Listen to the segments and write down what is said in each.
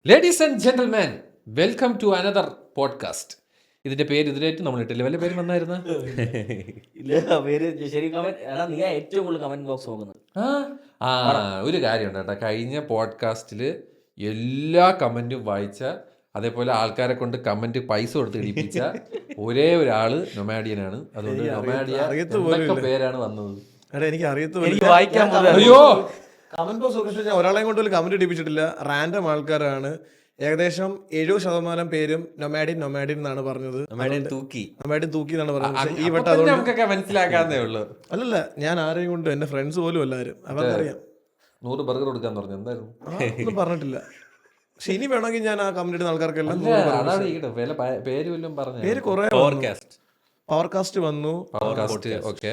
Ladies and gentleman, welcome to another podcast. ഇതിന്റെ പേര് ഇതിലായിട്ട് നമ്മൾ ഇട്ടില്ല, വല്ല പേര് വന്നായിരുന്ന ഇല്ല പേര് ശരി കമന്റ് എടാ നീ ഏറ്റവും കൂടുതൽ കമന്റ് ബോക്സ് നോക്കുന്നത്. ഒരു കാര്യമുണ്ട് കേട്ടോ. കഴിഞ്ഞ പോഡ്കാസ്റ്റിൽ എല്ലാ കമന്റും വായിച്ച, അതേപോലെ ആൾക്കാരെ കൊണ്ട് കമന്റ് പൈസ കൊടുത്ത് ഇടിപ്പിച്ച ഒരേ ഒരാള് നൊമാഡിയനാണ്. അതുകൊണ്ട് നൊമാഡിയ എന്തൊക്കെ പേരാണ് വന്നത് എനിക്ക് എനിക്ക് വായിക്കാൻ പോലും അയ്യോ കമന്റ് ബോക്സ് ഒരാളെയും കൊണ്ട് ഒരു കമന്റ് ഇടിപ്പിച്ചിട്ടില്ല. റാൻഡം ആൾക്കാരാണ്. ഏകദേശം 70% പേരും നൊമാഡിൻ എന്നാണ് പറഞ്ഞത്. തൂക്കി എന്നാണ് പറഞ്ഞത്. പക്ഷേ ഈ അപ്പൊ വട്ടം പിന്നെ അതുകൊണ്ട് നമുക്കൊക്കെ മനസ്സിലാക്കാന്നേ ഉള്ളൂ. അല്ലല്ല, ഞാൻ ആരെയും കൊണ്ട് എന്റെ ഫ്രണ്ട്സ് പോലും എല്ലാവരും അവർക്കറിയാം. 100 ബർഗർ കൊടുക്കാൻ പറഞ്ഞു. എന്തായിരുന്നു ഒന്നും പറഞ്ഞിട്ടില്ല. പക്ഷെ ഇനി വേണമെങ്കിൽ ഞാൻ ആ കമന്റ് ഇടുന്ന ആൾക്കാർക്കെല്ലാം അതാണ് ഇരിക്കട്ടെ. പേര് വല്ലതും പറഞ്ഞു. പേര് കുറെ പവർകാസ്റ്റ് വന്നു, ഓക്കെ,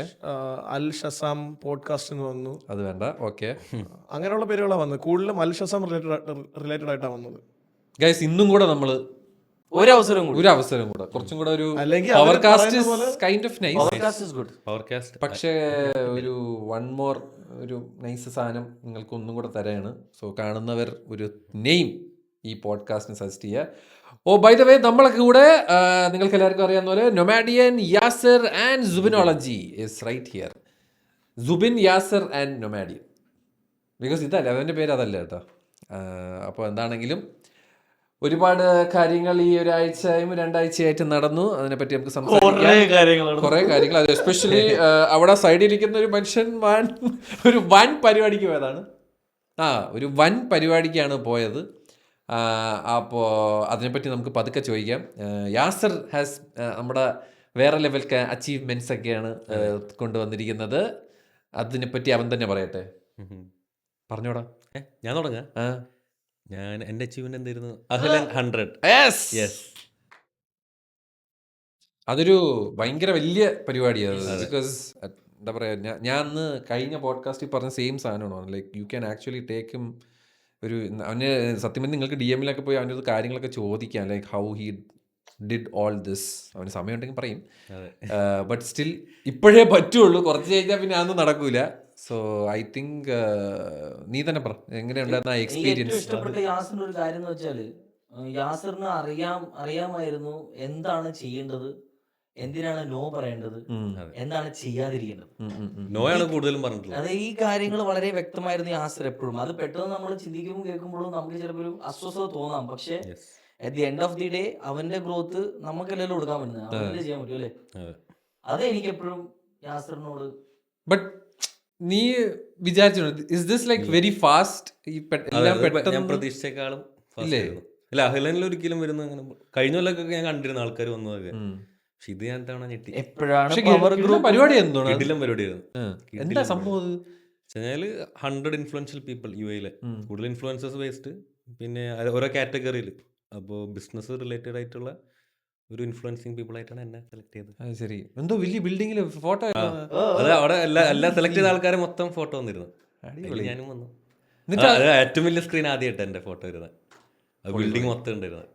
അൽ ഷസാം പോഡ്കാസ്റ്റ് എന്ന് വന്നു. അത് വേണ്ട. ഓക്കെ, അങ്ങനെയുള്ള പേരുകളാണ് വന്നത്. കൂടുതലും അൽ ഷസാം റിലേറ്റഡ് ആയിട്ടാണ് വന്നത്. ഗൈസ്, ഇന്നും കൂടെ നമ്മള് ഒരു അവസരം കൂടെ കുറച്ചും കൂടെ ഒരു അല്ലെങ്കിൽ പവർകാസ്റ്റ് കൈൻഡ് ഓഫ് നൈസ്. ഗുഡ്. പക്ഷേ ഒരു വൺ മോർ ഒരു നൈസ് സാധനം നിങ്ങൾക്ക് ഒന്നും കൂടെ തരാണ്. സോ കാണുന്നവർ ഒരു നെയിം ഈ പോഡ്കാസ്റ്റിന് സജസ്റ്റ് ചെയ്യുക. ബൈ ദ വേ, നമ്മളൊക്കെ കൂടെ നിങ്ങൾക്ക് എല്ലാവർക്കും അറിയാവുന്ന പോലെ Nomadian, Yasir and Subinology is right here. Subin, Yasir and Nomadian, because ഇതല്ല അവൻ്റെ പേര്, അതല്ല കേട്ടോ. അപ്പോൾ എന്താണെങ്കിലും ഒരുപാട് കാര്യങ്ങൾ ഈ ഒരാഴ്ചയും 2 ആഴ്ചയായിട്ട് നടന്നു. അതിനെപ്പറ്റി നമുക്ക് സംസാരിക്കാം. കുറേ കാര്യങ്ങൾ. അത് എസ്പെഷ്യലി അവിടെ സൈഡിലിരിക്കുന്ന ഒരു മനുഷ്യൻ ഒരു വൻ പരിപാടിക്ക് പോയതാണ്. ഒരു വൻ പരിപാടിക്കാണ് പോയത്. അപ്പോൾ അതിനെപ്പറ്റി നമുക്ക് പതുക്കെ ചോദിക്കാം. യാസർ ഹാസ് നമ്മുടെ വേറെ ലെവൽ അച്ചീവ്മെൻറ്റ്സ് ഒക്കെയാണ് കൊണ്ടുവന്നിരിക്കുന്നത്. അതിനെപ്പറ്റി അവൻ തന്നെ പറയട്ടെ. പറഞ്ഞോടാ. ഞാൻ തുടങ്ങാം. ഞാൻ എൻ്റെ അച്ചീവ്മെന്റ് എന്തായിരുന്നു? 100. അതൊരു ഭയങ്കര വലിയ പരിപാടിയാണ്. ബിക്കോസ് എന്താ പറയുക, ഞാൻ അന്ന് കഴിഞ്ഞ പോഡ്കാസ്റ്റിൽ പറഞ്ഞ സെയിം സാധനമാണ്. Like you can actually take him. അവന് സത്യം പറഞ്ഞാൽ നിങ്ങൾക്ക് ഡി എമ്മിലൊക്കെ പോയി അവൻ്റെ കാര്യങ്ങളൊക്കെ ചോദിക്കാം. Like how he did all this. അവന് സമയം ഉണ്ടെങ്കിൽ പറയും. ബട്ട് സ്റ്റിൽ ഇപ്പോഴേ പറ്റുള്ളൂ. കുറച്ച് കഴിഞ്ഞാൽ പിന്നെ അതൊന്നും നടക്കൂല. സോ ഐ തിങ്ക് നീ തന്നെ പറ, എങ്ങനെയുണ്ടായിരുന്ന ആ എക്സ്പീരിയൻസ്? ഇഷ്ടപ്പെട്ട യാസറിന്റെ ഒരു കാര്യം എന്ന് വെച്ചാല്, യാസറിന് അറിയാമായിരുന്നു എന്താണ് ചെയ്യേണ്ടത്, എന്തിനാണ് നോ പറയേണ്ടത്, എന്താണ് ചെയ്യാതിരിക്കേണ്ടത്. നോയാണ് കൂടുതലും പറഞ്ഞിട്ടുള്ളത്. അത് ഈ കാര്യങ്ങൾ വളരെ വ്യക്തമായിരുന്നു യാസർ എപ്പോഴും. അത് പെട്ടെന്ന് നമ്മൾ ചിന്തിക്കുമ്പോൾ കേൾക്കുമ്പോഴും നമുക്ക് ചിലപ്പോൾ ഒരു അസ്വസ്ഥത തോന്നാം. പക്ഷെ at the end of the day അവന്റെ ഗ്രോത്ത് നമുക്കെല്ലാം കൊടുക്കാൻ പറ്റുന്നത്, അവന്റെ ചെയ്യാൻ പറ്റും അല്ലേ. അത് എനിക്ക് എപ്പോഴും യാസറിനോട്. ബട്ട് നീ വിചാരിച്ചിട്ടുണ്ട് is this like very fast? ഞാൻ പ്രതീക്ഷിച്ചേക്കാളും ഇല്ല. അഹ്ലനിൽ ഒരിക്കലും വരുന്ന അങ്ങനെ കഴിഞ്ഞ കൊല്ലൊക്കെ ഞാൻ കണ്ടിരുന്ന ആൾക്കാർ വന്നതൊക്കെ. പക്ഷെ ഇത് ഞാൻ തവണ ഞെട്ടി. എപ്പോഴാണ് പരിപാടി പരിപാടിയായിരുന്നു. എന്താ സംഭവം? 100 ഇൻഫ്ലുവൻഷ്യൽ പീപ്പിൾ യു എയിലെ, കൂടുതൽ ഇൻഫ്ലുവൻസേഴ്സ് ബേസ്ഡ്, പിന്നെ ഓരോ കാറ്റഗറിയിൽ. അപ്പോൾ ബിസിനസ് റിലേറ്റഡ് ആയിട്ടുള്ള ഒരു ഇൻഫ്ലുവൻസിങ് പീപ്പിൾ ആയിട്ടാണ് എന്നെ സെലക്ട് ചെയ്തത്. ശരി, എന്തോ വലിയ ബിൽഡിങ്ങിൽ ഫോട്ടോ. അത് അവിടെ എല്ലാ സെലക്ട് ചെയ്ത ആൾക്കാരെ മൊത്തം ഫോട്ടോ വന്നിരുന്നു. ഞാനും വന്നു. ഏറ്റവും വലിയ സ്ക്രീൻ ആദ്യമായിട്ട് എന്റെ ഫോട്ടോ വരുന്നത്. ബിൽഡിംഗ് മൊത്തം ഉണ്ടായിരുന്നത്.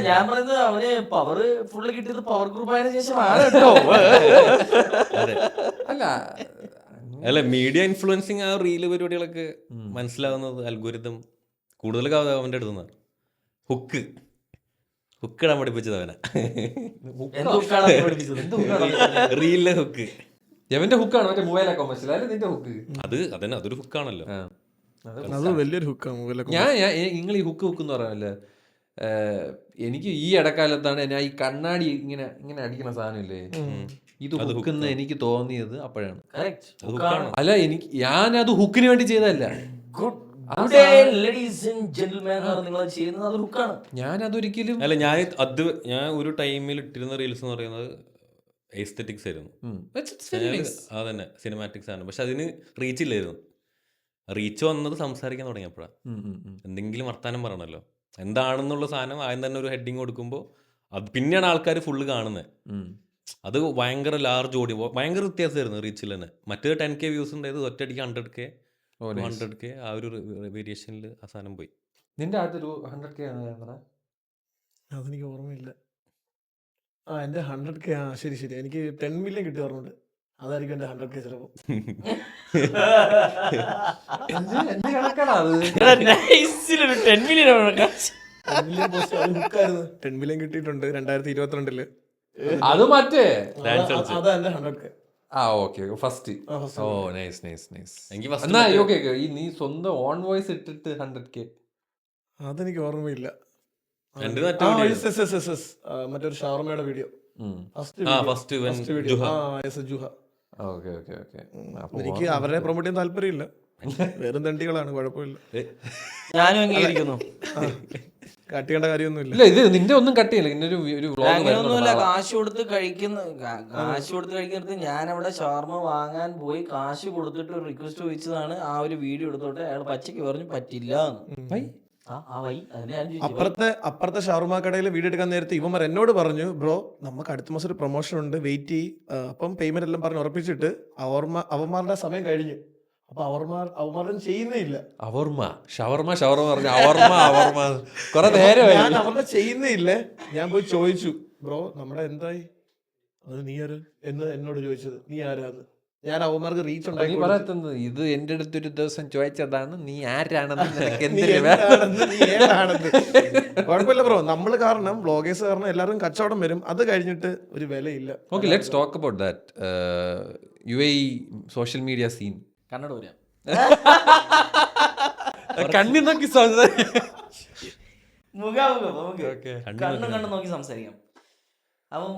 ഞാൻ പറയുന്നത് അവന് പവർ ഫുള്ള് കിട്ടിയത് പവർ ഗ്രൂപ്പ് ആയതിനു ശേഷമാണ് കേട്ടോ. അല്ല, മീഡിയ ഇൻഫ്ലുവൻസിങ് ആ റീല് പരിപാടികളൊക്കെ മനസ്സിലാവുന്നത് അൽഗോരിതം കൂടുതൽ അവന്റെ അടുത്തുനിന്നാണ്. ഹുക്ക് ഇടാൻ പഠിപ്പിച്ചത് അവനെ. റീലിലെ ഹുക്ക് എവന്റെ ഹുക്കാണ് മറ്റേ മൊബൈലൊക്കെ മനസ്സിലായാലും നിന്റെ ഹുക്ക് അതൊരു ഹുക്കാണല്ലോ. വലിയൊരു ഹുക്കാണ്. നിങ്ങൾ ഈ ഹുക്ക് എന്ന് പറയാനല്ലേ, എനിക്ക് ഈ ഇടക്കാലത്താണ് ഞാൻ ഈ കണ്ണാടി ഇങ്ങനെ അടിക്കുന്ന സാധനമില്ലേ, ഇത് ഹുക്കെന്ന് എനിക്ക് തോന്നിയത് അപ്പോഴാണ്. അല്ല, ഞാനത് ഹുക്കിന് വേണ്ടി ചെയ്തതല്ല. ഞാനതൊരിക്കലും അല്ല, ഞാൻ ഒരു ടൈമിൽ ഇട്ടിരുന്ന റീൽസ് എന്ന് പറയുന്നത് എസ്തെറ്റിക്സ് ആയിരുന്നു. അതന്നെ സിനിമാറ്റിക്സ് ആണ്. പക്ഷെ അതിന് റീച്ച് ഇല്ലായിരുന്നു. റീച്ച് വന്നത് സംസാരിക്കാൻ തുടങ്ങിയപ്പോഴാണ്. എന്തെങ്കിലും വർത്താനം പറയണല്ലോ, എന്താണെന്നുള്ള സാധനം ആദ്യം തന്നെ ഒരു ഹെഡിങ് കൊടുക്കുമ്പോൾ അത് പിന്നെയാണ് ആൾക്കാർ ഫുള്ള് കാണുന്നത്. അത് ഭയങ്കര ലാർജ് ഓഡിയോ, ഭയങ്കര വ്യത്യാസമായിരുന്നു റീച്ചിൽ തന്നെ. മറ്റേ 10K വ്യൂസ് ഉണ്ടായത് ഒറ്റയടിക്ക് 100K ആ ഒരു വേരിയേഷനിൽ ആ സാധനം പോയി. നിന്റെ അടുത്തൊരു 100K അതെനിക്ക് ഓർമ്മയില്ല. എന്റെ 100K ശരി. എനിക്ക് 10 മില്യൺ കിട്ടി ഓർമ്മയുണ്ട്. അതായിരിക്കും എൻ്റെ 100K ചിലപ്പോൾ. എന്ത് കണക്കാണ് അത്? നൈസിലൊരു 10 million 10 million പോസ്റ്റ് അത് ഹുക്കായിരുന്നു. 10 million കിട്ടിയിട്ടുണ്ട് 2022. അത് മറ്റേ അതാ എൻ്റെ 100K. Okay first. first. ഓ നൈസ് നൈസ് നൈസ്. എനിക്ക് ഫസ്റ്റ് എന്നാ ഓക്കെ ഈ നീ സ്വന്തം ഓൺ വോയിസ് ഇട്ടിട്ട് 100K അതെനിക്ക് ഓർമ്മയില്ല. എൻ്റെ മറ്റൊരു ഷാർമയുടെ വീഡിയോ ഫസ്റ്റ് ജുഹ. Okay okay okay. എനിക്ക് അവരെ പ്രൊമോട്ട് ചെയ്യാൻ താല്പര്യമില്ല, വെറും തണ്ടികളാണ്, കുഴപ്പമില്ല, ഞാനും അംഗീകരിക്കുന്നു. കാട്ടിയേണ്ട കാര്യമൊന്നുമില്ല. ഇല്ല ഇത് നിന്റെ ഒന്നും കട്ടിയില്ല. ഇന്ന ഒരു അങ്ങനെയൊന്നുമില്ല. കാശ് കൊടുത്ത് കഴിക്കുന്നത് ഞാൻ അവിടെ ഷവർമ വാങ്ങാൻ പോയി കാശ് കൊടുത്തിട്ട് ഒരു റിക്വസ്റ്റ് ചോദിച്ചതാണ്. ആ ഒരു വീഡിയോ എടുത്തോട്ടെ അയാൾ പച്ചയ്ക്ക് പറഞ്ഞു പറ്റില്ല. അപ്പുറത്തെ ഷവർമ കടയിൽ വീഡിയോ എടുക്കാൻ നേരത്തെ ഇവന്മാർ എന്നോട് പറഞ്ഞു, ബ്രോ നമുക്ക് അടുത്ത മാസം ഒരു പ്രൊമോഷൻ ഉണ്ട്, വെയിറ്റ് ചെയ്യ്. അപ്പം പേയ്മെന്റ് എല്ലാം പറഞ്ഞ് ഉറപ്പിച്ചിട്ട് അവന്മാരുടെ സമയം കഴിഞ്ഞു. അപ്പൊ അവന്മാരും ചെയ്യുന്നേ ഇല്ല. ഷവർമ പറഞ്ഞു അവർമ കൊറേ നേരമായി ഞാൻ അവരുടെ ചെയ്യുന്നേ ഇല്ലേ. ഞാൻ പോയി ചോദിച്ചു, ബ്രോ നമ്മുടെ എന്തായി, അത് നീ ആര് എന്ന് എന്നോട് ചോദിച്ചത്, നീ ആരാന്ന്. ഞാൻ അവന്മാർക്ക് റീച്ച് ഉണ്ടാക്കി പറയുന്നത് ഇത് എന്റെ അടുത്തൊരു ദിവസം ചോദിച്ചതാണ്, നീ ആരാണെന്ന് കുഴപ്പമില്ല ബ്രോ. നമ്മള് കാരണം വ്ളോഗേഴ്സ് കാരണം എല്ലാവരും കച്ചവടം വരും, അത് കഴിഞ്ഞിട്ട് ഒരു വിലയില്ല. Okay let's talk about that UAE social media scene. Kannada പറയാം. കണ്ണി നോക്കി കണ്ണും നോക്കി സംസാരിക്കാം. അപ്പം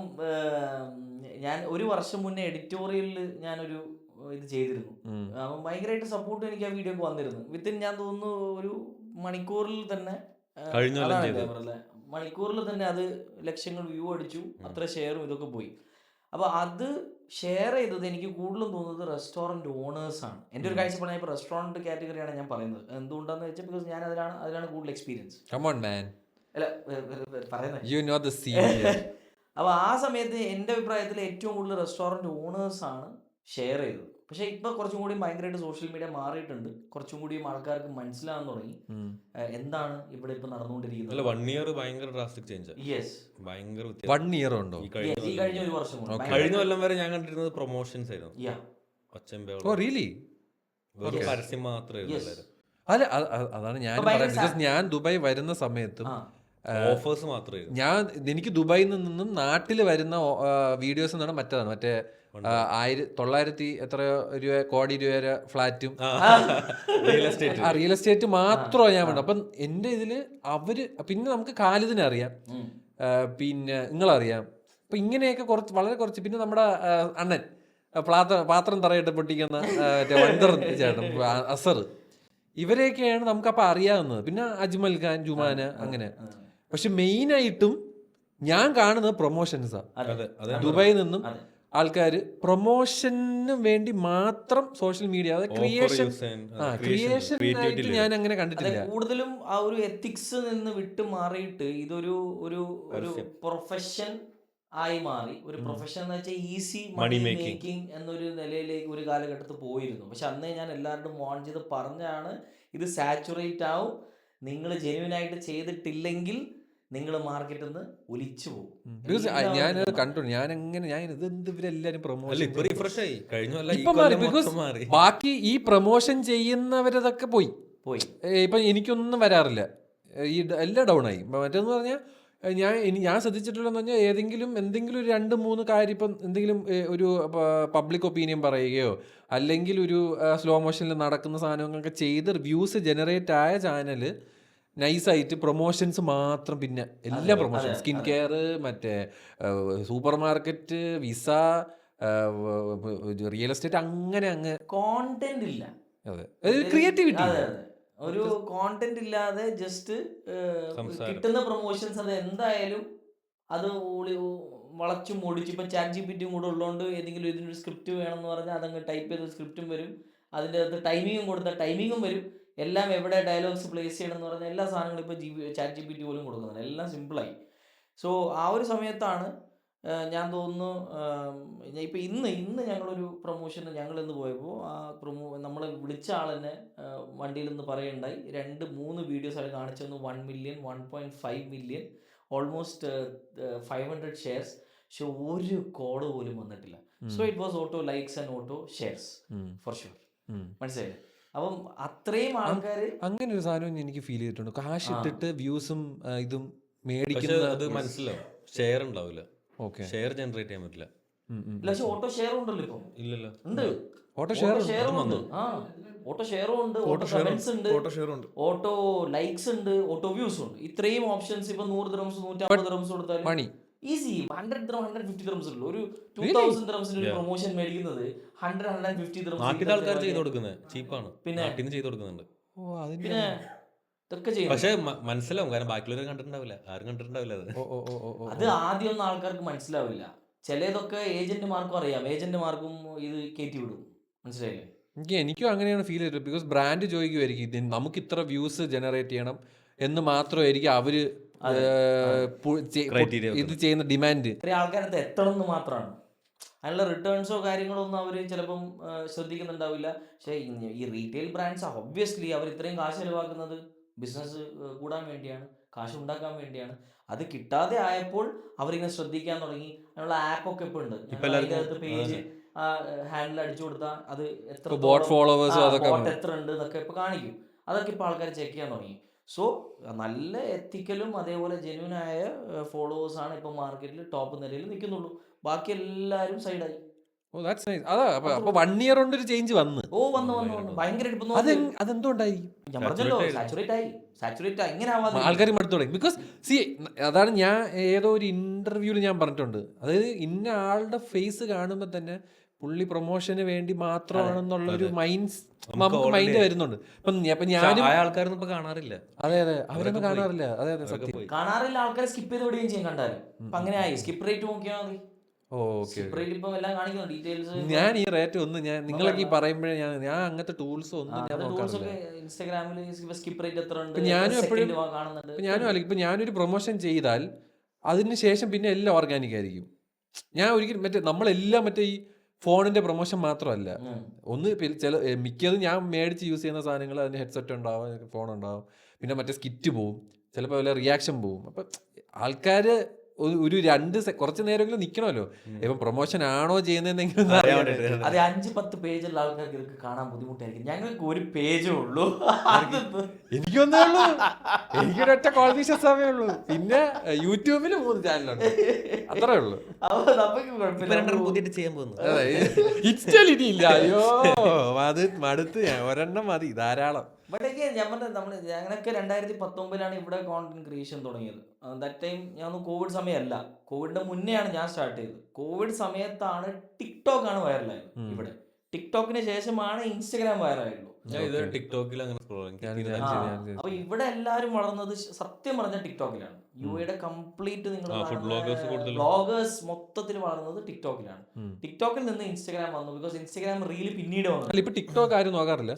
ഞാൻ ഒരു വർഷം മുന്നേ എഡിറ്റോറിയലിൽ ഞാനൊരു ഇത് ചെയ്തിരുന്നു. അപ്പം ഭയങ്കരമായിട്ട് സപ്പോർട്ട് എനിക്ക് ആ വീഡിയോക്ക് വന്നിരുന്നു. വിത്തിൻ ഞാൻ തോന്നുന്നു ഒരു മണിക്കൂറിൽ തന്നെ മണിക്കൂറിൽ തന്നെ അത് ലക്ഷങ്ങൾ വ്യൂ അടിച്ചു, അത്ര ഷെയറും ഇതൊക്കെ പോയി. അപ്പോൾ അത് ഷെയർ ചെയ്തത് എനിക്ക് കൂടുതലും തോന്നുന്നത് റെസ്റ്റോറൻറ്റ് ഓണേഴ്സാണ്. എൻ്റെ ഒരു കാഴ്ചപ്പാട്. ഇപ്പോൾ റെസ്റ്റോറൻറ്റ് കാറ്റഗറിയാണ് ഞാൻ പറയുന്നത്. എന്തുകൊണ്ടാന്ന് വെച്ചാൽ ബിക്കോസ് ഞാൻ അതിലാണ് കൂടുതൽ എക്സ്പീരിയൻസ്. അല്ല പറയുന്നത്. അപ്പോൾ ആ സമയത്ത് എൻ്റെ അഭിപ്രായത്തിൽ ഏറ്റവും കൂടുതൽ റെസ്റ്റോറൻറ്റ് ഓണേഴ്സാണ് ഷെയർ ചെയ്തത്. പക്ഷേ ഇപ്പോൾ കുറച്ചും കൂടി ഭയങ്കരമായിട്ട് സോഷ്യൽ മീഡിയ മാറിയിട്ടുണ്ട്. കുറച്ചും കൂടിയും ആൾക്കാർക്ക് മനസ്സിലാകാൻ തുടങ്ങി എന്താണ് ഇവിടെ ഇപ്പോൾ നടന്നുകൊണ്ടിരിക്കുന്നത്. 1 year ഭയങ്കര ഡ്രാസ്റ്റിക് ചേഞ്ച്. യെസ്, ഭയങ്കര 1 year ഉണ്ടോ? ഈ കഴിഞ്ഞ ഒരു വർഷം കഴിഞ്ഞ കൊല്ലം വരെ ഞാൻ കണ്ടിരുന്നത് പ്രൊമോഷൻസ് ആയിരുന്നു. പരസ്യം മാത്രമേ. അതാണ് ഞാൻ പറയുന്നത്. ബിക്കോസ് ഞാൻ ദുബായ് വരുന്ന സമയത്തും ഓഫേഴ്സ് മാത്രമേ. എനിക്ക് ദുബായിൽ നിന്നും നാട്ടിൽ വരുന്ന വീഡിയോസ് എന്നാണ് മറ്റേതാണ് മറ്റേ 900 എത്രയോ കോടി രൂപ ഫ്ലാറ്റും റിയൽ എസ്റ്റേറ്റ് മാത്രമാണ് ഞാൻ വേണ്ടത്. അപ്പം എൻ്റെ ഇതില് അവര് പിന്നെ നമുക്ക് ഖാലിദിനെ അറിയാം, പിന്നെ നിങ്ങളറിയാം. അപ്പൊ ഇങ്ങനെയൊക്കെ വളരെ കുറച്ച്. പിന്നെ നമ്മുടെ അണ്ണൻ പാത്രം തറയിട്ട് പൊട്ടിക്കുന്ന വണ്ടർ ചേട്ടൻ അസർ, ഇവരെയൊക്കെയാണ് നമുക്കപ്പോൾ അറിയാവുന്നത്. പിന്നെ അജ്മൽ ഖാൻ, ജുമാന, അങ്ങനെ. പക്ഷെ മെയിനായിട്ടും ഞാൻ കാണുന്നത് പ്രൊമോഷൻസാണ്. ദുബായിൽ നിന്നും ആൾക്കാർ പ്രൊമോഷന് വേണ്ടി മാത്രം സോഷ്യൽ മീഡിയ, അതായത് ക്രിയേഷൻ ആയിട്ട് ഞാൻ അങ്ങനെ കണ്ടിട്ടില്ല. കൂടുതലും ആ ഒരു എത്തിക്സ് നിന്ന് വിട്ട് മാറിയിട്ട് ഇതൊരു ഒരു പ്രൊഫഷൻ ആയി മാറി. ഒരു പ്രൊഫഷൻ എന്ന് വെച്ചാൽ ഈസി മണി മേക്കിംഗ് എന്നൊരു നിലയിലേക്ക് ഒരു കാലഘട്ടത്തിൽ പോയിരുന്നു. പക്ഷെ അന്നേ ഞാൻ എല്ലാവരോടും വാൺ ചെയ്ത് പറഞ്ഞാണ്, ഇത് സാച്ചുറേറ്റ് ആവും, നിങ്ങൾ ജെന്യുവനായിട്ട് ചെയ്തിട്ടില്ലെങ്കിൽ നിങ്ങൾ മാർക്കറ്റിൽ നിന്ന് ഒലിച്ചു പോകും. ഞാൻ കണ്ടു. ഇവരെല്ലാരും പ്രൊമോഷൻ ബാക്കി ഈ പ്രൊമോഷൻ ചെയ്യുന്നവരതൊക്കെ പോയി. ഇപ്പൊ എനിക്കൊന്നും വരാറില്ല, ഈ എല്ലാം ഡൗൺ ആയി. മറ്റേന്ന് പറഞ്ഞാൽ ഞാൻ ശ്രദ്ധിച്ചിട്ടുള്ളതെന്ന് പറഞ്ഞാൽ എന്തെങ്കിലും ഒരു 2-3 കാര്യം, ഇപ്പം എന്തെങ്കിലും ഒരു പബ്ലിക് ഒപ്പീനിയൻ പറയുകയോ അല്ലെങ്കിൽ ഒരു സ്ലോ മോഷനിൽ നടക്കുന്ന സാധനങ്ങളൊക്കെ ചെയ്ത് വ്യൂസ് ജനറേറ്റ് ആയ ചാനല് നൈസായിട്ട് പ്രൊമോഷൻസ് മാത്രം. പിന്നെ എല്ലാ പ്രൊമോഷൻ, സ്കിൻ കെയർ, മറ്റേ super market, visa, real estate, അങ്ങനെ കോണ്ടന്റ് ഇല്ല. അതെ, ക്രിയേറ്റിവിറ്റി. ഒരു കോണ്ടന്റ് ഇല്ലാതെ ജസ്റ്റ് കിട്ടുന്ന പ്രൊമോഷൻസ് അത് എന്തായാലും അത് വളച്ചും ഓടിച്ചു. ഇപ്പം ChatGPT കൂടെ ഉള്ളതുകൊണ്ട് ഏതെങ്കിലും ഇതിനൊരു സ്ക്രിപ്റ്റ് വേണമെന്ന് പറഞ്ഞാൽ അതങ്ങ് ടൈപ്പ് ചെയ്ത സ്ക്രിപ്റ്റും വരും, അതിൻ്റെ അകത്ത് ടൈമിങ്ങും കൊടുത്താൽ ടൈമിങ്ങും വരും. എല്ലാം എവിടെ ഡയലോഗ്സ് പ്ലേസ് ചെയ്യണമെന്ന് പറഞ്ഞാൽ എല്ലാ സാധനങ്ങളും ഇപ്പോൾ ChatGPT പോലും കൊടുക്കുന്നുണ്ട്. എല്ലാം സിമ്പിളായി. സോ ആ ഒരു സമയത്താണ് ഞാൻ തോന്നുന്നു ഇപ്പം ഇന്ന് ഞങ്ങളൊരു പ്രൊമോഷന് ഞങ്ങളിന്ന് പോയപ്പോൾ ആ നമ്മൾ വിളിച്ച ആൾ തന്നെ വണ്ടിയിൽ നിന്ന് പറയുണ്ടായി 2-3 വീഡിയോസ് അത് കാണിച്ചു തന്നു. 1 million, 1.5 million, ഓൾമോസ്റ്റ് 500 ഷെയർസ്. പക്ഷെ ഒരു കോഡ് പോലും വന്നിട്ടില്ല. So it was auto likes and auto shares for sure. മനസ്സിലായില്ലേ? അപ്പം അത്രയും ആൾക്കാർ അങ്ങനെ ഒരു സാധനം എനിക്ക് ഫീൽ ചെയ്തിട്ടുണ്ട്. കാശ് ഇട്ടിട്ട് വ്യൂസും ഇതും പക്ഷെ മേടിക്കുന്ന. അത് മനസ്സിലാവും, ഷെയർ ഉണ്ടാവില്ല, ഷെയർ ജനറേറ്റ് ചെയ്യാൻ പറ്റില്ല. പക്ഷെ ഓട്ടോ ഷെയർ ഉണ്ടല്ലോ ഇപ്പം. ഇല്ലല്ലോ. ഉണ്ട്, ഓട്ടോ ഷെയറും ഉണ്ട്. ഓട്ടോ ഷെയറും ഉണ്ട്, ഓട്ടോ കമന്റ്സ് ഉണ്ട്, ഓട്ടോ ഷെയർ ഉണ്ട്, ഓട്ടോ ലൈക്സ് ഉണ്ട്, ഓട്ടോ വ്യൂസ് ഉണ്ട്. ഇത്രയും ഓപ്ഷൻസ് ഇപ്പൊ 100 dirhams 150 dirhams കൊടുത്താൽ മണി ഈസി. 100 dirham 150 dirhams ഉള്ളൂ. ഒരു 2000 dirhamsന് ഒരു പ്രൊമോഷൻ മേടിക്കുന്നത് 100-150 dirhams. നാട്ടിലെ ആൾക്കാർ ചെയ്ത് കൊടുക്കുന്നത് ചീപ്പാണ്, പിന്നെ നാട്ടിന് ചെയ്ത് കൊടുക്കുന്നുണ്ട്. പിന്നെ ഇതൊക്കെ ചെയ്യും. പക്ഷെ മനസ്സിലാവും, കാരണം ബാക്കിയുള്ളവർ കണ്ടിട്ടുണ്ടാവില്ല, ആരും കണ്ടിട്ടുണ്ടാവില്ല അത്. അത് ആദ്യം ഒന്നും ആൾക്കാർക്ക് മനസ്സിലാവില്ല. ചിലതൊക്കെ ഏജന്റുമാർക്കും അറിയാം, ഏജന്റുമാർക്കും ഇത് കയറ്റി വിടും. മനസ്സിലായില്ലേ? എനിക്കും അങ്ങനെയാണ് ഫീൽ ചെയ്തത്. ബിക്കോസ് ബ്രാൻഡ് ചോദിക്കുമായിരിക്കും നമുക്ക് ഇത്ര വ്യൂസ് ജനറേറ്റ് ചെയ്യണം എന്ന് മാത്രമായിരിക്കും അവര് ഇത് ചെയ്യുന്ന ഡിമാൻഡ്. ഇത്രയും ആൾക്കാരത്ത് എത്തണം എന്ന് മാത്രമാണ്. അതിനുള്ള റിട്ടേൺസോ കാര്യങ്ങളോ ഒന്നും അവർ ചിലപ്പം ശ്രദ്ധിക്കുന്നുണ്ടാവില്ല. പക്ഷേ ഈ റീറ്റെയിൽ ബ്രാൻഡ്സ് ഒബ്വിയസ്ലി അവർ ഇത്രയും കാശ് ചെലവാക്കുന്നത് ബിസിനസ് കൂടാൻ വേണ്ടിയാണ്, കാശ് ഉണ്ടാക്കാൻ വേണ്ടിയാണ്. അത് കിട്ടാതെ ആയപ്പോൾ അവരിങ്ങനെ ശ്രദ്ധിക്കാൻ തുടങ്ങി. അതിനുള്ള ആപ്പൊക്കെ ഇപ്പോൾ ഉണ്ട്. അതിനകത്ത് പേജ് ഹാൻഡിൽ അടിച്ചു കൊടുത്താൽ അത് എത്ര ബോട്ട് ഫോളോവേഴ്സ് എത്ര ഉണ്ട് എന്നൊക്കെ ഇപ്പൊ കാണിക്കും. അതൊക്കെ ഇപ്പൊ ആൾക്കാർ ചെക്ക് ചെയ്യാൻ തുടങ്ങി. സോ നല്ല എത്തിക്കലും അതേപോലെ ജെന്യൂനായ ഫോളോവേഴ്സാണ് ഇപ്പൊ മാർക്കറ്റിൽ ടോപ്പ് നിലയിൽ നിൽക്കുന്നുള്ളൂ. ബാക്കി എല്ലാവരും സൈഡായി. അതാ അപ്പൊ 1 year കൊണ്ട് ഒരു ചേഞ്ച് വന്നു. വന്നു ഭയങ്കരമായിട്ട്. അതെന്തുകൊണ്ടായിരിക്കും? ഞാൻ പറഞ്ഞല്ലോ, സാച്ചുറേറ്റ് ആയി. ഇങ്ങനെ ആൾക്കാർ മടുത്തു തുടങ്ങി. ബിക്കോസ് അതാണ് ഞാൻ ഏതോ ഒരു ഇന്റർവ്യൂവിൽ ഞാൻ പറഞ്ഞിട്ടുണ്ട്. അതായത് ഇന്ന ആളുടെ ഫേസ് കാണുമ്പോൾ തന്നെ പുള്ളി പ്രൊമോഷന് വേണ്ടി മാത്രമാണെന്നുള്ള ഒരു നമുക്ക് മൈൻഡ് വരുന്നുണ്ട്. അപ്പൊ ഞാനും ആൾക്കാരൊന്നും ഇപ്പൊ കാണാറില്ല. അതെ അവരൊന്നും കാണാറില്ല. അതെ സത്യം കാണാറില്ല. ആൾക്കാരെ സ്കിപ്പ് ചെയ്ത് വിടുകയും ചെയ്യും കണ്ടാലും. അപ്പൊ അങ്ങനെ ആയി. സ്കിപ്പ് റേറ്റ് നോക്കിയാൽ മതി. ഞാൻ ഈ റേറ്റ് ഒന്നും ഞാൻ നിങ്ങളൊക്കെ ഈ പറയുമ്പോഴേ ഞാൻ അങ്ങനത്തെ ടൂൾസ് ഒന്നും ഞാൻ നോക്കാറില്ല. ഞാനൊരു പ്രൊമോഷൻ ചെയ്താൽ അതിന് ശേഷം പിന്നെ എല്ലാം ഓർഗാനിക് ആയിരിക്കും. ഞാൻ ഒരിക്കലും നമ്മളെല്ലാം ഈ ഫോണിന്റെ പ്രൊമോഷൻ മാത്രമല്ല. മിക്കതും ഞാൻ മേടിച്ച് യൂസ് ചെയ്യുന്ന സാധനങ്ങൾ അതിന് ഹെഡ്സെറ്റ് ഉണ്ടാവും, ഫോൺ ഉണ്ടാവും, പിന്നെ സ്കിറ്റ് പോവും, ചിലപ്പോൾ വല്ല റിയാക്ഷൻ പോവും. അപ്പം ആൾക്കാര് ഒരു കുറച്ച് നേരമെങ്കിലും നിൽക്കണമല്ലോ. ഇപ്പം പ്രൊമോഷൻ ആണോ ചെയ്യുന്നതെന്നെങ്കിലും അത് 5-10 പേജുള്ള ആൾക്കാർക്ക് ഇതൊക്കെ കാണാൻ ബുദ്ധിമുട്ടായിരിക്കും. ഞങ്ങൾക്ക് ഒരു പേജേ ഉള്ളൂ. എനിക്കൊന്നേ ഉള്ളൂ. എനിക്കൊരൊറ്റ കോൾവിഷൻ സമയമേ ഉള്ളൂ. പിന്നെ യൂട്യൂബിൽ 3 ചാനലുണ്ട്, അത്രേ ഉള്ളൂ. ഇൻസ്റ്റയിൽ ഇനിയില്ല. അയ്യോ അത് മടുത്ത്. ഒരെണ്ണം മതി, ധാരാളം. ഞാൻ പറഞ്ഞ ഞങ്ങളൊക്കെ 2019 ഇവിടെ കോണ്ടന്റ് ക്രിയേഷൻ തുടങ്ങിയത്. ദാറ്റ് ടൈം ഞാൻ കോവിഡ് സമയമല്ല, കോവിഡിന്റെ മുന്നെയാണ് ഞാൻ സ്റ്റാർട്ട് ചെയ്തത്. കോവിഡ് സമയത്താണ് ടിക്ടോക്ക് ആണ് വൈറലായത് ഇവിടെ. ടിക്ടോക്കിന് ശേഷമാണ് ഇൻസ്റ്റഗ്രാം വൈറലായുള്ളൂ. അപ്പൊ ഇവിടെ എല്ലാരും വളർന്നത് സത്യം പറഞ്ഞ ടിക്ടോക്കിലാണ്. യുടെ കംപ്ലീറ്റ് നിങ്ങൾ വ്ളോഗേഴ്സ് മൊത്തത്തിൽ വളർന്നത് ടിക്ടോക്കിലാണ്. ടിക്ടോക്കിൽ നിന്ന് ഇൻസ്റ്റഗ്രാം വന്നു. ബിക്കോസ് ഇൻസ്റ്റഗ്രാം റീല് പിന്നീട് വന്നു. ഇപ്പൊ ടിക്ടോക്ക് ആരും നോക്കാറില്ല.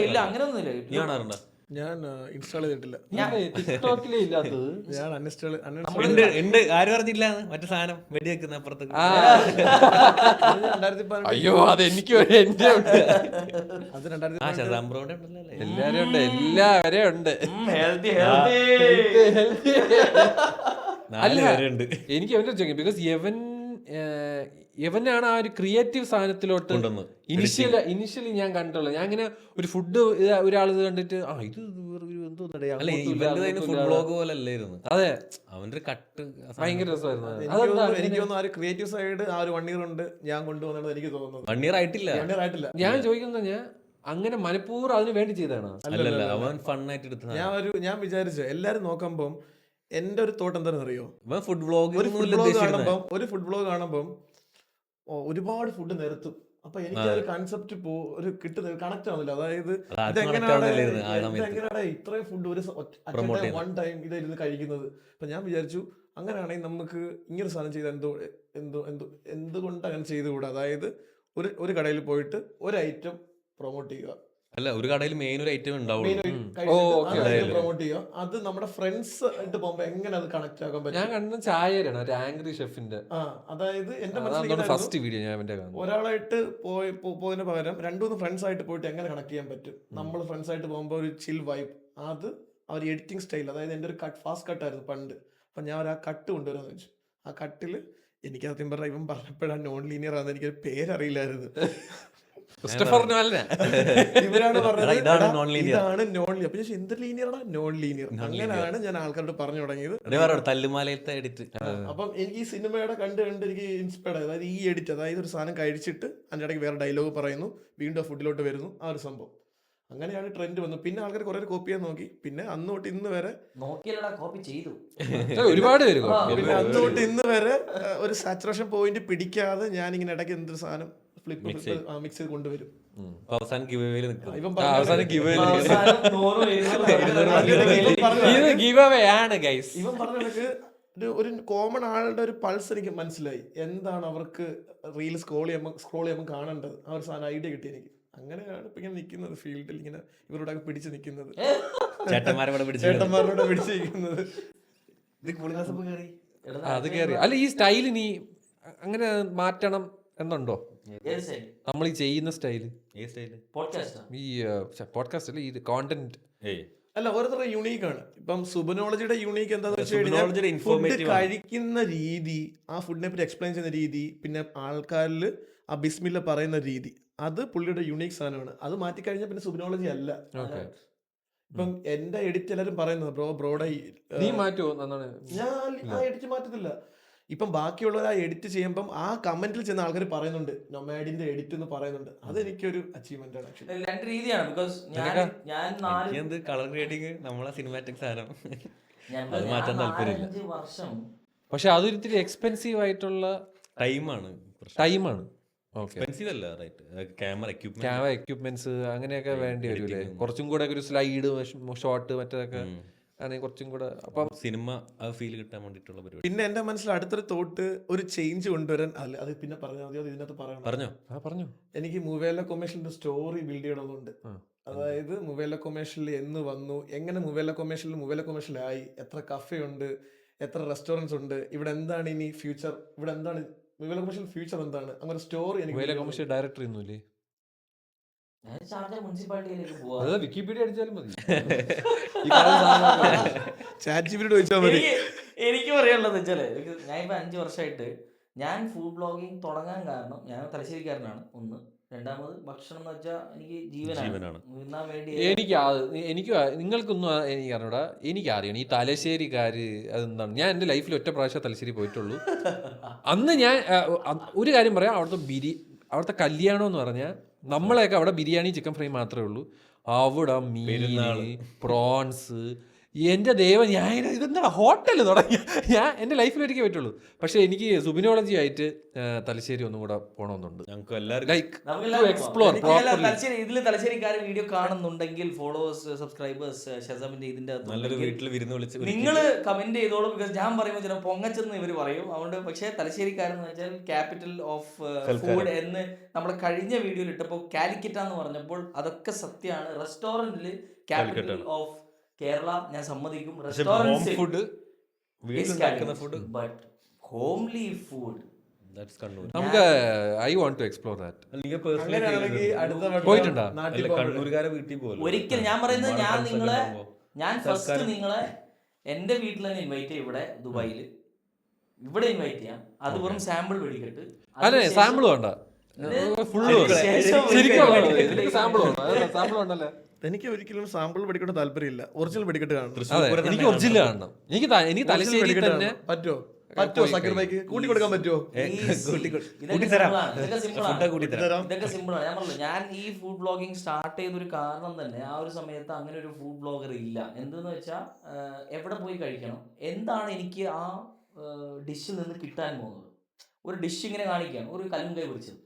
ഇല്ല അങ്ങനെയൊന്നും ഇല്ല. ഞാൻ ഇൻസ്റ്റാൾ ചെയ്തിട്ടില്ല. ടിക്ടോക്കിലേ ഇല്ലാത്തത് ഞാൻ അൺഇൻസ്റ്റാൾ ആരും പറഞ്ഞില്ല. മറ്റേ സാധനം വെടിവെക്കുന്ന അപ്പുറത്തേക്ക്. അയ്യോ അതെനിക്ക് എന്റെ എല്ലാരും ഉണ്ട്, എല്ലാവരും ഉണ്ട്. അല്ല എനിക്ക് അവന്റെ ചോദിക്കും. ബിക്കോസ് യവനാണ് ആ ഒരു ക്രിയേറ്റീവ് സാധനത്തിലോട്ട് ഇനിഷ്യലി ഞാൻ കണ്ടുള്ളൂ. ഞാൻ ഇങ്ങനെ ഒരു ഫുഡ് ഒരാൾ കണ്ടിട്ട് ഇത് അതെ അവന്റെ കട്ട് ഭയങ്കര രസമായിരുന്നു. എനിക്കൊന്നും ആ ഒരു ക്രിയേറ്റീവ് സൈഡ് ആ ഒരു 1 year കൊണ്ട് ഞാൻ കൊണ്ടുവന്നത് എനിക്ക് തോന്നുന്നു. 1 year ആയിട്ടില്ല. ഞാൻ ചോദിക്കുന്നത് ഞാൻ അങ്ങനെ മനഃപൂർവ്വം അതിന് വേണ്ടി ചെയ്താണ്. ഞാൻ വിചാരിച്ചു എല്ലാരും നോക്കുമ്പം എന്റെ ഒരു തോട്ട് എന്താണെന്ന് അറിയോ, ഫുഡ് വ്ളോഗ് ഒരു ഫുഡ് വ്ളോഗ് കാണുമ്പം ഒരുപാട് ഫുഡ് നിരത്തും. അപ്പൊ എനിക്ക് ഒരു കൺസെപ്റ്റ് ഒരു കിട്ടുന്ന കണക്ട് ആവുന്നില്ല. അതായത് ഇതെങ്ങനെയാണ് ഇത്രയും ഫുഡ് ഒരു 1 ടൈം ഇതായിരുന്നു കഴിക്കുന്നത്. അപ്പൊ ഞാൻ വിചാരിച്ചു അങ്ങനെയാണെങ്കിൽ നമുക്ക് ഇങ്ങനെ സാധനം ചെയ്താൽ എന്തുകൊണ്ട് അങ്ങനെ ചെയ്തുകൂടാ. അതായത് ഒരു കടയിൽ പോയിട്ട് ഒരു ഐറ്റം പ്രൊമോട്ട് ചെയ്യുക. അല്ല, ഒരു കടയിൽ മെയിൻ ഒരു ഐറ്റം ഉണ്ടാവും, പ്രൊമോട്ട് ചെയ്യുക. അത് നമ്മുടെ ഫ്രണ്ട്സ് ആയിട്ട് പോകുമ്പോ എങ്ങനെ അത് കണക്ട് ആക്കാൻ പറ്റും. ഞാൻ കണ്ട ചായയാണ് ഒരു ആംഗ്രി ഷെഫിന്റെ. അതായത് എന്റെ ഫസ്റ്റ് വീഡിയോ ഞാൻ ഒരാളായിട്ട് പോയതിന് പകരം 2-3 ഫ്രണ്ട്സ് ആയിട്ട് പോയിട്ട് എങ്ങനെ കണക്ട് ചെയ്യാൻ പറ്റും. നമ്മൾ ഫ്രണ്ട്സ് ആയിട്ട് പോകുമ്പോൾ ഒരു ചിൽ വൈബ്. അത് ആ ഒരു എഡിറ്റിംഗ് സ്റ്റൈൽ, അതായത് എന്റെ ഒരു ഫാസ്റ്റ് കട്ടായിരുന്നു പണ്ട്. അപ്പൊ ഞാൻ ആ കട്ട് കൊണ്ടുവരാന്ന് വെച്ചു. ആ കട്ടില് എനിക്ക് സത്യം പറഞ്ഞാൽ ഇവൻ പറഞ്ഞപ്പോഴാണ് നോൺ ലീനിയർ ആണെന്ന് എനിക്കൊരു പേരറിയില്ലായിരുന്നു. Christopher Nolan. ഇവരാണ് പറഞ്ഞത് ഇതാണ് "എടാ, non linear." ഇതാണ് നോൺ ലീനിയർ. അപ്പൊ ഞാൻ ചോദിച്ചു, എന്ത് ലീനിയറാണ് നോൺ ലീനിയർ? അങ്ങനെയാണ് ഞാൻ ആൾക്കാരോട് പറഞ്ഞു തുടങ്ങിയത്. തല്ലുമാലയത്തെ എഡിറ്റ്. അപ്പം എനിക്ക് ഈ സിനിമയുടെ കണ്ട് എനിക്ക് ഇൻസ്പയർഡ് ആയത്, അതായത് ഈ എഡിറ്റ്, അതായത് ഒരു സാധനം കഴിച്ചിട്ട് അതിൻ്റെ ഇടയ്ക്ക് വേറെ ഡയലോഗ് പറയുന്നു, വീണ്ടും ആ ഫുഡിലോട്ട് വരുന്നു, ആ ഒരു സംഭവം. അങ്ങനെയാണ് ട്രെൻഡ് വന്നത്. പിന്നെ ആൾക്കാർ കുറെ കോപ്പി ചെയ്യാൻ നോക്കി. പിന്നെ അന്ന് തൊട്ട് ഇന്ന് വരെ നോക്കിയല്ലടാ കോപ്പി ചെയ്തു. ഒരുപാട് പേര് പിന്നെ അന്ന് തൊട്ട് ഇന്ന് വരെ ഒരു സാച്ചുറേഷൻ പോയിന്റ് പിടിക്കാതെ ഞാൻ ഇങ്ങനെ ഇടയ്ക്ക് എന്തൊരു സാധനം ഫ്ലിപ്പ് മിക്സ് ചെയ്ത് കൊണ്ടുവരും. അവസാനം ഗിവ് അവേയിൽ നിൽക്കും. ഇവൻ അവസാനം give away. അവസാനം 100 ഇത് ഗീവ് അവേ ആണ് ഗൈസ്. ഇവൻ പറഞ്ഞ കണക്ക് ഒരു കോമൺ ആളുടെ ഒരു പൾസ് എനിക്ക് മനസ്സിലായി. എന്താണ് അവർക്ക് റീൽ സ്ക്രോൾ ചെയ്യുമ്പോൾ കാണേണ്ടത്, ആ ഒരു സാധനം ഐഡിയ കിട്ടി എനിക്ക്. അങ്ങനെയാണ് ഇപ്പൊ ഇങ്ങനെ നിൽക്കുന്നത് ഫീൽഡിൽ, ഇങ്ങനെ ഇവരോടൊക്കെ പിടിച്ച് നിൽക്കുന്നത്, ചേട്ടന്മാരെ പിടിച്ചു. ചേട്ടന്മാരോടെ പിടിച്ച് നിൽക്കുന്നത്. അത് കേറി. അല്ല, ഈ സ്റ്റൈൽ നീ അങ്ങനെ മാറ്റണം എന്നുണ്ടോ? നമ്മൾ ഈ ചെയ്യുന്ന സ്റ്റൈല്, ഈ പോഡ്കാസ്റ്റ് അല്ല, ഈ കോണ്ടന്റ് അല്ല, ഓരോരുത്തരുടെ യുണീക്ക് ആണ്. ഇപ്പം സുബനോളജിയുടെ യുണീക്ക് എന്താന്ന് വെച്ച് സുബനോളജിയുടെ കഴിഞ്ഞാൽ ഫുഡ് informative ആണ്. കഴിക്കുന്ന രീതി, ആ ഫുഡിനെ പറ്റി എക്സ്പ്ലെയിൻ ചെയ്യുന്ന രീതി, പിന്നെ ആൾക്കാരിൽ ആ ബിസ്മില്ല പറയുന്ന രീതി, അത് പുള്ളിയുടെ യുണീക്ക് സാധനമാണ്. അത് മാറ്റിക്കഴിഞ്ഞാൽ പിന്നെ സുബനോളജി അല്ല. ഓക്കെ. ഇപ്പം എന്റെ എഡിറ്റ് എല്ലാവരും പറയുന്നത് ബ്രോയുടെ നീ മാറ്റുമോ എന്നാണ്? ഞാൻ ആ എഡിറ്റ് മാറ്റത്തില്ല. ഇപ്പം ബാക്കിയുള്ളവർ ആ എഡിറ്റ് ചെയ്യുമ്പം ആ കമന്റിൽ ചെന്ന ആൾക്കാർ പറയുന്നുണ്ട് നൊമാഡിന്റെ എഡിറ്റ് എന്ന് പറയുന്നുണ്ട്. അതെനിക്കൊരു അച്ചീവ്മെന്റ് ആണ് ആക്ച്വലി. രണ്ട് രീതിയാണ്. ബിക്കോസ് ഞാൻ 4 കളർ ഗ്രേഡിങ് നമ്മളെ സിനിമാറ്റിക് സാധനം ഞാൻ അത് മാറ്റാൻ താല്പര്യമില്ല. 4-5 വർഷം പക്ഷെ അതൊരിത്തിരി എക്സ്പെൻസീവ് ആയിട്ടുള്ള ടൈമാണ് ടൈമാണ്. ഓക്കെ. എക്സ്പെൻസീവ് അല്ല, റൈറ്റ്. ക്യാമറ ക്യാമറ എക്യുപ്മെന്റ്സ് അങ്ങനെയൊക്കെ വേണ്ടി വരൂലേ? കുറച്ചും കൂടെ ഒരു സ്ലൈഡ് ഷോട്ട് മറ്റേതൊക്കെ ആണെങ്കിൽ കുറച്ചും കൂടെ. അപ്പം സിനിമ ആ ഫീൽ കിട്ടാൻ വേണ്ടിയിട്ടുള്ള പരിപാടി. പിന്നെ എന്റെ മനസ്സിൽ അടുത്തൊരു തോട്ട്, ഒരു ചേഞ്ച് കൊണ്ടുവരാൻ, അല്ല അത് പിന്നെ പറഞ്ഞാൽ മതിയോ, ഇതിനകത്ത് പറയണം. പറഞ്ഞോ. എനിക്ക് മുവേല കൊമേഷന്റെ സ്റ്റോറി ബിൽഡ് ചെയ്യണമെന്നുണ്ട്. അതായത് മുവേല കൊമേഷനിൽ എന്ന് വന്നു, എങ്ങനെ മുവേല കൊമേഷനിലായി, എത്ര കഫേ ഉണ്ട്, എത്ര റെസ്റ്റോറൻറ്റ്സ് ഉണ്ട്, ഇവിടെ എന്താണ് ഇനി ഫ്യൂച്ചർ, ഇവിടെ എന്താണ് മുവേല കൊമേഷൻ ഫ്യൂച്ചർ, എന്താണ് അങ്ങനെ സ്റ്റോറി എനിക്ക് കൊമേഴ്ഷ്യൽ ഡയറക്ടർ ഒന്നുമില്ലേ? മുനിസിപ്പാലിറ്റിയിലേക്ക് പോവാ. അത് വിക്കിപീഡിയ അടിച്ചാലും മതി. ചാറ്റ് ജിപിടിയോട് ചോദിച്ചാൽ മതി. എനിക്ക് പറയാനുള്ളത് വെച്ചാല്, ഞാൻ ഇപ്പൊ 5 വർഷമായിട്ട് ഞാൻ ഫുഡ് ബ്ലോഗിങ് തുടങ്ങാൻ കാരണം, ഞാൻ തലശ്ശേരിക്കാരനാണ് ഒന്ന്. രണ്ടാമത് ഭക്ഷണം എന്ന് വെച്ചാൽ എനിക്ക് ജീവനാണ്. തിന്നാൻ വേണ്ടി എനിക്ക് നിങ്ങൾക്കൊന്നും എനിക്ക് അറിഞ്ഞൂടാ. എനിക്കറിയണം ഈ തലശ്ശേരിക്കാര് അതെന്താണ്. ഞാൻ എൻ്റെ ലൈഫിൽ ഒറ്റ പ്രാവശ്യം തലശ്ശേരി പോയിട്ടുള്ളൂ. അന്ന് ഞാൻ ഒരു കാര്യം പറയാം, അവിടുത്തെ കല്യാണം എന്ന് പറഞ്ഞാൽ നമ്മളെയൊക്കെ അവിടെ ബിരിയാണി ചിക്കൻ ഫ്രൈ മാത്രമേ ഉള്ളൂ. അവിടെ മീൻ, പ്രോൺസ്, എൻ്റെ ദൈവം, ഞാൻ ഇതെന്താ ഹോട്ടൽ തുടങ്ങി. ഞാൻ എൻ്റെ ലൈഫിൽ ഒരിക്കൽ പറ്റുള്ളൂ. പക്ഷെ എനിക്ക് സുബിനോളജി ആയിട്ട് തലശ്ശേരി ഒന്നും കൂടെ പോകണമെന്നുണ്ട്. ഞങ്ങൾക്ക് എല്ലാവർക്കും ലൈക്ക് എക്സ്പ്ലോർ. ഇതിൽ തലശ്ശേരിക്കാർ വീഡിയോ കാണുന്നുണ്ടെങ്കിൽ ഫോളോവേഴ്സ്, സബ്സ്ക്രൈബേഴ്സ്, ഷസമിന്റെ ഇതിന്റെ നല്ലൊരു വീട്ടിൽ വിരുന്ന് വിളിച്ച് നിങ്ങൾ കമന്റ് ചെയ്തോളൂ. ബിക്കോസ് ഞാൻ പറയുമ്പോൾ ചില പൊങ്ങച്ചെന്ന് ഇവർ പറയും. അതുകൊണ്ട് പക്ഷേ തലശ്ശേരിക്കാരെന്ന് വെച്ചാൽ ക്യാപിറ്റൽ ഓഫ് ഫുഡ് എന്ന് നമ്മൾ കഴിഞ്ഞ വീഡിയോയിൽ ഇട്ടപ്പോൾ കാലിക്കറ്റ് എന്ന് പറഞ്ഞപ്പോൾ അതൊക്കെ സത്യമാണ്. റെസ്റ്റോറന്റിൽ ക്യാപിറ്റൽ ഓഫ് കേരള ഞാൻ സമ്മതിക്കും. ഫുഡ് വീട്ടിലുണ്ടാക്കുന്ന ഫുഡ്, ബട്ട് ഹോംലി ഫുഡ് നമുക്ക് I want to explore that. പോയിട്ടുണ്ടോ? കണ്ണൂരുകാരെ വീട്ടിൽ പോലും ഒരിക്കലും ഞാൻ പറയുന്നത്, ഞാൻ ഫസ്റ്റ് നിങ്ങളെ എന്റെ വീട്ടിൽ തന്നെ ഇൻവൈറ്റ് ചെയ്യാം. ഇവിടെ ദുബായില് ഇവിടെ ഇൻവൈറ്റ് ചെയ്യാം. അത് വെറും സാമ്പിൾ വെടിക്കെട്ട്. അതെ, സാമ്പിൾ വേണ്ട, ഫുള്ള് സാമ്പിൾ വേണ്ടല്ലേ? എനിക്ക് ഒരിക്കലും സാമ്പിൾ പഠിക്കേണ്ട താല്പര്യമില്ല. ഒറിജിനൽ പഠിക്കട്ട് കാണണം. എനിക്ക് ഒറിജിനൽ കാണണം. എനിക്ക് തലശ്ശേരി തന്നെ പറ്റുമോ സക്കീർ ബൈക്ക് കൂട്ടി കൊടുക്കാൻ പറ്റുമോ? ഇതൊക്കെ സിമ്പിൾ ആണ്. ഞാൻ പറഞ്ഞു, ഞാൻ ഈ ഫുഡ് ബ്ലോഗിങ് സ്റ്റാർട്ട് ചെയ്തൊരു കാരണം തന്നെ ആ ഒരു സമയത്ത് അങ്ങനെ ഒരു ഫുഡ് ബ്ലോഗർ ഇല്ല. എന്തെന്ന് വെച്ചാൽ എവിടെ പോയി കഴിക്കണം, എന്താണ് എനിക്ക് ആ ഡിഷിൽ നിന്ന് കിട്ടാൻ പോകുന്നത്. ഒരു ഡിഷ് ഇങ്ങനെ കാണിക്കുകയാണ്, ഒരു കല്ലുങ്കൈ പൊരിച്ചത്.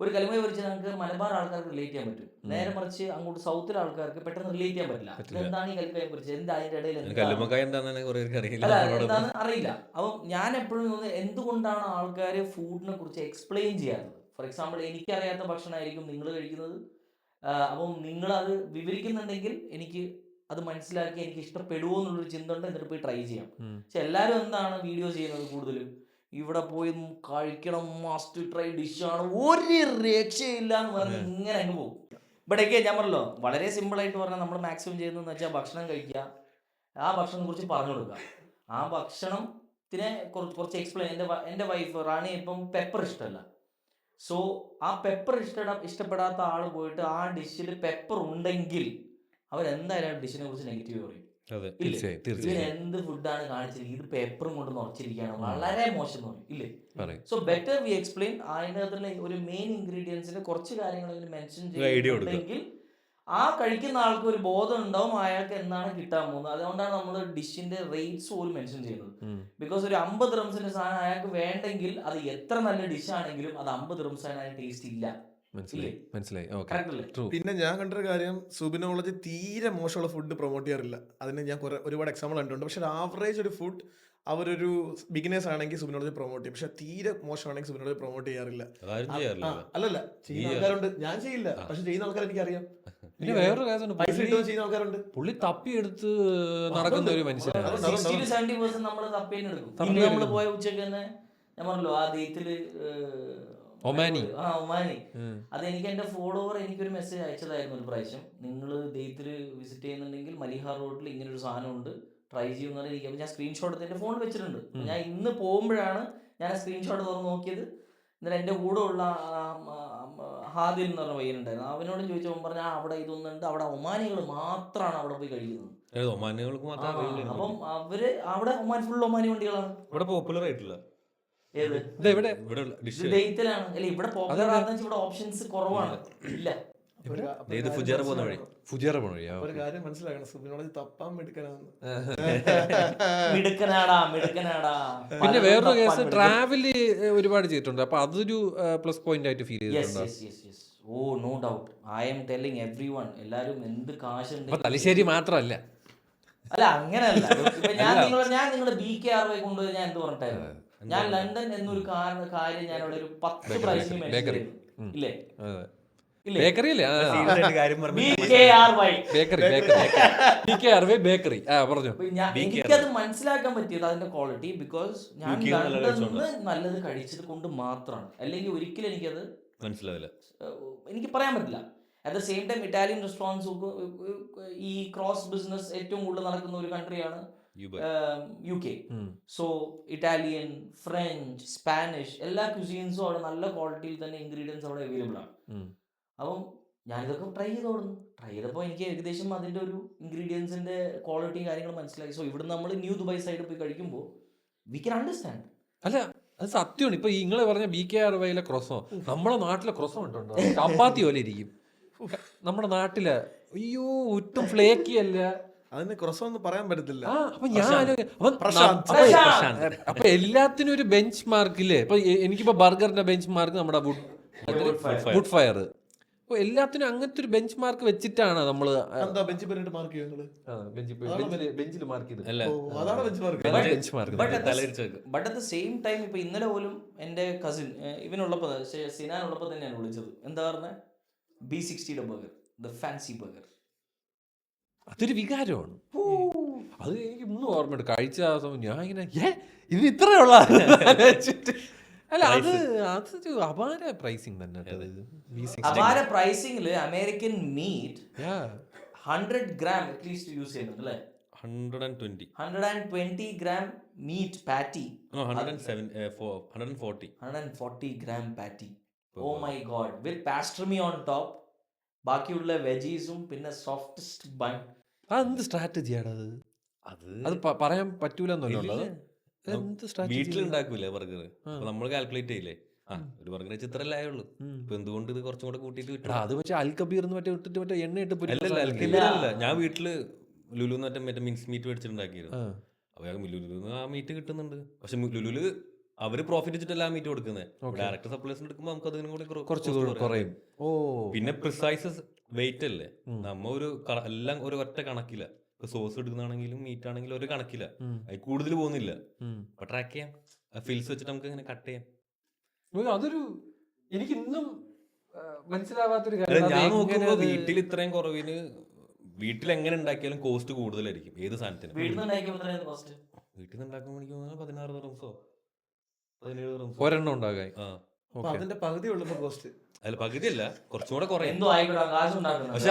ഒരു കല്ലുങ്കൈ പൊരിച്ചത് നമുക്ക് മലബാർ ആൾക്കാർക്ക് റിലേറ്റ് ചെയ്യാൻ പറ്റും. നേരെ മറിച്ച് അങ്ങോട്ട് സൗത്തിലെ ആൾക്കാർക്ക് പെട്ടെന്ന് റിലേറ്റ് ചെയ്യാൻ പറ്റില്ല. എന്താണ് ഈ കല്ലുങ്കൈ പൊരിച്ചത്, എന്താ അതിന്റെ ഇടയിൽ എന്താണെന്ന് അറിയില്ല. അപ്പം ഞാൻ എപ്പോഴും തോന്നുന്നത്, എന്തുകൊണ്ടാണ് ആൾക്കാർ ഫുഡിനെ കുറിച്ച് എക്സ്പ്ലെയിൻ ചെയ്യാത്തത്? ഫോർ എക്സാമ്പിൾ, എനിക്കറിയാത്ത ഭക്ഷണമായിരിക്കും നിങ്ങൾ കഴിക്കുന്നത്. അപ്പം നിങ്ങളത് വിവരിക്കുന്നുണ്ടെങ്കിൽ എനിക്ക് അത് മനസ്സിലാക്കി എനിക്ക് ഇഷ്ടപ്പെടുമോ എന്നുള്ളൊരു ചിന്ത ഉണ്ട്. എന്നിട്ട് പോയി ട്രൈ ചെയ്യാം. പക്ഷെ എല്ലാവരും എന്താണ് വീഡിയോ ചെയ്യുന്നത്, കൂടുതലും ഇവിടെ പോയി കഴിക്കണം, മസ്റ്റ് ട്രൈ ഡിഷാണ്, ഒരു രക്ഷയില്ല എന്ന് പറഞ്ഞ് ഇങ്ങനെ അങ്ങ് പോകും. ഇവിടെയൊക്കെ ഞാൻ പറഞ്ഞല്ലോ, വളരെ സിമ്പിളായിട്ട് പറഞ്ഞാൽ നമ്മൾ മാക്സിമം ചെയ്യുന്നതെന്ന് വെച്ചാൽ ഭക്ഷണം കഴിക്കുക, ആ ഭക്ഷണത്തെ കുറിച്ച് പറഞ്ഞു കൊടുക്കുക, ആ ഭക്ഷണം ഇതിനെ കുറച്ച് എക്സ്പ്ലെയിൻ. എൻ്റെ വൈഫ് റാണി ഇപ്പം പെപ്പർ ഇഷ്ടമല്ല. സോ ആ പെപ്പർ ഇഷ്ടപ്പെടാത്ത ആൾ പോയിട്ട് ആ ഡിഷിൽ പെപ്പർ ഉണ്ടെങ്കിൽ അവരെന്തായാലും ആ ഡിഷിനെ കുറിച്ച് നെഗറ്റീവ് പറയും. അതെ, തീർച്ചയായും ഇവൻ തീർച്ചയായും എന്ത് ഫുഡാണ് കാണിച്ചിരിക്കുന്നത്, ഇത് പേപ്പറും കൊണ്ട് നിറച്ചിരിക്കുകയാണ്, വളരെ മോശം എന്ന് പറയും ഇല്ലേ. പറയും. So better V explain. അതിൻ്റെ അകത്തുള്ള ഒരു മെയിൻ ഇൻഗ്രീഡിയൻസിന്റെ കുറച്ച് കാര്യങ്ങൾ മെൻഷൻ idea കൊടുക്കുക. ചെയ്യുന്നുണ്ടെങ്കിൽ ആ കഴിക്കുന്ന ആൾക്ക് ഒരു ബോധം ഉണ്ടാവും അയാൾക്ക് എന്താണ് കിട്ടാൻ പോകുന്നത്. അതുകൊണ്ടാണ് നമ്മൾ ഡിഷിന്റെ റേറ്റ്സ് പോലും മെൻഷൻ ചെയ്യുന്നത്. ബിക്കോസ് ഒരു 50 dirhamsന്റെ സാധനം അയാൾക്ക് വേണ്ടെങ്കിൽ അത് എത്ര നല്ല ഡിഷ് ആണെങ്കിലും അത് 50 dirhams അതിന് ടേസ്റ്റ് ഇല്ല. മനസ്സിലായി. ഓക്കെ, കറക്റ്റ് അല്ലേ? ട്രൂ. പിന്നെ ഞാൻ കണ്ടൊരു കാര്യം, സുബിനോളജി തീരെ മോശമുള്ള ഫുഡ് പ്രൊമോട്ട് ചെയ്യാറില്ല. അതിന് ഞാൻ ഒരുപാട് എക്സാമ്പിൾ കണ്ടിട്ടുണ്ട്. പക്ഷെ ആവറേജ് ഒരു ഫുഡ് അവരൊരു ബിഗിനേഴ്സ് ആണെങ്കിൽ സുബിനോളജി പ്രൊമോട്ട് ചെയ്യും. പക്ഷെ തീരെ മോശമാണെങ്കിൽ സുബിനോളജി പ്രൊമോട്ട് ചെയ്യാറില്ല. ആരും ചെയ്യാറില്ല. അല്ലല്ല, ചെയ്യുന്ന ആൾക്കാരുണ്ട്. ഞാൻ ചെയ്യില്ല, പക്ഷെ ചെയ്യുന്ന ആൾക്കാർ എനിക്കറിയാം. പിന്നെ വേറൊരു കാര്യം, പൈസ ഇട്ടുകൊണ്ട് ചെയ്യുന്ന ആൾക്കാരുണ്ട്. പുള്ളി തപ്പിയെടുത്ത് നടക്കുന്ന ഒരു മനുഷ്യനാണ്. 60-70% നമ്മൾ തപ്പേനെ എടുക്കും. ഇന്ന് നമ്മൾ പോയ ഉച്ചക്ക് തന്നെ ഞാൻ പറഞ്ഞല്ലോ ആ ദൈത്തില് ഒമാനി. ഒമാനി. അത് എനിക്ക് എന്റെ ഫോളോവർ എനിക്കൊരു മെസ്സേജ് അയച്ചതായിരുന്നു ഒരു പ്രാവശ്യം. നിങ്ങൾ ദൈത്തില് വിസിറ്റ് ചെയ്യുന്നുണ്ടെങ്കിൽ മലിഹാർ റോഡിൽ ഇങ്ങനെ ഒരു സാധനം ഉണ്ട്, ട്രൈ ചെയ്യുന്ന എനിക്ക്. ഞാൻ സ്ക്രീൻഷോട്ട് എന്റെ ഫോൺ വെച്ചിട്ടുണ്ട്. ഞാൻ ഇന്ന് പോകുമ്പോഴാണ് ഞാൻ ആ സ്ക്രീൻഷോട്ട് തുറന്ന് നോക്കിയത്. എന്നിട്ട് എൻ്റെ കൂടെ ഉള്ള ഹാദിൽ എന്ന് പറഞ്ഞ പയ്യനുണ്ടായിരുന്നു. അവനോട് ചോദിച്ചപ്പോൾ പറഞ്ഞാൽ അവിടെ ഇതൊന്നുണ്ട്, അവിടെ ഒമാനികൾ മാത്രമാണ് അവിടെ പോയി കഴിക്കുന്നത്. ഒമാനികൾക്ക് മാത്രമേ അറിയുള്ളൂ. അപ്പം അവര് അവിടെ ഒമാൻ ഫുൾ ഒമാനി വണ്ടികളാണ്. ഇവിടെ പോപ്പുലർ ആയിട്ടില്ല. ഏത് ഇവിടെ ഇവിടെ ഡിഷ് ഡേറ്റിലാണ്. അല്ല ഇവിടെ പോപ്പുലർ ആണെന്ന് ഇവിടെ ഓപ്ഷൻസ് കുറവാണ്. ഇല്ല, ഫുജേറ പോകുന്ന വഴി. ഫുജേറ പോണ വഴിയാ. ഒരു കാര്യം മനസ്സിലാക്കണം, സുബിനോളജി തപ്പാൻ എടുക്കണമെന്ന്. മിടുക്കനാടാ. പിന്നെ വേറൊരു കേസ്, ട്രാവല് ഒരുപാട് ചെയ്തിട്ടുണ്ട്. അപ്പൊ അതൊരു പ്ലസ് പോയിന്റ് ആയിട്ട് ഫീൽ ചെയ്തിട്ടുണ്ടോ? Oh no doubt. I'm telling everyone, എല്ലാരും എന്ത് കാശുണ്ട്. അപ്പൊ തലശ്ശേരി മാത്രല്ല. അല്ല അങ്ങനെയല്ല. ഇപ്പൊ ഞാൻ നിങ്ങളുടെ BKRY കൊണ്ടുപോയി ഞാൻ എന്ത് പറഞ്ഞിട്ടായിരുന്നു. ഞാൻ ലണ്ടൻ എന്നൊരു കാര്യം ഞാൻ അവിടെ ഒരു 10 പ്രാവശ്യം മെൻഷൻ ചെയ്തു. ഇല്ലേ? ബേക്കറി അല്ലേ? BKRY. ബേക്കറി. പറഞ്ഞു. എനിക്കത് മനസ്സിലാക്കാൻ പറ്റിയത് അതിന്റെ ക്വാളിറ്റി. ബിക്കോസ് ഞാൻ ലണ്ടനിൽ നല്ലത് കഴിച്ചത് കൊണ്ട് മാത്രമാണ്. അല്ലെങ്കിൽ ഒരിക്കലും എനിക്കത് മനസ്സിലാവില്ല, എനിക്ക് പറയാൻ പറ്റില്ല. At the same time Italian restaurants ഈ ക്രോസ് ബിസിനസ് ഏറ്റവും കൂടുതൽ നടക്കുന്ന ഒരു കൺട്രിയാണ് UK. So Italian, French, Spanish എല്ലാ ക്യൂസീൻസും അവിടെ നല്ല ക്വാളിറ്റിയിൽ തന്നെ ഇൻഗ്രീഡിയൻസ് അവിടെ അവൈലബിൾ ആണ്. അപ്പം ഞാനിതൊക്കെ ട്രൈ ചെയ്തപ്പോൾ എനിക്ക് ഏകദേശം അതിൻ്റെ ഒരു ഇൻഗ്രീഡിയൻസിൻ്റെ ക്വാളിറ്റിയും കാര്യങ്ങളും മനസ്സിലായി. സോ ഇവിടെ നമ്മൾ ന്യൂ ദുബായ് സൈഡിൽ പോയി കഴിക്കുമ്പോൾ വി കൻ അണ്ടർസ്റ്റാൻഡ്. അല്ല, അത് സത്യമാണ്. ഇപ്പൊ നിങ്ങള് പറഞ്ഞ BKRYയിലെ ക്രൊസോ നമ്മളെ നാട്ടിലെ ക്രൊസോ ഉണ്ടോ? ചപ്പാത്തി പോലെ ഇരിക്കും. നമ്മുടെ നാട്ടില് അയ്യോ ഒട്ടും ഫ്ലേക്കി അല്ല. അതിന് ക്രോസ് ഒന്നും പറയാൻ പറ്റത്തില്ല. അപ്പൊ എല്ലാത്തിനും ഒരു ബെഞ്ച് മാർക്ക് ഇല്ലേ? ഇപ്പൊ എനിക്കിപ്പോ ബർഗറിന്റെ ബെഞ്ച് മാർക്ക് നമ്മുടെ വുഡ് ഫയർ. അപ്പൊ എല്ലാത്തിനും അങ്ങനത്തെ ഒരു ബെഞ്ച് മാർക്ക് വെച്ചിട്ടാണ് നമ്മള് ബെഞ്ചിൽ മാർക്ക് ചെയ്യുന്നത്. ബെഞ്ചിൽ മാർക്ക് ചെയ്ത് അതാണ് bench mark. Bench mark. But at the same time ഇപ്പൊ ഇന്നലെ പോലും എന്റെ കസിൻ ഇവനുള്ളപ്പോ സിനാൻ ഉള്ളപ്പോ തന്നെയാണ് വിളിച്ചത്. എന്താ പറഞ്ഞ B60 burger, the fancy burger. അതൊരു വികാരമാണ്. അത് എനിക്ക് ഇന്നും ഓർമ്മയുണ്ട്. കഴിച്ച സമയം ഞാൻ ഇങ്ങനെ ഇത് ഇത്രയുള്ള അല്ല, അത് അപാര പ്രൈസിങ് തന്നെ. അപാര പ്രൈസിംഗില് American meat 100 gram at least use ചെയ്യുന്നുണ്ട് അല്ലേ? 120 gram meat patty. 140 gram patty. Oh my god, with pastrami on top, ബാക്കിയുള്ള വെജീസും പിന്നെ സോഫ്റ്റസ്റ്റ് ബൺ. അതെന്ത് സ്ട്രാറ്റജിയാണ് അത് പറയാൻ പറ്റൂലെന്നല്ലോ. വീട്ടിലുണ്ടാക്കൂലേ ബർഗർ? നമ്മൾ കാൽക്കുലേറ്റ് ചെയ്യില്ലേ, ഒരു ബർഗർ ചിത്രല്ലേ ആയുള്ളൂ, ഇപ്പൊ എന്തുകൊണ്ട് ഇത് കുറച്ചും കൂടെ കൂട്ടിയിട്ട് കിട്ടും. അത് വെച്ചാൽ അൽക്കബീർ ഇട്ടിട്ട് മറ്റേ എണ്ണ ഇട്ട്. ഞാൻ വീട്ടില് ലുലുന്ന് മറ്റേ മിൻസ് മീറ്റ് മേടിച്ചിട്ടുണ്ടാക്കിയിരുന്നു. അപ്പൊ ലുലുന്ന് ആ മീറ്റ് കിട്ടുന്നുണ്ട്. പക്ഷെ ലുലുല് അവര് പ്രോഫിറ്റ് വെച്ചിട്ടല്ല ആ മീറ്റ് കൊടുക്കുന്നത്. ഡയറക്റ്റ് സപ്ലൈസിന് എടുക്കുമ്പോൾ നമുക്ക് അതിനും കൂടി കുറച്ച് കുറയും. പിന്നെ പ്രിസൈസ് വെയിറ്റ് അല്ലേ, നമ്മ ഒരു എല്ലാം ഒരു ഒറ്റ കണക്കില്ല. ഇപ്പൊ സോസ് എടുക്കുന്നതാണെങ്കിലും മീറ്റ് ആണെങ്കിലും ഒരു കണക്കില്ല, അത് കൂടുതൽ പോകുന്നില്ല. അപ്പൊ ട്രാക്ക് ചെയ്യാം, ഫിൽസ് വെച്ചിട്ട് നമുക്ക് ഇങ്ങനെ കട്ട് ചെയ്യാം. അതൊരു എനിക്ക് ഇന്നും മനസ്സിലാവാത്തൊരു കാര്യം. ഞാൻ നോക്കുമ്പോ വീട്ടിൽ ഇത്രയും കുറവിന് വീട്ടിൽ എങ്ങനെ ഉണ്ടാക്കിയാലും കോസ്റ്റ് കൂടുതലായിരിക്കും ഏത് സാധനത്തിനും. വീട്ടിൽ നിന്ന് ഉണ്ടാക്കുമ്പോൾ എനിക്ക് 16 dirhamsോ 17 dirhamsോ ഒരെണ്ണം ഉണ്ടാകാൻ. അതിന്റെ പകുതി ഉള്ളപ്പോ കോസ്റ്റ് അതിൽ പകുതിയല്ല, കുറച്ചും കൂടെ കുറയും. പക്ഷെ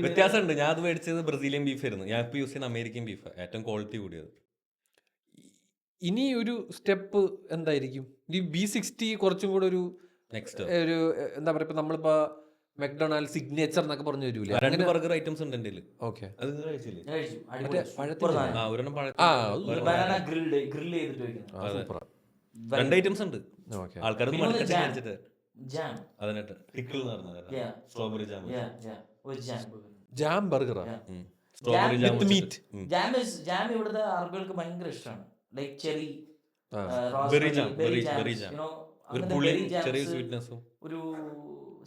വ്യത്യാസമുണ്ട്. ഞാൻ അത് മേടിച്ചത് ബ്രസീലിയൻ ബീഫ് ആയിരുന്നു. ഞാൻ ഇപ്പൊ യൂസ് ചെയ്യുന്ന അമേരിക്കൻ ബീഫ്, ഏറ്റവും ക്വാളിറ്റി കൂടിയത്. ഇനി ഒരു സ്റ്റെപ്പ് എന്തായിരിക്കും? ഈ B60 കുറച്ചും കൂടെ ഒരു നെക്സ്റ്റ് ഒരു എന്താ പറയുക, ഇപ്പൊ നമ്മളിപ്പോ മെക്ഡൊണാൾഡ് സിഗ്നേച്ചർ എന്നൊക്കെ പറഞ്ഞു വരൂലേ? 2 ബർഗർ ഐറ്റംസ് ഉണ്ട് എൻ്റെ കയ്യില്. ഓക്കെ. അത് നിങ്ങൾ കഴിച്ചില്ലേ? ഞാൻ കഴിച്ചു. മറ്റേ അടിപൊളി. പഴത്തിന്റെ സൂപ്പർ സാധനം. ഒരെണ്ണം ആ, ബനാന ഗ്രിൽ ചെയ്തിട്ട് വെക്കുന്നത്. സൂപ്പറാ. 2 ഐറ്റംസ് ഉണ്ട്. ഓക്കെ. ആൾക്കാരൊന്നും പിന്നെ മടുക്കട്ടെ jam. വിചാരിച്ചിട്ട് ജാം. അതിനായിട്ട് ടിക്കിൾ എന്ന് പറഞ്ഞത് Yeah. Strawberry jam. ഒരു ജാം. ജാം ബർഗറാ. Strawberry jam With meat. Jam ഇവിടുത്തെ അറബികൾക്ക് ഭയങ്കര ഇഷ്ടമാണ്. Like cherry, berry jam, berry jam. ഒരു പുളി, ചെറിയ സ്വീറ്റ്നെസ്, സ്വീറ്റ്നെസ്സും. ഒരു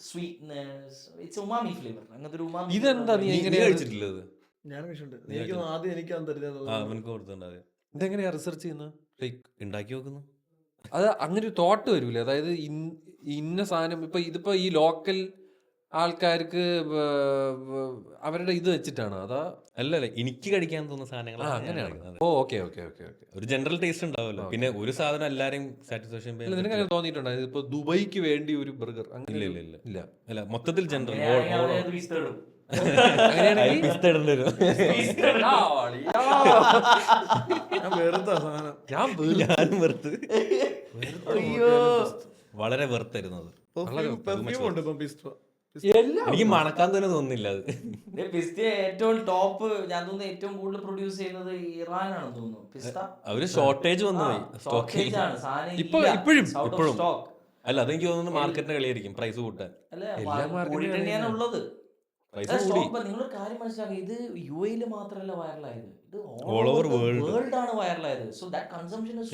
സ്വീറ്റ്നെസ്, ഇറ്റ്സ് ഉമാമി ഫ്ലേവർ. അങ്ങനത്തെ ഒരു ഉമാമി. ഇതെന്താ നീ നീ എങ്ങനെയാ കഴിച്ചിട്ടില്ല അത്? ഞാൻ കഴിച്ചിട്ടുണ്ട്. എനിക്ക് ആദ്യം എനിക്കാണ് തരുന്നത്. അവനക്ക് കൊടുത്തിട്ടുണ്ട്. അത് ഇതെങ്ങനെയാ റിസർച്ച് ചെയ്യുന്നത്? ലൈക്ക് ഉണ്ടാക്കി നോക്കുന്നു. അത് അങ്ങനെ ഒരു തോട്ട് വരൂലേ? അതായത് ഇന്ന സാധനം ഇപ്പൊ ഇതിപ്പോ ഈ ലോക്കൽ ആൾക്കാർക്ക് അവരുടെ ഇത് വെച്ചിട്ടാണ് അതാ? അല്ല എനിക്ക് കഴിക്കാൻ തോന്നുന്ന സാധനങ്ങൾ അങ്ങനെയാണ്. ഓ ഓക്കെ ഓക്കെ ഓക്കെ ഓക്കെ. ഒരു ജനറൽ ടേസ്റ്റ് ഉണ്ടാവുമല്ലോ. പിന്നെ ഒരു സാധനം എല്ലാരെയും സാറ്റിസ്ഫാക്ഷൻ. നിനക്ക് അങ്ങനെ തോന്നിയിട്ടുണ്ടോ ഇപ്പൊ ദുബൈക്ക് വേണ്ടി ഒരു ബർഗർ? ഇല്ല ഇല്ല ഇല്ല ഇല്ല. അല്ല, മൊത്തത്തിൽ ജനറൽ ഞാൻ വെറുത്ത സാധനം. ഞാനും വെറുത്ത്. വളരെ വെറുത്തായിരുന്നത്. പെർഫ്യൂം ഉണ്ട് ഇപ്പം പിസ്ത. എനിക്ക് മണക്കാൻ തന്നെ തോന്നുന്നില്ല അത്. പിസ്ത ഏറ്റവും ടോപ്പ്, ഞാൻ തോന്നുന്നു ഏറ്റവും കൂടുതൽ പ്രൊഡ്യൂസ് ചെയ്യുന്നത് ഇറാനാണെന്ന് തോന്നുന്നു. പിസ്ത അവര് ഷോർട്ടേജ് വന്നുപോയി സ്റ്റോക്കേജ് ആണ് സാധനം. ഇപ്പോഴും സ്റ്റോക്ക് അല്ല, അതെനിക്ക് തോന്നുന്നു മാർക്കറ്റിന്റെ കളിയായിരിക്കും പ്രൈസ് കൂട്ടാൻ. കൂടിയിട്ട് തന്നെയാണ് ഉള്ളത്. പ്രൈസ് കൂടി. നിങ്ങൾ കാര്യം മനസ്സിലാക്കുക, ഇത് UAE മാത്രമല്ല വൈറലായത്, ഇത് All over world. വേൾഡ് ആണ് വൈറലായത്. So that consumption is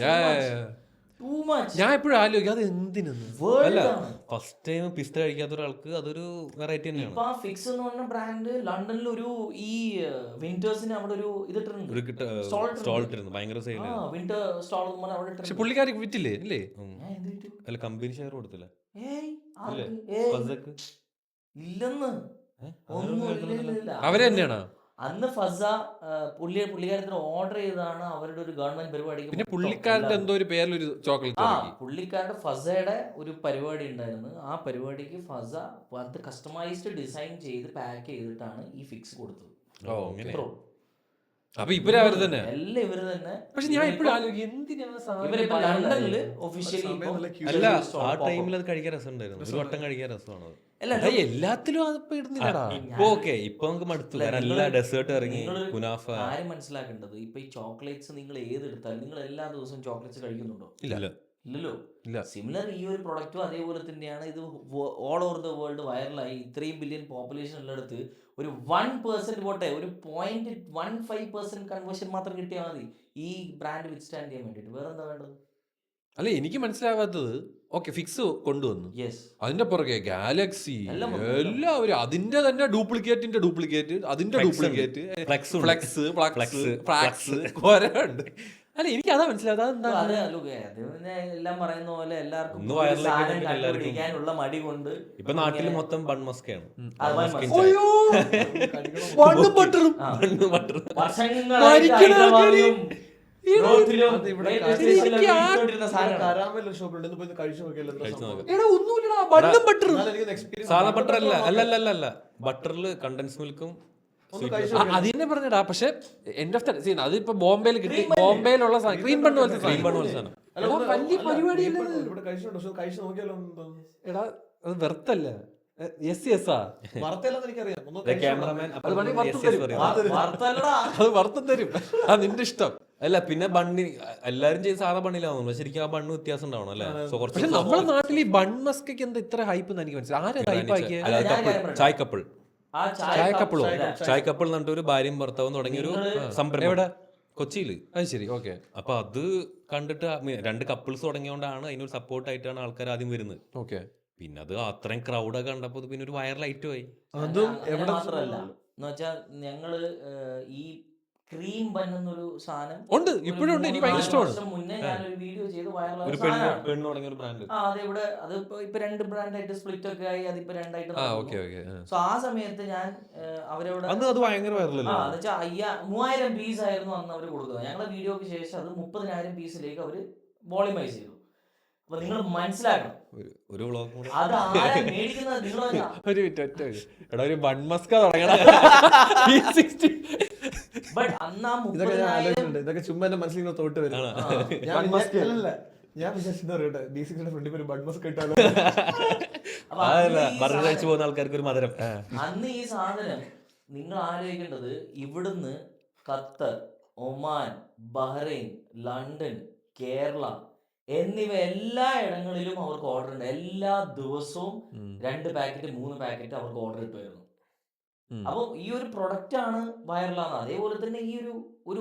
too much. ഞാൻ എപ്പോഴും ആലോചിക്കും അത് എന്തിനെന്ന്. അല്ല, വേൾഡ് ആണ്. ഫസ്റ്റ് ടൈം പിസ്ത കഴിക്കാത്ത ഒരാൾക്ക് അതൊരു വെറൈറ്റി തന്നെയാണ്. ഇപ്പൊ ആ ഫിക്സ് എന്ന് പറഞ്ഞ ബ്രാൻഡ് ലണ്ടനിൽ ഒരു ഈ വിന്റേഴ്സിന് അവിടെ ഒരു ഇതിട്ടിട്ടുണ്ട്. ഒരു സ്റ്റോൾ ഇട്ടിരുന്നു, ഭയങ്കര സെയിൽ. വിന്റർ സ്റ്റോൾ എന്ന് പറഞ്ഞാൽ അവിടെ പക്ഷെ ഇട്ടിട്ടുണ്ട്. പുള്ളിക്കാർക്ക് വിറ്റില്ലേ അല്ലേ? ഞാൻ എന്ത് വിറ്റു? അല്ല, കമ്പനി ഷെയർ കൊടുത്തില്ല. ഏയ് ആർക്ക്? ഇല്ലേ? ഏയ് ഫസക്ക്? ഇല്ലെന്ന് ഒന്നും ഇല്ല. അവര് തന്നെയാണോ? അന്ന് ഫസ പുള്ളിക്കാരത്തിന് ഓർഡർ ചെയ്തതാണ് അവരുടെ ഒരു ഗവൺമെന്റ് പരിപാടിക്ക്. പിന്നെ പുള്ളിക്കാരന്റെ എന്തോ ഒരു പേരിലൊരു ചോക്ലേറ്റ് പുള്ളിക്കാരുടെ ഫസയുടെ ഒരു പരിപാടി ഉണ്ടായിരുന്നു. ആ പരിപാടിക്ക് ഫസ അത് കസ്റ്റമൈസ്ഡ് ഡിസൈൻ ചെയ്ത് പാക്ക് ചെയ്തിട്ടാണ് ഈ ഫിക്സ് കൊടുത്തത്. അപ്പൊ ഇവര് അവര് തന്നെ എല്ലാം ഇവര് തന്നെ. പക്ഷെ ഞാൻ ഇപ്പോഴും ആലോചിക്കും എന്തിനാണ് ഇവരിപ്പോ ലണ്ടനില് ഒഫീഷ്യലി അല്ല, ആ ടൈമിൽ അത് കഴിക്കാൻ രസം ഉണ്ടായിരുന്നു. ഒരു വട്ടം കഴിക്കാൻ രസമാണ് അത്. എല്ലാത്തിലും അതിപ്പോ ഇടുന്നില്ലടാ. ഇപ്പൊ ഓക്കെ, ഇപ്പൊ നമുക്ക് മടുത്തു. കാരണം എല്ലാ ഡെസേർട്ട് ഇറങ്ങി. കുനാഫ. ആരും മനസ്സിലാക്കേണ്ടത്, ഇപ്പൊ ഈ ചോക്ലേറ്റ്സ് നിങ്ങൾ ഏതെടുത്താലും നിങ്ങൾ എല്ലാ ദിവസവും ചോക്ലേറ്റ്സ് കഴിക്കുന്നുണ്ടോ? ഇല്ല. ഇല്ലല്ലോ. ഇല്ല. സിമിലർ ഈ ഒരു പ്രൊഡക്റ്റും അതേപോലെ തന്നെയാണ്. ഇത് ഓൾ ഓവർ ദ വേൾഡ് വൈറലായി. ഇത്രയും ബില്യൺ പോപ്പുലേഷൻ ഉള്ളിടത്ത് ഒരു 1% പോട്ടെ, ഒരു 0.15% കൺവേർഷൻ മാത്രം കിട്ടിയാൽ മതി ഈ ബ്രാൻഡ് വിത്ത്സ്റ്റാൻഡ് ചെയ്യാൻ വേണ്ടിയിട്ട്. വേറെ എന്താ വേണ്ടത്? അല്ല, എനിക്ക് മനസ്സിലാവാത്തത് ഓക്കെ ഫിക്സ് കൊണ്ടുവന്നു, യെസ്, അതിന്റെ പുറകെ ഗാലക്സി എല്ലാം എല്ലാവരും അതിന്റെ തന്നെ ഡ്യൂപ്ലിക്കേറ്റിന്റെ ഡ്യൂപ്ലിക്കേറ്റ്, അതിന്റെ ഡ്യൂപ്ലിക്കേറ്റ്, ഫ്ലെക്സ് ഫ്ലാക്സ് കുറെ ഉണ്ട്. അല്ല, എനിക്ക് അതാ മനസ്സിലായത് അതെന്താ. എല്ലാം പറയുന്ന പോലെ എല്ലാവർക്കും ഒന്ന് viral ആക്കി സാധനം കഴിഞ്ഞാൽ എല്ലാവർക്കും കണ്ടുപിടിക്കാനുള്ള മടി കൊണ്ട് ഇപ്പൊ നാട്ടില് മൊത്തം ബൺമസ്കയാണ്. വർഷങ്ങളായിട്ട് ഹൈദരാബാദിലും ഗ്രോത്തിലും വീഴ്ചോണ്ടിരുന്ന സാധനമാണ്. സാധാ ബട്ടർ അല്ല, അല്ല ബട്ടറിൽ കണ്ടൻസ് മിൽക്കും അത് തന്നെ പറഞ്ഞടാ. പക്ഷെ എൻഡ് ഓഫ് ദ സീൻ അതിപ്പോ ബോംബെയിൽ കിട്ടി. ബോംബെയിലുള്ള ക്രീം ബൺ പോലത്തെ സാധനം. വലിയ പരിപാടി എടാ, അത് വെറുത്തല്ല. ക്യാമറമാൻ അത് വറുത്തും തരും. അത് നിന്റെ ഇഷ്ടം. അല്ല, പിന്നെ ബണ്ണി എല്ലാരും ചെയ്ത് സാധാ ബണ്ണിലാവുന്നു. ശരിക്കും ആ ബണ്ണ് വ്യത്യാസം ഉണ്ടാവണം അല്ലേ? പക്ഷെ നമ്മുടെ നാട്ടിൽ ഈ ബൺ മസ്കയ്ക്ക് എന്താ ഇത്ര ഹൈപ്പ് എന്ന് എനിക്ക് മനസ്സിലായി. ആരാ ഹൈപ്പ് ആക്കിയ? ചായ് കപ്പിൾ എന്ന് പറഞ്ഞിട്ട് ഒരു ഭാര്യയും ഭർത്താവും തുടങ്ങിയ ഒരു സംരംഭം എവിടെ? കൊച്ചിയില്. അത് ശരി, ഓക്കെ. അപ്പൊ അത് കണ്ടിട്ട് 2 കപ്പിൾസ് തുടങ്ങിയോണ്ടാണ് അതിനൊരു സപ്പോർട്ടായിട്ടാണ് ആൾക്കാർ ആദ്യം വരുന്നത്. ഓക്കെ. പിന്നെ അത് അത്രയും ക്രൗഡൊക്കെ കണ്ടപ്പോ പിന്നെ ഒരു വൈറലായിട്ട് പോയി. അതും എവിടെ മാത്രല്ല എന്ന് വെച്ചാൽ ഞങ്ങള് ഈ ക്രീം ബൺ എന്നൊരു സാധനം ഉണ്ട്, ഇപ്പോഴും ഉണ്ട്. എനിക്ക് ഭയങ്കര ഇഷ്ടമാണ്. മുന്നേ ഞാനൊരു വീഡിയോ ചെയ്ത് ഒരു പെണ്ണ് തുടങ്ങിയ ഒരു ബ്രാൻഡ്. അതെവിടെ അത് ഇപ്പൊ 2 ബ്രാൻഡായിട്ട് സ്പ്ലിറ്റ് ഒക്കെ ആയി. അതിപ്പോ 2 ഓക്കെ. സോ ആ സമയത്ത് ഞാൻ അവരോട് അത് ഭയങ്കര വൈറലല്ലേ? 3000 പീസ് ആയിരുന്നു അന്ന് അവര് കൊടുക്കുന്നത്. ഞങ്ങളുടെ വീഡിയോക്ക് ശേഷം അത് 30,000 പീസിലേക്ക് അവര് വോളിമൈസ് ചെയ്തു. അപ്പൊ നിങ്ങൾ മനസ്സിലാക്കണം, ഒരു വ്ളോഗ് കൂടെ അത് ആരാ മേടിക്കുന്നത്? നിങ്ങൾ ഒരു ബൺ മസ്ക തുടങ്ങണം. ബട്ട് അന്ന് ആ ഇതൊക്കെ ഞാൻ 30,000 ആലോചിച്ചിട്ടുണ്ട്. ഇതൊക്കെ ചുമ്മാ എന്റെ മനസ്സിൽ ഇങ്ങനെ തോട്ട് വരും. ഞാൻ വിചാരിച്ചത് അറിയട്ടെ, B6 ഫ്രണ്ടിൽ ഒരു ബഡ് മസ്ക് ഇട്ടാലോ. അപ്പൊ അന്ന് ഈ ബർഗർ കഴിച്ചു സാധനം- പോകുന്ന ആൾക്കാർക്ക് ഒരു മധുരം. അന്ന് ഈ സാധനം നിങ്ങൾ ആലോചിക്കേണ്ടത്, ഇവിടുന്ന് Qatar, Oman, Bahrain, London, Kerala എന്നിവ എല്ലാ ഇടങ്ങളിലും അവർക്ക് ഓർഡർ ഉണ്ട്. എല്ലാ ദിവസവും 2 പാക്കറ്റ് 3 പാക്കറ്റ് അവർക്ക് ഓർഡർ കിട്ടുമായിരുന്നു. അപ്പൊ ഈ ഒരു പ്രൊഡക്റ്റ് ആണ് വൈറലാണ്. അതേപോലെ തന്നെ ഈ ഒരു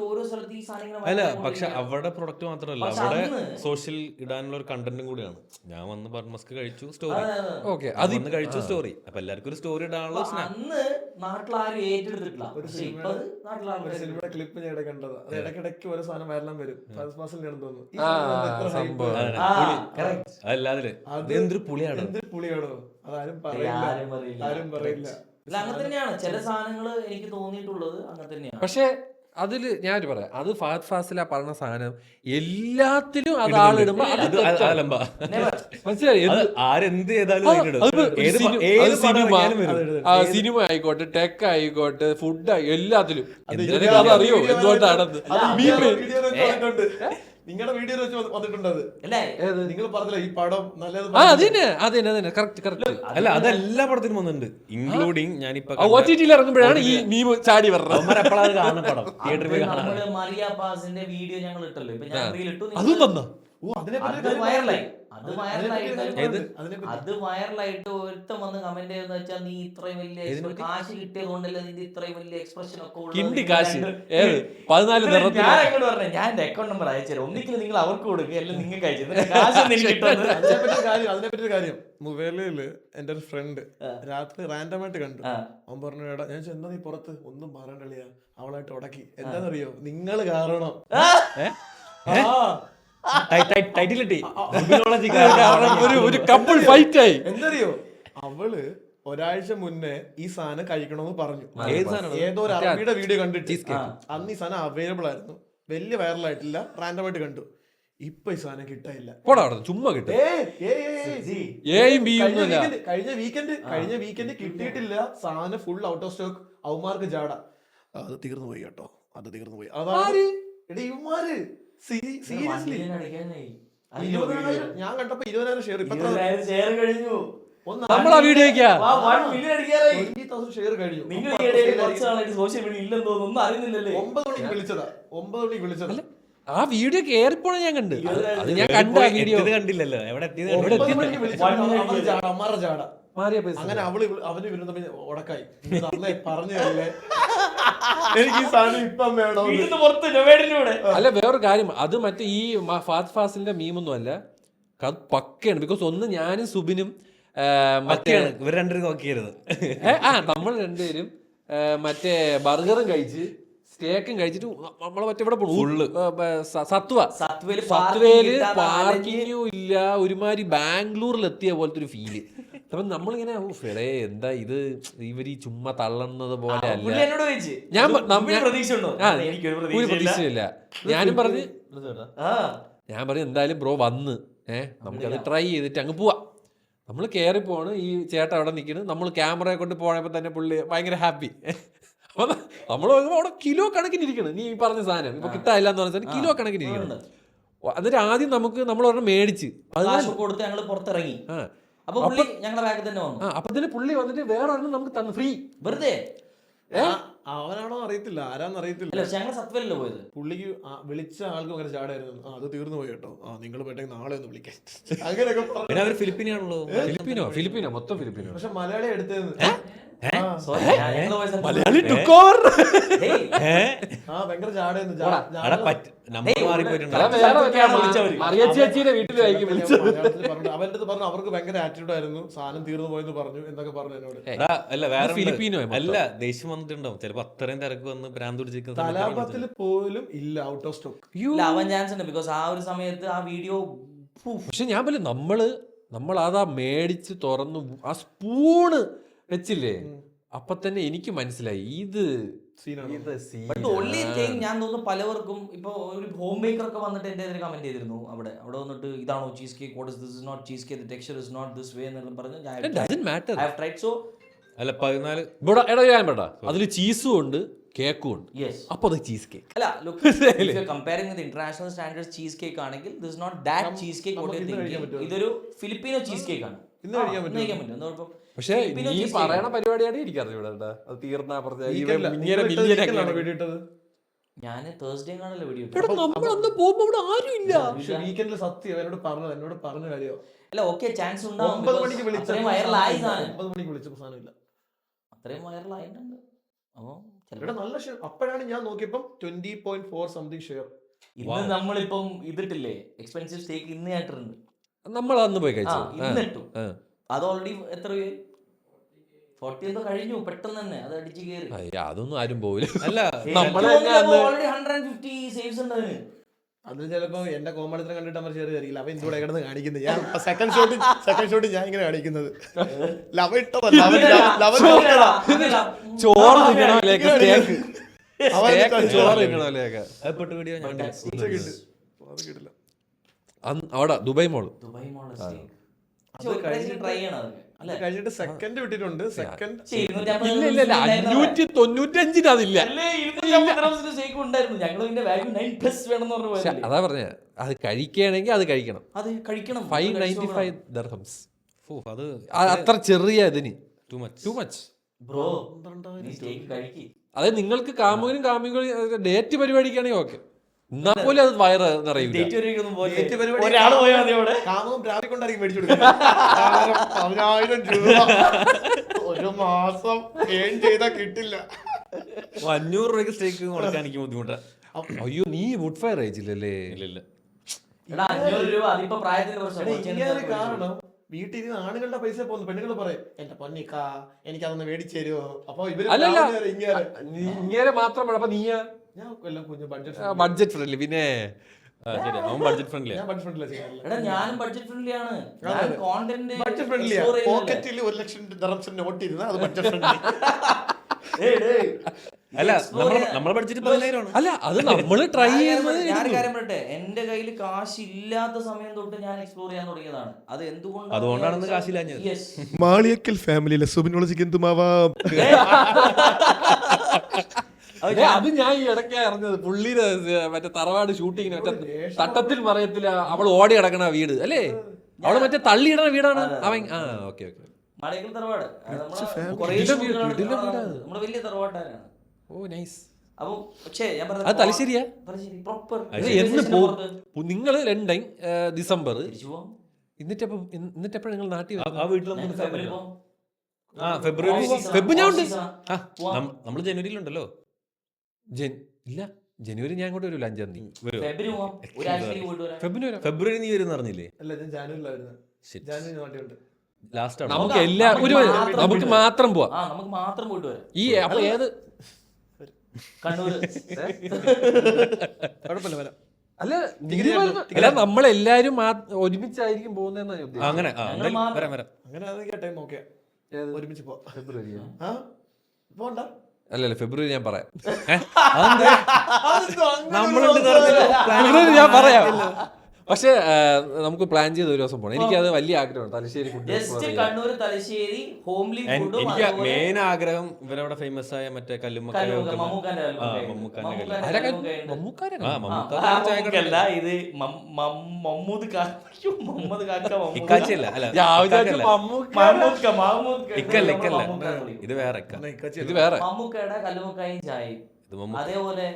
ഓരോ സ്ഥലത്ത് ഈ സാധനങ്ങൾ അല്ല viral പക്ഷെ ആയിക്കൊണ്ടിരിക്കുകയാണ്. അവിടെ പ്രൊഡക്റ്റ് മാത്രമല്ല, പക്ഷെ അവിടെ അന്ന് സോഷ്യൽ ഇടാനുള്ള ഒരു കണ്ടന്റും കൂടിയാണ്. ഞാൻ വന്ന് ബർമസ്ക് കഴിച്ചു സ്റ്റോറി, അതെ, അതെ. ഓക്കെ വന്ന് കഴിച്ചു സ്റ്റോറി. അപ്പൊ എല്ലാവർക്കും ഒരു സ്റ്റോറി ഇടാനുള്ള അപ്പൊ അന്ന് നാട്ടിലാരും ഏറ്റെടുത്തിട്ടില്ല. പക്ഷെ ഇപ്പൊ അത് നാട്ടിലാരും ഒരു സിനിമയുടെ ക്ലിപ്പ് ഞാൻ ഇടയ്ക്ക് കണ്ടത്. അത് ഇടയ്ക്കിടയ്ക്ക് ഓരോ സാധനം വയറലാൻ വരും. ഫസ്റ്റ് മാസിലാണ് തോന്നുന്നു. ഈ ആ, സാധനം എത്ര hype സംഭവം. ആണ്. ആ, പുളി. correct. അതല്ലാതെ അത് എന്തൊരു പുളിയാണ്. എന്തൊരു പുളിയാണോ, അതാരും ആരും പറയില്ല. പറയില്ല. ആരും പറയില്ല. ഇല്ല, അങ്ങനെ തന്നെയാണ് ചില സാധനങ്ങൾ എനിക്ക് തോന്നിയിട്ടുള്ളത്. അങ്ങനെ തന്നെയാണ്. പക്ഷെ അതില് ഞാൻ പറയാം, അത് ഫഹദ് ഫാസില പറഞ്ഞ സാധനം എല്ലാത്തിലും അത് ആളിടുമ്പോ അത് അത് തെറ്റാണ്. അലമ്പാ. Never. മനസ്സിലായി? അത് ആരെന്ത് ചെയ്താലും അതിനിടും. അതിപ്പോ ഏത് സിനിമ- ഏത് അത് പടം സിനിമ, ഇറങ്ങിയാലും വരും. സിനിമ ആയിക്കോട്ടെ, ടെക് ആയിക്കോട്ടെ, ഫുഡ് എല്ലാത്തിലും. അത് നിനക്ക് ഇതിനകത്ത് അതറിയോ വീഡിയോ എന്തുകൊണ്ടാണെന്ന്? അത് മീമ്. വീഡിയോയിൽ വെച്ച് വന്നിട്ടുണ്ട്. നിങ്ങളുടെ വീഡിയോയിൽ വെച്ച് വന്നിട്ടുണ്ട് അത്. അല്ലേ? നിങ്ങൾ പറഞ്ഞില്ല ഈ പടം നല്ലത്. അതന്നെ കറക്റ്റ്. അല്ല അത് എല്ലാ പടത്തിനും വന്നിട്ടുണ്ട്, ഇൻക്ലൂഡിങ് ഞാനിപ്പോ OTT-ൽ ഇറങ്ങുമ്പോഴാണ് ഈ മീം ചാടി പറഞ്ഞത്. എപ്പോഴാണ് കാണുന്ന പടം തിയേറ്ററിൽ പോയി കാണാൻ. നമ്മള് മറിയ പാസിന്റെ വീഡിയോ ഞങ്ങൾ ഇട്ടല്ലോ. ഇപ്പൊ ഞാൻ reel ഇട്ടു. അതും തന്ന ഓ, അതിനെപ്പറ്റി അത് ഒരു കാര്യം വൈറലായി. പറഞ്ഞു. അത് അതിനെപ്പറ്റി ഒരു കാര്യം വൈറലായിട്ട് പറഞ്ഞു. അതിനെപ്പറ്റി. അത് വൈറലായിട്ട് ഒരുത്തം വന്ന് കമന്റ് ചെയ്തെന്ന് വെച്ചാൽ, നീ ഇത്രയും വലിയ കാശ് കിട്ടിയത് കൊണ്ടല്ലേ നിന്റെ ഇത്രയും വലിയ എക്സ്പ്രഷൻ ഒക്കെ ഉള്ളത്. കിണ്ടി നിങ്ങൾ കാശ് രണ്ട് 14 നിറത്തിൽ. ഞാൻ അങ്ങോട്ട് പറഞ്ഞു, ഞാൻ എന്റെ അക്കൗണ്ട് നമ്പർ അയച്ചുതരാം, ഒന്നിക്കലും നിങ്ങൾ അവർക്ക് കൊടുക്കുക, അല്ലെങ്കിൽ നിങ്ങൾക്ക് അയച്ചു കാശ് എനിക്ക് കിട്ടുന്നത്. അതിനെപ്പറ്റി ഒരു കാര്യം, മൊബൈലില് എന്റെ ഒരു ഫ്രണ്ട് രാത്രി റാൻഡം ആയിട്ട് കണ്ടു. അവൻ പറഞ്ഞു, എടാ ഞാൻ എന്താ നീ പുറത്ത് ഒന്നും പറയണ്ടളിയാ, അവളായിട്ട് ഉടക്കി. എന്താണെന്നറിയോ, നിങ്ങൾ കാരണം. ടൈറ്റിൽ കിട്ടി. ഒരു കപ്പിൾ ഫൈറ്റ് ആയി. എന്തറിയോ, അവള് ഒരാഴ്ച മുന്നേ ഈ സാധനം കഴിക്കണമെന്ന് പറഞ്ഞു. ഏത് സാധനം? ഏതോ ഒരു അറബിയുടെ വീഡിയോ കണ്ടിട്ട് അന്ന് ഈ സാധനം അവൈലബിൾ ആയിരുന്നു. വലിയ വൈറലായിട്ടില്ല, റാൻഡം ആയിട്ട് കണ്ടു. ഇപ്പൊ ഈ സാധനം കിട്ടാനില്ല. പോടാ അവിടെ, ചുമ്മാ കിട്ടും. കഴിഞ്ഞ വീക്കെൻഡ് കിട്ടിയിട്ടില്ല. സാധനം ഫുൾ ഔട്ട് ഓഫ് സ്റ്റോക്ക്. അവന്മാർക്ക് ജാട. അത് തീർന്നു പോയി കേട്ടോ, അത് തീർന്നു പോയി. അതാണ് ഇവന്മാര് സീരിയസ്ലി. ഞാൻ കണ്ടപ്പോ 20,000 ഷെയർ. ഇപ്പൊ ഷെയർ കഴിഞ്ഞു. നമ്മളാ വീഡിയോക്കാ 1 മില്യൺ അടിക്കാറായി. 20,000 ഷെയർ കഴിഞ്ഞു. നിങ്ങൾ ഈ ഇടയിൽ കുറച്ച് നാളായിട്ട് സോഷ്യൽ മീഡിയ ഇല്ലെന്ന് തോന്നുന്നു, ഒന്നും അറിയുന്നില്ലല്ലേ? 9 മണിക്ക് വിളിച്ചതാ. 9 മണിക്ക് വിളിച്ചതാ. ആ വീഡിയോ കേറിപ്പോണ ഞാൻ കണ്ട്. അത് ഞാൻ കണ്ട ആ വീഡിയോ കണ്ടില്ലല്ലോ, എവിടെ എത്തിയത് 9 മണിക്ക് വിളിച്ചതാ. അമ്മാരുടെ ജാട. മാറിയ പൈസ. അങ്ങനെ അവന് ഇവരും തമ്മിൽ ഉടക്കായി. പറഞ്ഞല്ലേ എനിക്ക് ഈ സാധനം ഇപ്പം വേണോ. വീട്ടിൽ പുറത്ത് നൊവേഡിന്റെ കൂടെ. അല്ല, വേറൊരു കാര്യം, അത് മറ്റേ ഈ ഫഹദ് ഫാസിലിന്റെ മീമൊന്നും അല്ല, അത് പക്കയാണ്. ബിക്കോസ് ഒന്ന് ഞാനും സുബിനും മറ്റേയാണ് ഇവർ രണ്ടുപേരും നോക്കിയത്. നമ്മൾ രണ്ടുപേരും മറ്റേ ബർഗറും കഴിച്ച് സ്റ്റേക്കും കഴിച്ചിട്ട് നമ്മളെ മറ്റേ ഇവിടെ ഫുള്ള് സത്വയില് പാർക്കിങ്ങും ഇല്ല, ഒരുമാതിരി ബാംഗ്ലൂരിൽ എത്തിയ പോലത്തെ ഒരു ഫീല്. അപ്പൊ നമ്മളിങ്ങനെ ഫെടേ എന്താ ഇത്, ഇവര് ഈ ചുമ്മാ തള്ളുന്നത് പോലെ അല്ല. ഒരു പ്രതീക്ഷയില്ല. ഞാനും പറഞ്ഞ് ഞാൻ പറഞ്ഞു എന്തായാലും ബ്രോ വന്ന് നമുക്കത് ട്രൈ ചെയ്തിട്ട് അങ്ങ് പോവാ. നമ്മൾ കയറി പോണ്, ഈ ചേട്ടൻ അവിടെ നിൽക്കുന്നു, നമ്മൾ ക്യാമറയെ കൊണ്ട് പോയപ്പോൾ തന്നെ പുള്ളി ഭയങ്കര ഹാപ്പി. അപ്പൊ നമ്മൾ അവിടെ കിലോ കണക്കിനിരിക്കണം. നീ ഈ പറഞ്ഞ സാധനം ഇപ്പൊ കിട്ടാനില്ല എന്ന് പറഞ്ഞാൽ കിലോ കണക്കിനിരിക്കണം. എന്നിട്ട് ആദ്യം നമ്മൾ ഒരെണ്ണം മേടിച്ച് കൊടുത്ത് ഞങ്ങൾ പുറത്തിറങ്ങി. അപ്പൊ ഞങ്ങളുടെ ബാഗിൽ തന്നെ വന്നു. അപ്പൊ തന്നെ പുള്ളി വന്നിട്ട് വേറെ ഒരെണ്ണം നമുക്ക് തന്നു ഫ്രീ. വെറുതെ അവനാണോ അറിയത്തില്ല, ആരാന്ന് അറിയത്തില്ല. ഞങ്ങൾ സത്വല്ലോ പോയത്. പുള്ളിക്ക് വിളിച്ച ആൾക്ക് ഭയങ്കര ചാടായിരുന്നു. അത് തീർന്നു പോയി കേട്ടോ, നിങ്ങൾ പോയിട്ടെങ്കിൽ നാളെ ഒന്ന് വിളിക്കാൻ. അങ്ങനെയൊക്കെ അവർ ഫിലിപ്പീനാണല്ലോ. ഫിലിപ്പീനോ മൊത്തം ഫിലിപ്പീനോ. പക്ഷെ മലയാളി എടുത്തത് മലയാളി took over. ഭയങ്കര ചാടായിരുന്നു. ചേച്ചിയുടെ വീട്ടിലായിരിക്കും വിളിച്ചത്. അവന്റെ പറഞ്ഞു അവർക്ക് ഭയങ്കര ആറ്റിറ്റ്യൂഡ് ആയിരുന്നു, സാധനം തീർന്നു പോയെന്ന് പറഞ്ഞു എന്നൊക്കെ പറഞ്ഞു എന്നോട്. അല്ല വേറെ ഫിലിപ്പീനോ അല്ല, ദേഷ്യം വന്നിട്ടുണ്ടാവും ചിലപ്പോ. അത്രയും തിരക്ക് വന്ന് ഭ്രാന്ത് പിടിച്ചിരിക്കുന്ന കലാപത്തിൽ പോലും ഇല്ല ഔട്ട് ഓഫ് സ്റ്റോക്ക്. അവൻ ചാൻസ് ഉണ്ട്. ബിക്കോസ് ആ ഒരു സമയത്ത് ആ വീഡിയോ. പക്ഷെ ഞാൻ പോലെ നമ്മൾ അതാ മേടിച്ച് തുറന്നു ആ സ്പൂണ് വെച്ചില്ലേ, അപ്പൊ തന്നെ എനിക്ക് മനസ്സിലായി ഇത് ഞാൻ തോന്നുന്നു പലവർക്കും ഇപ്പൊ ഒരു ഹോം മേക്കർ ഒക്കെ വന്നിട്ട് എന്റെ കമന്റ് ചെയ്തിരുന്നു. അവിടെ വന്നിട്ട് ഇതാണോ cheese cake, what is this, is not cheese cake, the texture is not this way എന്നെല്ലാം പറഞ്ഞു. Doesn't matter. I have tried. So അല്ല 14 എടാ ഞാൻ പറ, അതിൽ ചീസും ഉണ്ട്, കേക്കും ഉണ്ട്. യെസ്. അപ്പോൾ അത് ചീസ് കേക്ക്. അല്ല, comparing with international standard cheese cake ആണെങ്കിൽ this not that cheese cake. ഇതൊരു ഫിലിപ്പിനോ ചീസ് കേക്ക് ആണ്. ഇന്ന് കഴിക്കാൻ ഇന്ന് കഴിക്കാൻ പറ്റും. എന്താ കുഴപ്പം? പക്ഷേ ഫിലിപ്പിനോ ഈ cheese cake പറയണ ആണ്. പരിപാടിയാണ് എനിക്കറിഞ്ഞൂടാ കേട്ടോ. അത് തീർന്നാ വീഡിയോ ഞാൻ തേഴ്സ്ഡേ കാണല്ലോ വീഡിയോ. നമ്മളന്ന് പോകുമ്പോ ഇവിടെ ആരും ഇല്ല. വീക്കെൻഡിൽ സത്യം എന്നോട് പറഞ്ഞ കാര്യമോ. അല്ല, ഓക്കെ, ചാൻസ് ഉണ്ടാവും. 9 മണിക്ക് വിളിച്ച അത്രയും വൈറലായി സാധനം. 9 മണിക്ക് വിളിച്ചപ്പോ സാധനമില്ല. അത്രയും വൈറലായിട്ടുണ്ട്. അപ്പോ ഇവിടെ നല്ല ഷെയർ. അപ്പോഴാണ് ഞാൻ നോക്കിയപ്പം 20.4 സംതിങ് ഷെയർ. ഇന്ന് നമ്മളിപ്പം ഇതിട്ടില്ലേ എക്സ്പെൻസീവ് സ്റ്റേക്ക് ഇന്ന് ആയിട്ടുണ്ട്. നമ്മൾ അന്ന് പോയി കഴിച്ചു. ഇന്ന് ഇട്ടു. അത് ഓൾറെഡി എത്ര 40 എന്തോ കഴിഞ്ഞു പെട്ടെന്ന് തന്നെ. അത് അടിച്ചു കയറി. അതൊന്നും ആരും പോവില്ല. അല്ല ഓൾറെഡി 150 സേവ്സ് ഉണ്ട് അതിന്. അത് ചിലപ്പോ എന്റെ കോമഡിത്തരം കണ്ടിട്ട് അവർ ഷെയർ ചെയ്തിരിക്കില്ല. അവൻ ഇതോടെ കിടന്ന് കാണിക്കുന്നത്. ഞാൻ സെക്കൻഡ് ഷോട്ട് ഞാൻ ഇങ്ങനെ കാണിക്കുന്നത്. ലവ ഇട്ടതല്ല, ചോറ് തിന്നണമല്ലേക്ക് സ്റ്റേക്ക്. ചോറ് അവൻ തിന്നണമല്ലേക്ക്. വീഡിയോ ഞാൻ കിട്ടില്ല. അവിടെ ദുബായ് മോള്. ദുബായ് മോള് സ്റ്റേക്ക് ട്രൈ ചെയ്യണം. അതൊക്കെ അത് കഴിഞ്ഞിട്ട് സെക്കൻഡ് വിട്ടിട്ടുണ്ട്. സെക്കൻഡ് ഇല്ല 595 അതില്ല. സ്റ്റേക്ക് ഉണ്ടായിരുന്നു. ഞങ്ങൾ ഇതിന്റെ വാല്യൂ 9+ വേണമെന്ന് പറഞ്ഞു പോയത്. അതാ പറഞ്ഞ അത് കഴിക്കുകയാണെങ്കിൽ അത് കഴിക്കണം. അത് കഴിക്കണം. 595 dirhams. അത് അത്ര ചെറിയ ഇതിന് ടു മച്ച്. ബ്രോ, സ്റ്റേക്ക് കഴിക്കി. അതായത് നിങ്ങൾക്ക് കാമുകനും ഡേറ്റ് പരിപാടിക്കാണെങ്കിൽ ഓക്കെ. എന്നാ പോലെ അത് വയറ് നിറയില്ല. ഒരാള് പോയാൽ മതി അവിടെ. കാമവും പ്രാപിക്കൊണ്ടായിരിക്കും മേടിച്ചു കൊടുക്കുന്നത്. 10,000 രൂപ ഒരു മാസം ഏൺ ചെയ്താ കിട്ടില്ല. 500 രൂപയ്ക്ക് സ്റ്റേക്ക് കൊടുക്കാൻ എനിക്ക് ബുദ്ധിമുട്ടാ. അയ്യോ, നീ വുഡ് ഫയർ അയച്ചില്ലല്ലേ? ഇല്ല. എടാ, 500 രൂപ അതിപ്പോ പ്രായത്തിന്റെ പ്രശ്നം. കാരണം വീട്ടിൽ ഇരുന്ന് ആണുങ്ങളുടെ പൈസ പോകുന്നു. പെണ്ണുങ്ങൾ പറയും എന്റെ പൊന്നിക്കാ എനിക്കതൊന്ന് മേടിച്ചു തരുമോ. അപ്പൊ ഇവര് അല്ലല്ല, ഇങ്ങനെ ഇങ്ങനെ മാത്രമാണ്. അപ്പൊ നീയാ ഞാൻ എല്ലാം കുഞ്ഞു ബഡ്ജറ്റ് ഫ്രണ്ട്ലി. പിന്നെ ശരി, അവൻ ബഡ്ജറ്റ് ഫ്രണ്ട്ലി. ഞാൻ ബഡ്ജറ്റ് ഫ്രണ്ട്ലിയാ ചെയ്യാറില്ല. എടാ, ഞാനും ബഡ്ജറ്റ് ഫ്രണ്ട്ലി ആണ്. കോണ്ടന്റ് ബഡ്ജറ്റ് ഫ്രണ്ട്ലിയാ. പോക്കറ്റിൽ 1,00,000 dirhams നോട്ട് ഇരുന്ന അത് ബഡ്ജറ്റ് ഫ്രണ്ട്ലി. അല്ല, നമ്മളെ ബഡ്ജറ്റ് 10,000 ആണ്. അല്ല, അത് നമ്മള് ട്രൈ ചെയ്യുന്നത്. ഞാൻ കാര്യം പറയട്ടെ, എന്റെ കയ്യിൽ കാശ് ഇല്ലാത്ത സമയം തൊട്ട് ഞാൻ എക്സ്പ്ലോർ ചെയ്യാൻ തുടങ്ങിയതാണ്. അത് അതുകൊണ്ടാണ് കാശില്ലാഞ്ഞത്. മാളിയക്കൽ ഫാമിലിയിലെ സുബിനോളജിക്ക് എന്തുമാവാം. അത് ഞാൻ ഈ ഇടയ്ക്ക് അറിഞ്ഞത്. പുള്ളിയുടെ മറ്റേ തറവാട് ഷൂട്ടിങ്ങിന് മറ്റേ തട്ടത്തിൽ മറയത്തില് അവൾ ഓടി കിടക്കണ വീട് അല്ലേ? അവള് മറ്റേ തള്ളിയിടണ വീടാണ് അവൻ. ഓക്കെ. മാളിയക്കൽ തറവാട് നമ്മുടെ വലിയ തറവാട്ടാരാണ്. ഓ നൈസ്. അപ്പൊ പക്ഷേ ഞാൻ അത് തലശ്ശേരിയാ? പ്രോപ്പർ. എന്ന് പോകും നിങ്ങള് രണ്ടായി ഡിസംബർ. എന്നിട്ടെപ്പോഴും നിങ്ങൾ നാട്ടിൽ ആ വീട്ടിലൊന്നും നമ്മള് ജനുവരിയിലുണ്ടല്ലോ. ഇല്ല, ജനുവരി ഞാൻ കൂടെ വരില്ല. 5-ാം തീയതി ഫെബ്രുവരി നീ വരും അറിഞ്ഞില്ലേ? അല്ല, ഞാൻ ജാനുവരിയിലായിരുന്നു. ജാനുവരി നാട്ടിലുണ്ട്. ലാസ്റ്റ് നമുക്ക് നമുക്ക് മാത്രം പോവാം. നമുക്ക് മാത്രം പോയിട്ട് വരാം. ഈ അപ്പൊ ഏത് കണ്ണൂര് കുഴപ്പമില്ല, വരാം. അല്ല നമ്മളെല്ലാരും ഒരുമിച്ചായിരിക്കും പോകുന്നതെന്നാ ഞാൻ ഉദ്ദേശിച്ചത്. അങ്ങനെ അങ്ങനെ ടൈം ഓക്കെ, ഒരുമിച്ച് പോവാം. ഫെബ്രുവരി പോണ്ട. അല്ലല്ല, ഫെബ്രുവരി ഞാൻ പറയാം. നമ്മളുണ്ട് ഞാൻ പറയാം. പക്ഷെ നമുക്ക് പ്ലാൻ ചെയ്ത് ഒരു ദിവസം പോകണം. എനിക്കത് വലിയ ആഗ്രഹമാണ്. തലശ്ശേരി ഫുഡ്. കണ്ണൂർ തലശ്ശേരി ഹോംലി ഫുഡും. എനിക്ക് മെയിൻ ആഗ്രഹം ഇവരവിടെ ഫേമസ് ആയ മറ്റേ കല്ലുമ്മക്കായ. ഇത് മമ്മൂദ് ഇക്കാച്ചിയല്ല, അല്ല ഇത് വേറെ. ഇത് വേറെ. മമ്മൂക്കയുടെ കല്ലുമ്മക്കായും ചായയും. അതേപോലെ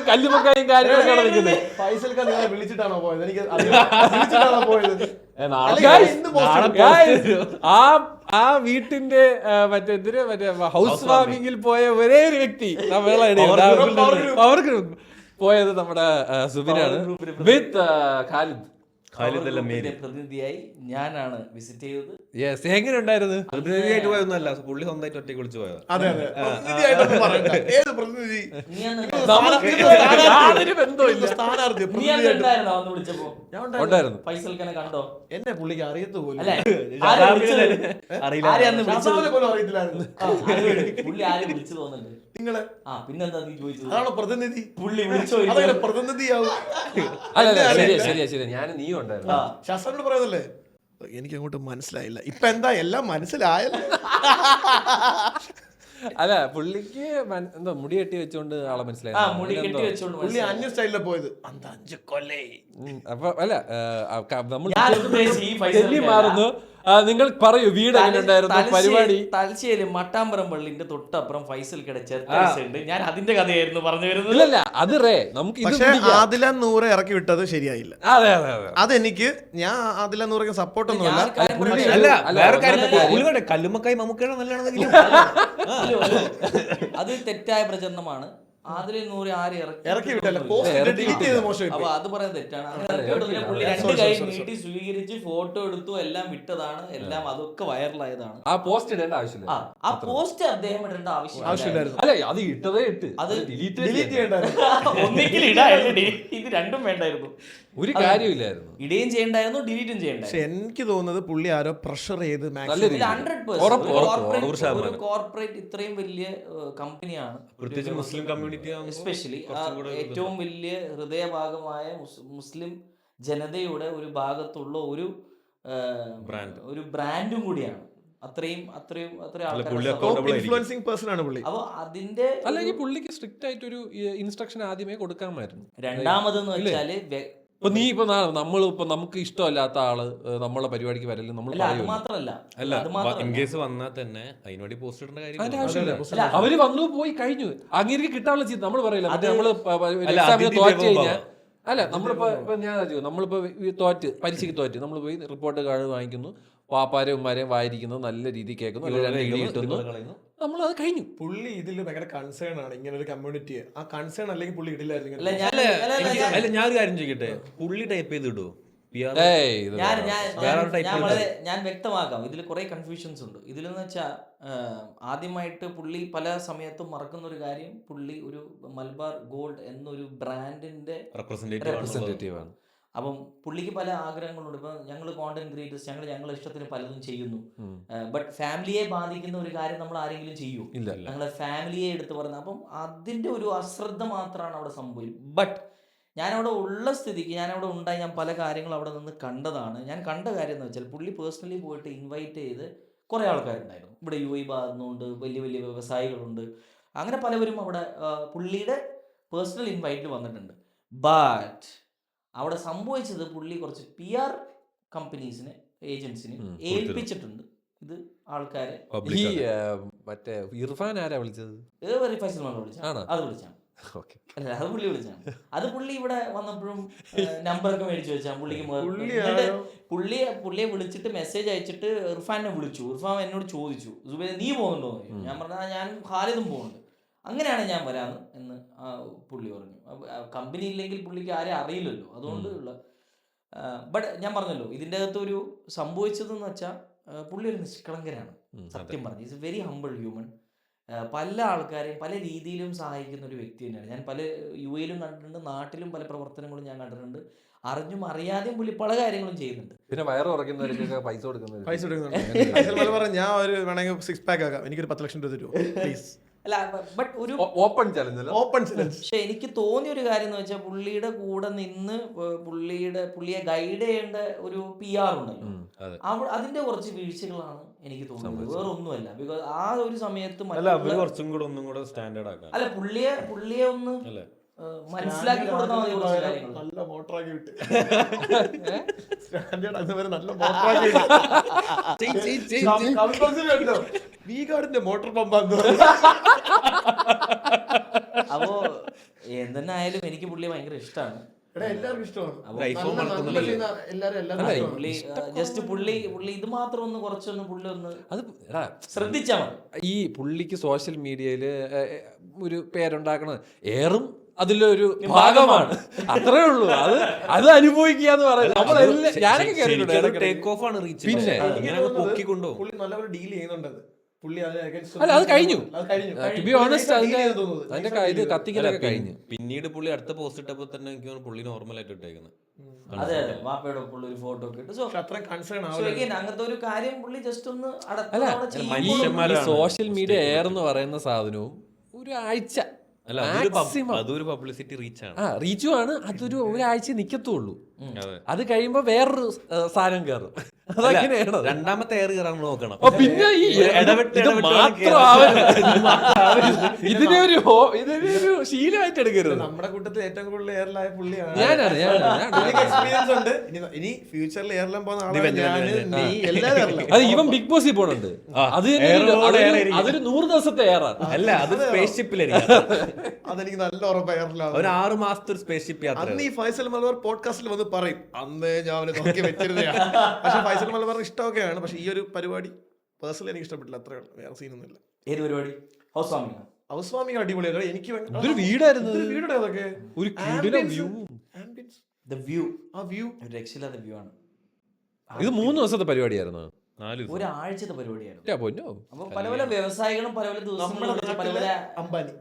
കല്ലുമക്കായും കാര്യങ്ങളൊക്കെയാണ് നിൽക്കുന്നത്. വിളിച്ചിട്ടാണോ പോയത്? എനിക്ക് ആ വീട്ടിന്റെ മറ്റേ ഹൗസ് വാമിങ്ങിൽ പോയ ഒരേ ഒരു വ്യക്തി അവർക്ക് പോയത് നമ്മുടെ സുബിനാണ് വിത്ത് ഖാലിദ്. പ്രതിനിധിയായി ഞാനാണ് വിസിറ്റ് ചെയ്തത്. യെസ്, എങ്ങനെ ഉണ്ടായിരുന്നു? പ്രതിനിധിയായിട്ട് പോയൊന്നുമല്ല, പുള്ളി സ്വന്തമായിട്ട് ഒറ്റയ്ക്ക് വിളിച്ചു പോയത്. കണ്ടോ? എന്നെ പുള്ളിക്ക് അറിയത്തു പോലും. പുള്ളി ആരും വിളിച്ചു തോന്നുന്നുണ്ട് നിങ്ങളെ. പിന്നെന്താ നീ ചോദിച്ചത്? അതാണോ പ്രതിനിധി? പുള്ളി വിളിച്ചോ? പ്രതിനിധിയാവും. അല്ല ശരിയാ, ഞാൻ നീ പറയുന്നുണ്ടായിരുന്നു. ശാസ്ത്രജ്ഞർ പറയുന്നല്ലേ എനിക്ക് അങ്ങോട്ട് മനസ്സിലായില്ല. ഇപ്പൊ എന്താ എല്ലാം മനസ്സിലായല്ലോ. അല്ല പുള്ളിക്ക് എന്താ മുടി കെട്ടി വെച്ചോണ്ട് ആളെ മനസ്സിലായി. മുടി കെട്ടി വെച്ചോണ്ട് പുള്ളി അന്യ സ്റ്റൈലിൽ പോയത് അന്ത 5 കൊല്ലേ. അപ്പൊ അല്ല നമ്മൾ ഞാനത് ഉദ്ദേശിച്ചു ഈ ഫൈസൽ തെന്നി മാറുന്നു. നിങ്ങൾ പറയൂ വീട് എങ്ങനെ ഉണ്ടായിരുന്നു പരിപാടി? തലശ്ശേരി മട്ടാമ്പറം പള്ളിന്റെ തൊട്ടപ്പുറം ഫൈസൽ കട ഉണ്ട്. ഞാൻ അതിന്റെ കഥയായിരുന്നു പറഞ്ഞു വരുന്നത്. ഇല്ലല്ല അത് നമുക്ക് ഇത് പക്ഷെ ആദില നൂറ് ഇറക്കി വിട്ടത് ശരിയായില്ല. അതെ അതെ അതെ. അതെനിക്ക് ഞാൻ ആദില നൂറ് സപ്പോർട്ടൊന്നുമല്ല. കല്ലുമ്മക്കായി മമ്മൂക്കയുടെ നല്ലതാണെന്നെങ്കിലും അത് തെറ്റായ പ്രചരണമാണ്. അതിൽ 100 ആര് ഇറക്കി വിട്ടല്ല, പോസ്റ്റ് ഡിലീറ്റ് ചെയ്ത് മോശം. അപ്പൊ അത് പറയുന്നത് തെറ്റാണ്. അങ്ങനെ പുള്ളി 2 കൈ നീട്ടി സ്വീകരിച്ച് ഫോട്ടോ എടുത്തു, എല്ലാം വിട്ടതാണ്, എല്ലാം അതൊക്കെ വൈറലായതാണ്. ആ പോസ്റ്റ് ഇടേണ്ട ആവശ്യമില്ല. ആ പോസ്റ്റ് അദ്ദേഹം ഇടേണ്ട ആവശ്യമില്ലായിരുന്നു. അല്ല അത് ഇട്ടതേ ഇട്ട് അത് ഡിലീറ്റ് ചെയ്യണ്ടായിരുന്നു. ഒന്നിക്കൽ ഇടായിരുന്നു, ഇത് രണ്ടും വേണ്ടായിരുന്നു. ഒരു കാര്യമില്ലായിരുന്നു. ഇടുകയും ചെയ്യണ്ടായിരുന്നു, ഡിലീറ്റും ചെയ്യണ്ടായിരുന്നു. പക്ഷെ എനിക്ക് തോന്നുന്നത് പുള്ളി ആരോ പ്രഷർ ചെയ്ത് കോർപ്പറേറ്റ് ഇത്രയും വലിയ കമ്പനിയാണ്, പ്രത്യേകിച്ച് മുസ്ലിം കമ്മ്യൂണിറ്റി എസ്പെഷ്യലി ഏറ്റവും വലിയ ഹൃദയഭാഗമായ മുസ്ലിം ജനതയുടെ ഒരു ഭാഗത്തുള്ള ഒരു ബ്രാൻഡും കൂടിയാണ്. അത്രയും ഇൻഫ്ലുവൻസിംഗ് പേഴ്സൺ ആണ് പുള്ളി. അപ്പൊ അതിന്റെ അല്ലെങ്കിൽ പുള്ളിക്ക് സ്ട്രിക്റ്റ് ആയിട്ട് ഒരു ഇൻസ്ട്രക്ഷൻ ആദ്യമേ കൊടുക്കാമായിരുന്നു. രണ്ടാമതെന്ന് വെച്ചാല് ഇപ്പൊ നീ ഇപ്പൊ നമ്മളിപ്പോ നമുക്ക് ഇഷ്ടമല്ലാത്ത ആള് നമ്മളെ പരിപാടിക്ക് വരല് നമ്മൾ വന്നാൽ തന്നെ അതിനുവേണ്ടി പോസ്റ്റ് ഇടേണ്ട അതിന്റെ ആവശ്യമില്ല. അവര് വന്നു പോയി കഴിഞ്ഞു. അങ്ങനെ കിട്ടാനുള്ള ചെയ്ത് നമ്മൾ പറയില്ല. മറ്റേ നമ്മള് എക്സാമിന് തോറ്റ് കഴിഞ്ഞാൽ അല്ല നമ്മളിപ്പോ നമ്മളിപ്പോ പരീക്ഷയ്ക്ക് തോറ്റ് നമ്മൾ പോയി റിപ്പോർട്ട് കാർഡ് വാങ്ങിക്കുന്നു, പാപ്പാരെയും ഉമ്മാരെയും വായിരിക്കുന്നു, നല്ല രീതിയിൽ കേൾക്കുന്നു, കിട്ടുന്നു, നമ്മൾ അത് കഴിഞ്ഞു. പുള്ളി ഇതിൽ ഭയങ്കര കൺസേൺ ആണ് ഇങ്ങനെ ഒരു കമ്മ്യൂണിറ്റിയെ. ആ കൺസേൺ അല്ലെങ്കിൽ പുള്ളി ഇടില്ലായിരുന്നു. ഞാൻ ഒരു കാര്യം ചോദിക്കട്ടെ, പുള്ളി ടൈപ്പ് ചെയ്ത് ഇടുവോ? ഞാൻ വ്യക്തമാക്കാം. ഇതിൽ കുറെ കൺഫ്യൂഷൻസ് ഉണ്ട്. ഇതിലെന്ന് വെച്ചാൽ ആദ്യമായിട്ട് പുള്ളി പല സമയത്തും മറക്കുന്ന ഒരു കാര്യം, പുള്ളി ഒരു മലബാർ ഗോൾഡ് എന്നൊരു ബ്രാൻഡിന്റെ റെപ്രസെന്റേറ്റീവ് ആണ്. അപ്പം പുള്ളിക്ക് പല ആഗ്രഹങ്ങളുണ്ട്. ഇപ്പൊ ഞങ്ങൾ കോണ്ടന്റ് ക്രിയേറ്റേഴ്സ്, ഞങ്ങളുടെ ഇഷ്ടത്തിന് പലതും ചെയ്യുന്നു. ബട്ട് ഫാമിലിയെ ബാധിക്കുന്ന ഒരു കാര്യം നമ്മൾ ആരെങ്കിലും ചെയ്യൂ? ഞങ്ങളെ ഫാമിലിയെ എടുത്ത് പറയുന്നത്. അപ്പം അതിന്റെ ഒരു അശ്രദ്ധ മാത്രമാണ് അവിടെ സംഭവിക്കും. ബട്ട് ഞാനവിടെ ഉള്ള സ്ഥിതിക്ക്, ഞാനവിടെ ഉണ്ടായി, ഞാൻ പല കാര്യങ്ങളും അവിടെ നിന്ന് കണ്ടതാണ്. ഞാൻ കണ്ട കാര്യം എന്ന് വെച്ചാൽ പുള്ളി പേഴ്സണലി പോയിട്ട് ഇൻവൈറ്റ് ചെയ്ത് കുറേ ആൾക്കാരുണ്ടായിരുന്നു. ഇവിടെ UAE ഭാഗത്തുനിന്നുണ്ട്, വലിയ വലിയ വ്യവസായികളുണ്ട്, അങ്ങനെ പലവരും അവിടെ പുള്ളിയുടെ പേഴ്സണൽ ഇൻവൈറ്റിൽ വന്നിട്ടുണ്ട്. ബട്ട് അവിടെ സംഭവിച്ചത് പുള്ളി കുറച്ച് PR കമ്പനീസിന്, ഏജൻസിന് ഏൽപ്പിച്ചിട്ടുണ്ട് ഇത് ആൾക്കാരെ. ഈ മറ്റേ ഇർഫാൻ ആരാ വിളിച്ചത്? ഫൈസൽ വിളിച്ചാണ്. അത് വിളിച്ചാണ്. അല്ല അത് പുള്ളി വിളിച്ചാണ്. അത് പുള്ളി ഇവിടെ വന്നപ്പോഴും നമ്പറൊക്കെ മേടിച്ചു വെച്ചാൽ പുള്ളിയെ വിളിച്ചിട്ട് മെസ്സേജ് അയച്ചിട്ട് ഇർഫാനെ വിളിച്ചു. ഇർഫാൻ എന്നോട് ചോദിച്ചു, സുബൈർ നീ പോകുന്നുണ്ടോ? ഞാൻ പറഞ്ഞാൽ ഞാൻ ഖാലിദും പോകുന്നുണ്ട്, അങ്ങനെയാണ് ഞാൻ വരാമെന്ന് എന്ന് പുള്ളി പറഞ്ഞു. കമ്പനി ഇല്ലെങ്കിൽ പുള്ളിക്ക് ആരെയും അറിയില്ലല്ലോ, അതുകൊണ്ട് ഉള്ള. ബട്ട് ഞാൻ പറഞ്ഞല്ലോ, ഇതിൻ്റെ അകത്ത് ഒരു സംഭവിച്ചതെന്ന് വെച്ചാൽ പുള്ളി ഒരു നിഷ്കളങ്കരാണ്. സത്യം പറഞ്ഞു, is A very humble human. പല ആൾക്കാരെയും പല രീതിയിലും സഹായിക്കുന്ന ഒരു വ്യക്തി തന്നെയാണ്. ഞാൻ പല UAE-ലും കണ്ടിട്ടുണ്ട്, നാട്ടിലും പല പ്രവർത്തനങ്ങളും ഞാൻ കണ്ടിട്ടുണ്ട്. അറിഞ്ഞും അറിയാതെയും പുള്ളി പല കാര്യങ്ങളും ചെയ്യുന്നുണ്ട്. പിന്നെ വയറ് ഉറക്കുന്നവർക്കൊക്കെ പൈസ കൊടുക്കുന്നുണ്ട്. ഞാൻ ഒരു വേണമെങ്കിൽ 6 പാക്ക് ആക്കാം, എനിക്കൊരു 10 ലക്ഷം രൂപ തരുമോ പ്ലീസ്? അല്ല ബട്ട് ഒരു ഓപ്പൺ ചലഞ്ച്. പക്ഷെ എനിക്ക് തോന്നിയ ഒരു കാര്യം എന്ന് വെച്ചാൽ പുള്ളിയുടെ കൂടെ നിന്ന് പുള്ളിയെ ഗൈഡ് ചെയ്യേണ്ട ഒരു PR ഉണ്ടല്ലോ, അതിന്റെ കുറച്ച് വീഴ്ചകളാണ് എനിക്ക് തോന്നുന്നത്, വേറെ ഒന്നുമല്ല. ബിക്കോസ് ആ ഒരു സമയത്ത് അല്ല പുള്ളിയെ ഒന്ന് മനസ്സിലാക്കി കൊടുത്താൽ മതി കുറച്ച് കാര്യങ്ങൾ. നല്ല മോട്ടറാക്കി വിട്ട് വീഗാർഡിന്റെ മോട്ടോർ പമ്പാന്ന്. അപ്പോ എന്തെന്നായാലും എനിക്ക് പുള്ളിയെ ഭയങ്കര ഇഷ്ടമാണ്. പുള്ളി ഇത് മാത്രം ഒന്ന് കുറച്ചൊന്ന് പുള്ളി ഒന്ന് അത് ശ്രദ്ധിച്ചാൽ മതി. ഈ പുള്ളിക്ക് സോഷ്യൽ മീഡിയയില് ഒരു പേരുണ്ടാക്കണത് ഏറും അതിലൊരു ഭാഗമാണ്, അത്രേ ഉള്ളൂ. അത് അനുഭവിക്കുക എന്ന് പറയുന്നത് നമ്മളെല്ലാം ഞാനൊക്കെ കേട്ടിട്ടുണ്ട്. പിന്നെ പുള്ളി നല്ലപോലെ ഡീൽ ചെയ്യുന്നുണ്ട്. അല്ല അത് കഴിഞ്ഞു. ടു ബി ഓണസ്റ്റ് അതിന്റെ ഇത് കത്തിക്കലൊക്കെ കഴിഞ്ഞു. പിന്നീട് പുള്ളി അടുത്ത പോസ്റ്റ് ഇട്ടപ്പോൾ തന്നെ എനിക്ക് പുള്ളി നോർമൽ ആയിട്ട് ഇട്ടേക്കുന്നത്. അതെ വാപ്പയുടെ പുള്ളി ഒരു ഫോട്ടോ ഒക്കെ ഇട്ടു. അങ്ങനത്തെ ഒരു കാര്യം പുള്ളി ജസ്റ്റ് ഒന്ന് സോഷ്യൽ മീഡിയ എയർ എന്ന് പറയുന്ന സാധനവും ഒരു ആഴ്ച അല്ല അതൊരു പബ്ലിസിറ്റി റീച്ച് ആണ്. റീച്ചും ആണ്. അതൊരു ഒരാഴ്ച നിക്കത്തുള്ളൂ. അതെ. അത് കഴിയുമ്പോ വേറൊരു സാധനം കയറും. അതങ്ങനെയാണ്. രണ്ടാമത്തെ എയർ കയറാൻ നോക്കണം. പിന്നെ ഈ ഇത് മാത്രം ഇതിനൊരു ശീലമായിട്ട് എടുക്കരുത്. നമ്മുടെ കൂട്ടത്തിൽ ഏറ്റവും കൂടുതൽ എയറിലായ പുള്ളിയാണ്. ഞാനാണ് എക്സ്പീരിയൻസ് ഉണ്ട്. ഇനി ഫ്യൂച്ചറിൽ എയറിലും പോകുന്ന ആളാണ്. അത് ഇവൻ ബിഗ് ബോസിൽ പോണുണ്ട്. അത് അതൊരു 100 ദിവസത്തെ എയറാണ്. അല്ല, അത് സ്പേസ് ഷിപ്പിലായിരിക്കും. അതെനിക്ക് നല്ല ഉറപ്പ് എയറിലാണ്. ഒരു 6 മാസത്തെ ഒരു സ്പേസ് ഷിപ്പ് യാത്ര. അന്ന് ഈ ഫൈസൽ മലബാർ പോഡ്കാസ്റ്റിൽ വന്ന് പറയും, അന്ന് ഞാൻ അവനെ നോക്കി വെച്ചിരുന്നതാണ്. പക്ഷെ ഫൈസൽ മലബാർ ഇഷ്ടമൊക്കെയാണ്. പക്ഷെ ഈ ഒരു പരിപാടി പേഴ്സണലി എനിക്ക് ഇഷ്ടപ്പെട്ടില്ല. അത്രേ ഉള്ളൂ, വേറെ സീനൊന്നുമില്ല. ഏത് പരിപാടി? House warming. ഹൗസ് വാമിംഗ് അടിപൊളിയാണ്. എനിക്ക് ഇതൊരു വീടായിരുന്നു. വീടുടെ അതൊക്കെ ഒരു കിടിലൻ വ്യൂ. The view. ആ വ്യൂ ഒരു രക്ഷയില്ലാത്ത വ്യൂ ആണ്. ഇത് 3 ദിവസത്തെ പരിപാടിയായിരുന്നു. 4 ദിവസം. ഒരാഴ്ചത്തെ പരിപാടിയായിരുന്നു. പൊന്നോ. അപ്പൊ പല പല വ്യവസായികളും പല പല ദിവസങ്ങളും പല പല അംബാനി.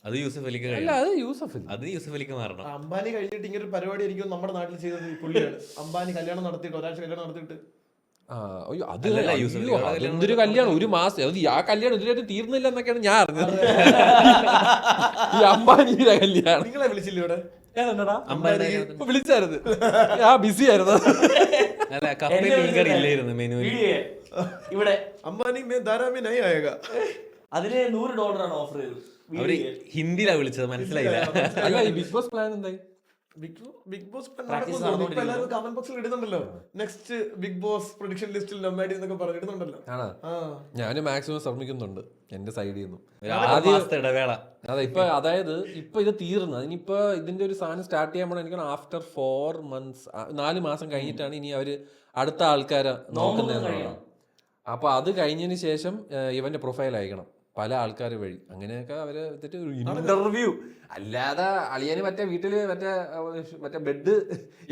അത് യൂസഫ് അലിക്ക് അല്ല, കഴിയും. അത് യൂസഫ്. അത് യൂസഫ് അലിക്ക് മാറണം. അംബാനി കഴിഞ്ഞിട്ട് ഇങ്ങനെ ഒരു പരിപാടി ആയിരിക്കും നമ്മുടെ നാട്ടിൽ ചെയ്തത് ഈ പുള്ളിയാണ്. അംബാനി കല്യാണം നടത്തിയിട്ട് ഒരാഴ്ച കല്യാണം നടത്തിയിട്ട് അയ്യോ, അത് അല്ലല്ല, യൂസഫ് അലിയുടെ കല്യാണം എന്തൊരു കല്യാണം. 1 മാസം. അത് ആ കല്യാണം ഇതുവരെ തീർന്നില്ല എന്നൊക്കെയാണ് ഞാൻ അറിഞ്ഞത്. ഈ അംബാനിയുടെ കല്യാണം. നിങ്ങളെ വിളിച്ചില്ല ഇവിടെ? വിളിച്ചായിരുന്നു. ഞാൻ ബിസി ആയിരുന്നു. അല്ല, കപ്പയിൽ മീൻകറി ഇല്ലായിരുന്നു മെനുവിൽ. ഇവിടെ അംബാനി മേ ധാരാമി നൈ ആയേഗാ. അതിന് $100 ഓഫർ ചെയ്തു. അവര് ഹിന്ദിയിലാ വിളിച്ചത്, മനസ്സിലായില്ല. അല്ല, ഈ ബിഗ് ബോസ് പ്ലാൻ എന്തായി? ബിഗ് ബോസ് എല്ലാവരും കമന്റ് ബോക്സിൽ ഇടുന്നുണ്ടല്ലോ. നെക്സ്റ്റ് ബിഗ് ബോസ് പ്രൊഡിക്ഷൻ ലിസ്റ്റിൽ നമ്പാടി എന്നൊക്കെ പറഞ്ഞിടുന്നുണ്ടല്ലോ. ഞാന് മാക്സിമം ശ്രമിക്കുന്നുണ്ട് എന്റെ സൈഡിൽ നിന്നും. ഇടവേള. അതെ, അതായത് ഇപ്പൊ ഇത് തീർന്നു. അതിനിപ്പോ ഇതിന്റെ ഒരു സാധനം സ്റ്റാർട്ട് ചെയ്യാൻ പോണ എനിക്ക് ആഫ്റ്റർ 4 months 4 മാസം കഴിഞ്ഞിട്ടാണ് ഇനി അവര് അടുത്ത ആൾക്കാരെ നോക്കുന്നതെന്ന്. അപ്പൊ അത് കഴിഞ്ഞതിന് ശേഷം ഇവന്റെ പ്രൊഫൈൽ അയക്കണം പല ആൾക്കാർ വഴി. അങ്ങനെയൊക്കെ അവര് ഇന്റർവ്യൂ. അല്ലാതെ അളിയന് മറ്റേ വീട്ടില് മറ്റേ ബെഡ്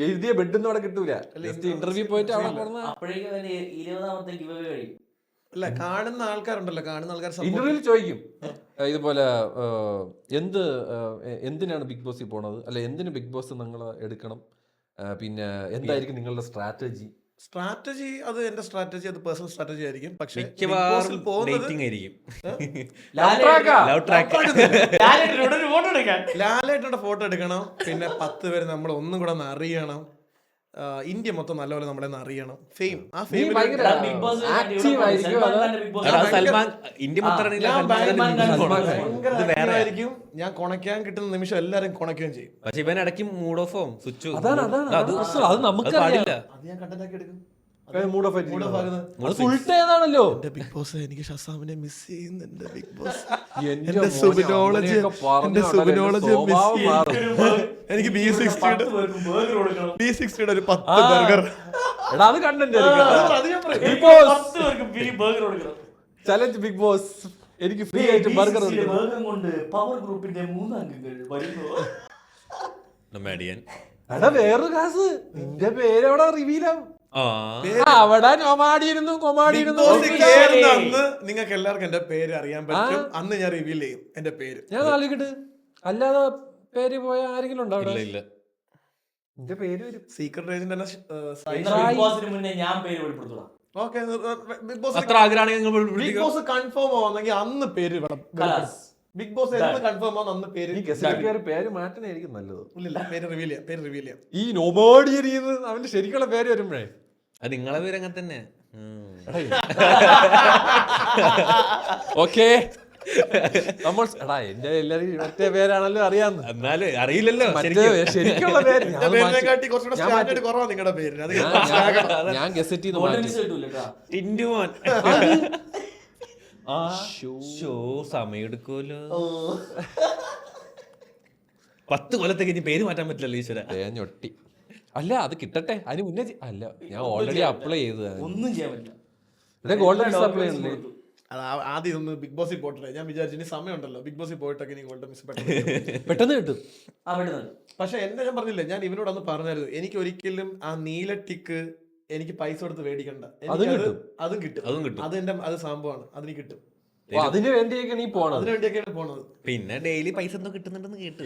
എഴുതിയ ബെഡ് ഒന്നും അവിടെ കിട്ടൂല. ഇന്റർവ്യൂ പോയിട്ട് അവിടെ പോകുന്ന അല്ല, കാണുന്ന ആൾക്കാരുണ്ടല്ലോ, കാണുന്ന ആൾക്കാർ ഇന്റർവ്യൂവിൽ ചോദിക്കും ഇതുപോലെ എന്തിനാണ് ബിഗ് ബോസിൽ പോണത്, അല്ല എന്തിന് ബിഗ് ബോസ് നിങ്ങൾ എടുക്കണം, പിന്നെ എന്തായിരിക്കും നിങ്ങളുടെ സ്ട്രാറ്റജി. അത് എന്റെ സ്ട്രാറ്റജി, അത് പേഴ്സണൽ സ്ട്രാറ്റജി ആയിരിക്കും. പക്ഷേ ലാലേട്ടന്റെ ഫോട്ടോ എടുക്കണം. പിന്നെ 10 പേര് നമ്മൾ ഒന്നും കൂടെ ഒന്ന് അറിയണം. ഇന്ത്യ മൊത്തം നല്ലപോലെ നമ്മളെ അറിയണം. ഫെയിം, ആ ഫെയിം ഭയങ്കരമായിരിക്കും. ഞാൻ കൊണയ്ക്കാൻ കിട്ടുന്ന നിമിഷം എല്ലാരും കൊണയ്ക്കുകയും ചെയ്യും. പക്ഷെ ഇവൻ ഇടയ്ക്ക് മൂഡ് ഓഫ് ആവും. സ്വിച്ച് അത് നമുക്ക് പാടില്ല. അത് ഞാൻ കണ്ടന്റാക്കി എടുക്കും. ഫുൾട്ടേതാണല്ലോ ബിഗ് ബോസ്. എനിക്ക് ഷസാമിനെ മിസ് ചെയ്യുന്നുണ്ട്. ബിഗ് ബോസ് എനിക്ക് B60 ഒരു 10 ബർഗർ. Challenge big boss. എനിക്ക് ഫ്രീ ആയിട്ട് ബർഗർ കൊണ്ട് പവർ ഗ്രൂപ്പിന്റെ 3 അംഗങ്ങൾ വരുന്നു. വേറൊരു കാസ്. നിന്റെ പേര് അവിടെ റിവീലാവും. അവിടെ കൊമാടിയിരുന്നു. അന്ന് നിങ്ങൾക്ക് എല്ലാവർക്കും എന്റെ പേര് അറിയാൻ പറ്റും. അന്ന് ഞാൻ റിവീൽ ചെയ്യും എന്റെ പേര്. ഞാൻ നാളിക്കിട്ട്. അല്ലാതെ പേര് പോയ ആരെങ്കിലും ഉണ്ടോ അവിടെ? ഇല്ല. എന്റെ പേര് വരും. സീക്രട്ട് ഏജന്റ് മുന്നേ ഞാൻ പേര് വെളിപ്പെടുത്തണം. ബിഗ് ബോസ് കൺഫേം ആവുന്നെങ്കിൽ അന്ന് പേര് വേണം. ബിഗ് ബോസ് കൺഫേം ആവുന്ന അന്ന് പേര്. പേര് മാറ്റണായിരിക്കും നല്ലത്. ഇല്ല, പേര് റിവീൽ ചെയ്യാം. ഈ നോബോഡിയറിയുന്നത് അവന്റെ ശരിക്കുള്ള പേര് വരുമ്പോഴേ അത് നിങ്ങളെ പേര് അങ്ങനെ തന്നെ. ഓക്കെ, നമ്മൾ എന്റെ എല്ലാരും മറ്റേ പേരാണല്ലോ അറിയാന്ന്. എന്നാലും അറിയില്ലല്ലോ ശരിക്കുള്ള പേര്. നിങ്ങളുടെ പേര് ഞാൻ ഗസറ്റ് ചെയ്ത് മാറ്റി. സമയം എടുക്കുമല്ലോ. 10 കൊല്ലത്തേക്ക് ഇനി പേര് മാറ്റാൻ പറ്റില്ലല്ലോ ഈശ്വര. ഞൊട്ടി. അല്ല, അത് കിട്ടട്ടെ. അതിന് മുന്നേ അല്ല, ഞാൻ ഓൾറെഡി അപ്ലൈ ചെയ്ത്. ഒന്നും ചെയ്യാൻ പറ്റില്ല. ഗോൾഡൻ വിസ അപ്ലൈ ചെയ്യണ്ടേ? ആദ്യം ഒന്ന് ബിഗ് ബോസിൽ പോയിട്ടില്ല. ഞാൻ വിചാരിച്ചു ഇനി സമയമുണ്ടല്ലോ, ബിഗ് ബോസിൽ പോയിട്ടൊക്കെ ഇനി ഗോൾഡൻ മിസ് പെട്ടെന്ന് കിട്ടും. പക്ഷെ എന്നെ ഞാൻ പറഞ്ഞില്ല, ഞാൻ ഇവനോടൊന്ന് പറഞ്ഞായിരുന്നു, എനിക്ക് ഒരിക്കലും ആ നീല ടിക്ക് എനിക്ക് പൈസ കൊടുത്ത് മേടിക്കണ്ട. അതും കിട്ടും. അത് സംഭവമാണ്. അതിന് കിട്ടും. അതിന് വേണ്ടിയൊക്കെ നീ പോണത്. അതിന് വേണ്ടിയൊക്കെയാണ് പോണത്. പിന്നെ ഡെയിലി പൈസ എന്തോ കിട്ടുന്നുണ്ടെന്ന് കേട്ടു.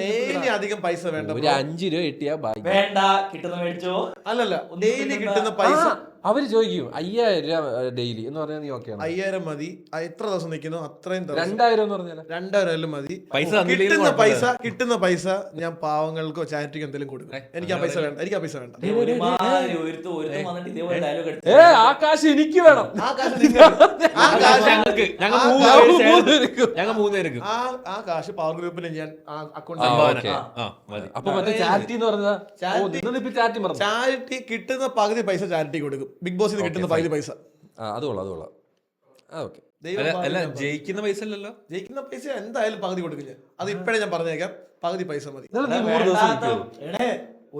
ഡെയിലി അധികം പൈസ വേണ്ട. ഒരു 5 രൂപ കിട്ടിയാ വേണ്ട, കിട്ടുന്ന മേടിച്ചോ. അല്ലല്ല, ഡെയിലി കിട്ടുന്ന പൈസ അവര് ചോദിക്കും 5000 രൂപ ഡെയിലി എന്ന് പറഞ്ഞാൽ നീ ഓക്കെയാണ്? 5000 മതി. എത്ര ദിവസം നിൽക്കുന്നു അത്രയും ദിവസം. 2000 എന്ന് പറഞ്ഞാൽ 2000 മതി. പൈസ തന്നില്ലെങ്കിൽ കിട്ടുന്ന പൈസ ഞാൻ പാവങ്ങൾക്കോ ചാരിറ്റിക്കോ എന്തെങ്കിലും കൊടുക്കും. എനിക്ക് ആ പൈസ വേണ്ട. എനിക്ക് ആ പൈസ വേണ്ട. ഒരുമാതിരി ഒരുത്തൻ വന്നിട്ട് ഇതേപോലെ ഡയലോഗ് എടുത്തു. ആ കാശ് എനിക്ക് വേണം. ആ കാശ് നിങ്ങൾക്ക്. ആ കാശ് ഞങ്ങൾ 3 പേർക്ക് ആ കാശ് പവർ ഗ്രൂപ്പിന് ഞാൻ അക്കൗണ്ട് അപ്പൊ മറ്റേ ചാരിറ്റി എന്ന് പറഞ്ഞാൽ ചാരിറ്റി പറഞ്ഞു. ചാരിറ്റി കിട്ടുന്ന പകുതി പൈസ ചാരിറ്റി കൊടുക്കും. ബിഗ് ബോസിൽ നിന്ന് കിട്ടുന്ന പകുതി പൈസ. അത് കൊള്ളാം. ഓക്കെ. അല്ല ജയിക്കുന്ന പൈസ അല്ലല്ലോ, ജയിക്കുന്ന പൈസ എന്തായാലും പകുതി കൊടുക്കും ഞാൻ. അത് ഇപ്പഴേ ഞാൻ പറഞ്ഞേക്കാം. പകുതി പൈസ മതി.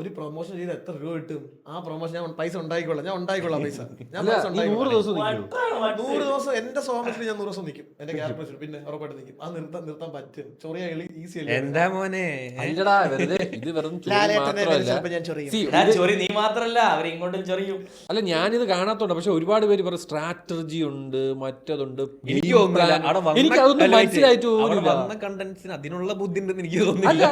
ഒരു പ്രൊമോഷൻ ചെയ്ത് എത്ര രൂപ കിട്ടും? ആ പ്രൊമോഷൻ ഞാൻ പൈസ ഉണ്ടായിക്കൊള്ളാം. ഞാൻ ഉണ്ടായിക്കൊള്ളാം പൈസ. ഞാൻ 100 ദിവസം 100 ദിവസം എന്റെ സോമത്തിൽ ഞാൻ 100 ദിവസം നിൽക്കും. എന്റെ ക്യാരക്ടർ പിന്നെ ഉറപ്പായിട്ട് നിൽക്കും. അത് നിർത്താൻ പറ്റും. ചൊറിയ ഈസി അല്ലേ? എന്താ മോനെ അല്ലടാ, ഇത് വെറും നീ മാത്രല്ല അവരിങ്ങോട്ടും ചൊറിയും. അല്ല, ഞാനിത് കാണാത്തോണ്ട്. പക്ഷെ ഒരുപാട് പേര് പറയും സ്ട്രാറ്റജി ഉണ്ട്, മറ്റതുണ്ട്. എനിക്ക് തോന്നുന്നില്ല എനിക്ക് അതൊന്നും മനസ്സിലായിട്ട് വന്ന കണ്ടന്റ്സിന് അതിനുള്ള ബുദ്ധി ഉണ്ടെന്ന് എനിക്ക് തോന്നുന്നില്ല.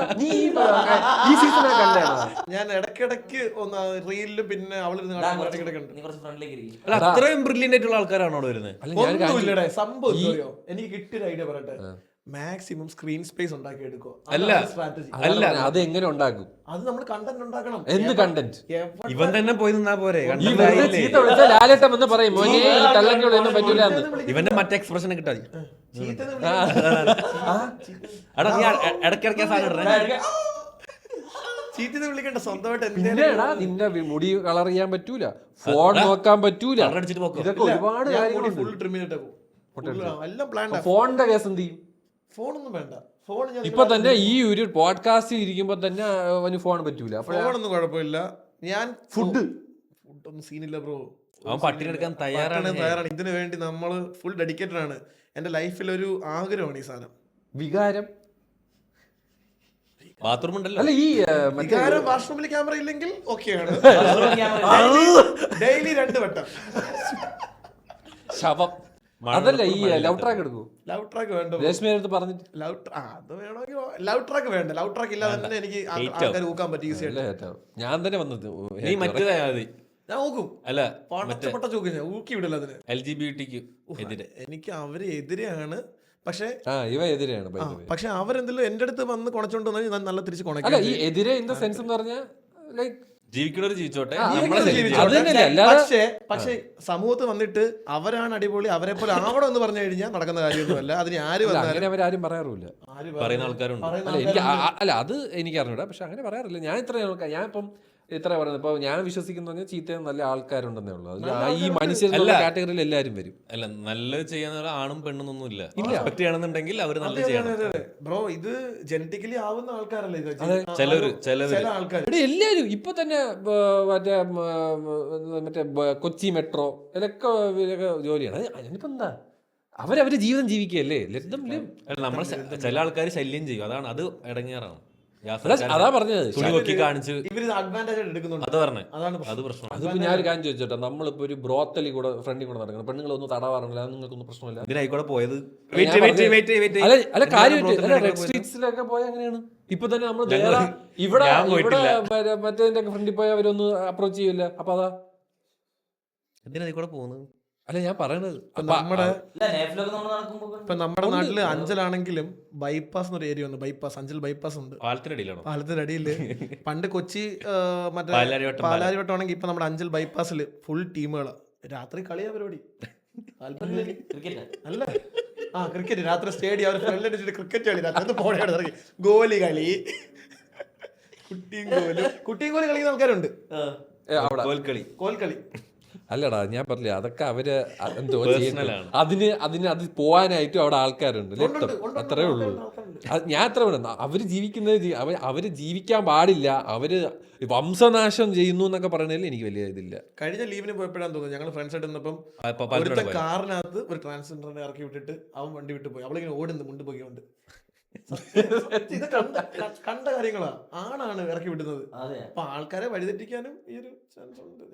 ഈ സീസണെ കണ്ടാണോ? ഞാൻ ഇടയ്ക്കിടയ്ക്ക് ഒന്ന് റീലിലും പിന്നെ അവളിരുന്ന് അല്ല അത്രയും ബ്രില്യന്റ് ആയിട്ടുള്ള ആൾക്കാരാണോ അവിടെ വരുന്നത്? ഒന്നുമില്ലടേ. സംഭവം എന്തറിയോ? എനിക്ക് കിട്ടിയൊരു ഐഡിയ പറയട്ടെ. മാക്സിമം സ്ക്രീൻ സ്പേസ് ഉണ്ടാക്കി എടുക്കുക. അല്ല സ്ട്രാറ്റജി. അല്ല, അത് എങ്ങനെ ഉണ്ടാക്കും? അത് നമ്മൾ കണ്ടന്റ് ഉണ്ടാക്കണം. എന്ത് കണ്ടന്റ്? ഇവൻ തന്നെ പോയി നിന്നാ പോരെ? ചീത്ത വിളിച്ചാൽ ലാലേട്ടം എന്ന് പറയും, മോനെ ഈ തള്ളങ്കോട് ഒന്നും പറ്റൂല. ഇവന്റെ മറ്റേ എക്സ്പ്രഷൻ കിട്ടാ മതി. ഇടയ്ക്കിടയ്ക്ക് ചീത്ത വിളിക്കണ്ട. സ്വന്തമായിട്ട് നിന്റെ മുടി കളർ ചെയ്യാൻ പറ്റൂല, ഫോൺ നോക്കാൻ പറ്റൂല, ഇതൊക്കെ ഒരുപാട് കാര്യങ്ങളുണ്ട്. ഫുൾ ട്രിമിനേറ്റ് എല്ലാം പ്ലാൻ. ഫോണിന്റെ കേസ് എന്ത് ചെയ്യും? ഫോണൊന്നും വേണ്ട. ഫോൺ ഇപ്പൊ തന്നെ ഈ ഒരു പോഡ്കാസ്റ്റിൽ ഇരിക്കുമ്പോ തന്നെ അവന് ഫോൺ പറ്റൂല. ഫോണൊന്നും കുഴപ്പമില്ല. ഞാൻ ഫുഡൊന്നും സീനില്ല ബ്രോ. അവൻ പട്ടിയെടുക്കാൻ തയ്യാറാണ്. ഇതിനു വേണ്ടി നമ്മള് ഫുൾ ഡെഡിക്കേറ്റഡ് ആണ്. എന്റെ ലൈഫിൽ ഒരു ആഗ്രഹമാണ് ഈ സാധനം. വികാരം ബാത്റൂം ഉണ്ടല്ലോ. അല്ല, ഈ വികാരം വാഷ്റൂമിൽ ക്യാമറ ഇല്ലെങ്കിൽ ഓക്കെയാണ്. ഡെയിലി 2 വട്ടം ശവം. അതല്ല, ഈ ലവ് ട്രാക്ക് എടുക്കൂ. ലവ് ട്രാക്ക് വേണ്ട. രശ്മിയുടെ അടുത്ത് പറഞ്ഞിട്ട് അത് വേണമെങ്കിൽ ലവ് ട്രാക്ക് വേണ്ട. ലവ് ട്രാക്ക് ഇല്ലാതെ തന്നെ എനിക്ക് ആൾക്കാർ ഊക്കാൻ പറ്റും ഈസി ആയിട്ട്. ഞാൻ തന്നെ വന്നത് നീ മറ്റേതാ മതി. ഞാൻ ഊക്കും. അല്ല പട്ട ചൂക്കും. ഞാൻ ഊക്കി വിടില്ല അതിന്. LGBT എതിരെ. എനിക്ക് അവര് എതിരെയാണ്. പക്ഷെ ഇവ എതിരെയാണ്. പക്ഷെ അവരെന്തെങ്കിലും എന്റെ അടുത്ത് വന്ന് കുണച്ചോണ്ട് വന്നാൽ നല്ല തിരിച്ച് അല്ല, കുണയ്ക്കും. ഈ എതിരെ ഇൻ ദ സെൻസ് എന്ന് പറഞ്ഞാൽ ലൈക്ക് ജീവിക്കുന്നവർ ജീവിച്ചോട്ടെ. പക്ഷെ സമൂഹത്ത് വന്നിട്ട് അവരാണ് അടിപൊളി, അവരെ പോലെ ആവണം എന്ന് പറഞ്ഞു കഴിഞ്ഞാൽ നടക്കുന്ന കാര്യമൊന്നുമല്ല. അതിന് ആര് അങ്ങനെ അവരാരും പറയാറില്ല. പറയുന്ന ആൾക്കാരുണ്ട്. അല്ല, അത് എനിക്ക് അറിഞ്ഞൂടാ. പക്ഷെ അങ്ങനെ പറയാറില്ല. ഞാൻ ഇപ്പം ഇത്ര പറയുന്നത്. ഇപ്പൊ ഞാൻ വിശ്വസിക്കുന്ന ചീത്ത നല്ല ആൾക്കാരുണ്ടെന്നേ ഉള്ളൂ. ഈ മനുഷ്യരുടെ കാറ്റഗറിയിൽ എല്ലാവരും വരും. അല്ല, നല്ലത് ചെയ്യാൻ ആണും പെണ്ണൊന്നും ഇല്ല. റെസ്പെക്ട് ചെയ്യണമെന്നുണ്ടെങ്കിൽ അവർ നല്ല ചെയ്യണം. ബ്രോ, ഇത് ജനറ്റിക്കലി ആവുന്ന ആൾക്കാരല്ലേ ഇത്. ചില ആൾക്കാർ എല്ലാരും ഇപ്പൊ തന്നെ മറ്റേ കൊച്ചി മെട്രോ ഇതൊക്കെ ജോലിയാണ്. അതിനിപ്പോ എന്താ, അവരവര് ജീവിതം ജീവിക്കുകയല്ലേ. നമ്മൾ ചില ആൾക്കാർ ശല്യം ചെയ്യും. അതാണ്, അത് ഇടങ്ങേറാണ്. അതാ പറഞ്ഞത്. കാണിച്ച് അത് പറഞ്ഞേ. അത് പ്രശ്നം. അതിപ്പോ ഞാൻ ഒരു കാര്യം ചോദിച്ചോട്ടെ, നമ്മളിപ്പോ ഒരു ബ്രോത്തലി കൂടെ ഫ്രണ്ടിൽ കൂടെ നടക്കണം, പെണ്ണുങ്ങളൊന്നും തടവാറില്ല, നിങ്ങൾക്കൊന്നും പ്രശ്നമില്ല. ഇതിനായിക്കൂടെ പോയത് അല്ല കാര്യമായിട്ട് റെഡ് സ്ട്രീറ്റ്സിലൊക്കെ പോയ അങ്ങനെയാണ്. ഇപ്പൊ തന്നെ നമ്മൾ ഇവിടെ മറ്റേ ഫ്രണ്ടിൽ പോയ അവരൊന്നും അപ്രോച്ച് ചെയ്യില്ല. അപ്പൊ അതാ എന്തിനാ പോകുന്നത്? അല്ല, ഞാൻ പറയണത് ഇപ്പൊ നമ്മുടെ നാട്ടില് അഞ്ചലാണെങ്കിലും ബൈപ്പാസ് എന്നൊരു ഏരിയ ഉണ്ട്. ബൈപ്പാസ്, അഞ്ചൽ ബൈപ്പാസ് ഉണ്ട്. പാലത്തിനടിയില് പണ്ട് കൊച്ചി മറ്റേ പാലാരിവട്ടം ആണെങ്കിൽ ഇപ്പൊ നമ്മുടെ അഞ്ചൽ ബൈപ്പാസിൽ ഫുൾ ടീമുകളാ. രാത്രി കളിയാ പരിപാടി. അല്ല, ക്രിക്കറ്റ് രാത്രി സ്റ്റേഡിയം അവർ ഫ്രണ്ടിൽ ക്രിക്കറ്റ് കളി. രാത്രി പോണേ ഗോലി കളി, കുട്ടിയും കോലി കളിക്കുന്ന ആൾക്കാരുണ്ട്. കോൽക്കളി. അല്ലടാ, ഞാൻ പറഞ്ഞില്ല, അതൊക്കെ അവര് എന്തോ അത് പോവാനായിട്ടും അവിടെ ആൾക്കാരുണ്ട്. അത്രേ ഉള്ളൂ. ഞാൻ എത്ര വേണം. അവര് ജീവിക്കുന്നത് അവര് ജീവിക്കാൻ പാടില്ല, അവര് വംശനാശം ചെയ്യുന്നു എന്നൊക്കെ പറയണതിൽ എനിക്ക് വലിയ ഇതില്ല. കഴിഞ്ഞ ലീവിന് പോയപ്പോഴാണ് തോന്നുന്നു, ഞങ്ങൾ ഫ്രണ്ട്സ് ആയിട്ട് നിന്നപ്പം കാറിനകത്ത് ഒരു ട്രാൻസ്ജെൻഡറിനെ ഇറക്കി വിട്ടിട്ട് അവൻ വണ്ടി വിട്ട് പോയി. അവളിങ്ങനെ ഓടുന്നു മുണ്ട് പോയിക്കൊണ്ട്. ഇത് കണ്ട കാര്യങ്ങളാ. ആണാണ് ഇറക്കി വിടുന്നത്. അപ്പൊ ആൾക്കാരെ വഴിതെറ്റിക്കാനും ഈ ഒരു ചാൻസ് ഉണ്ട്.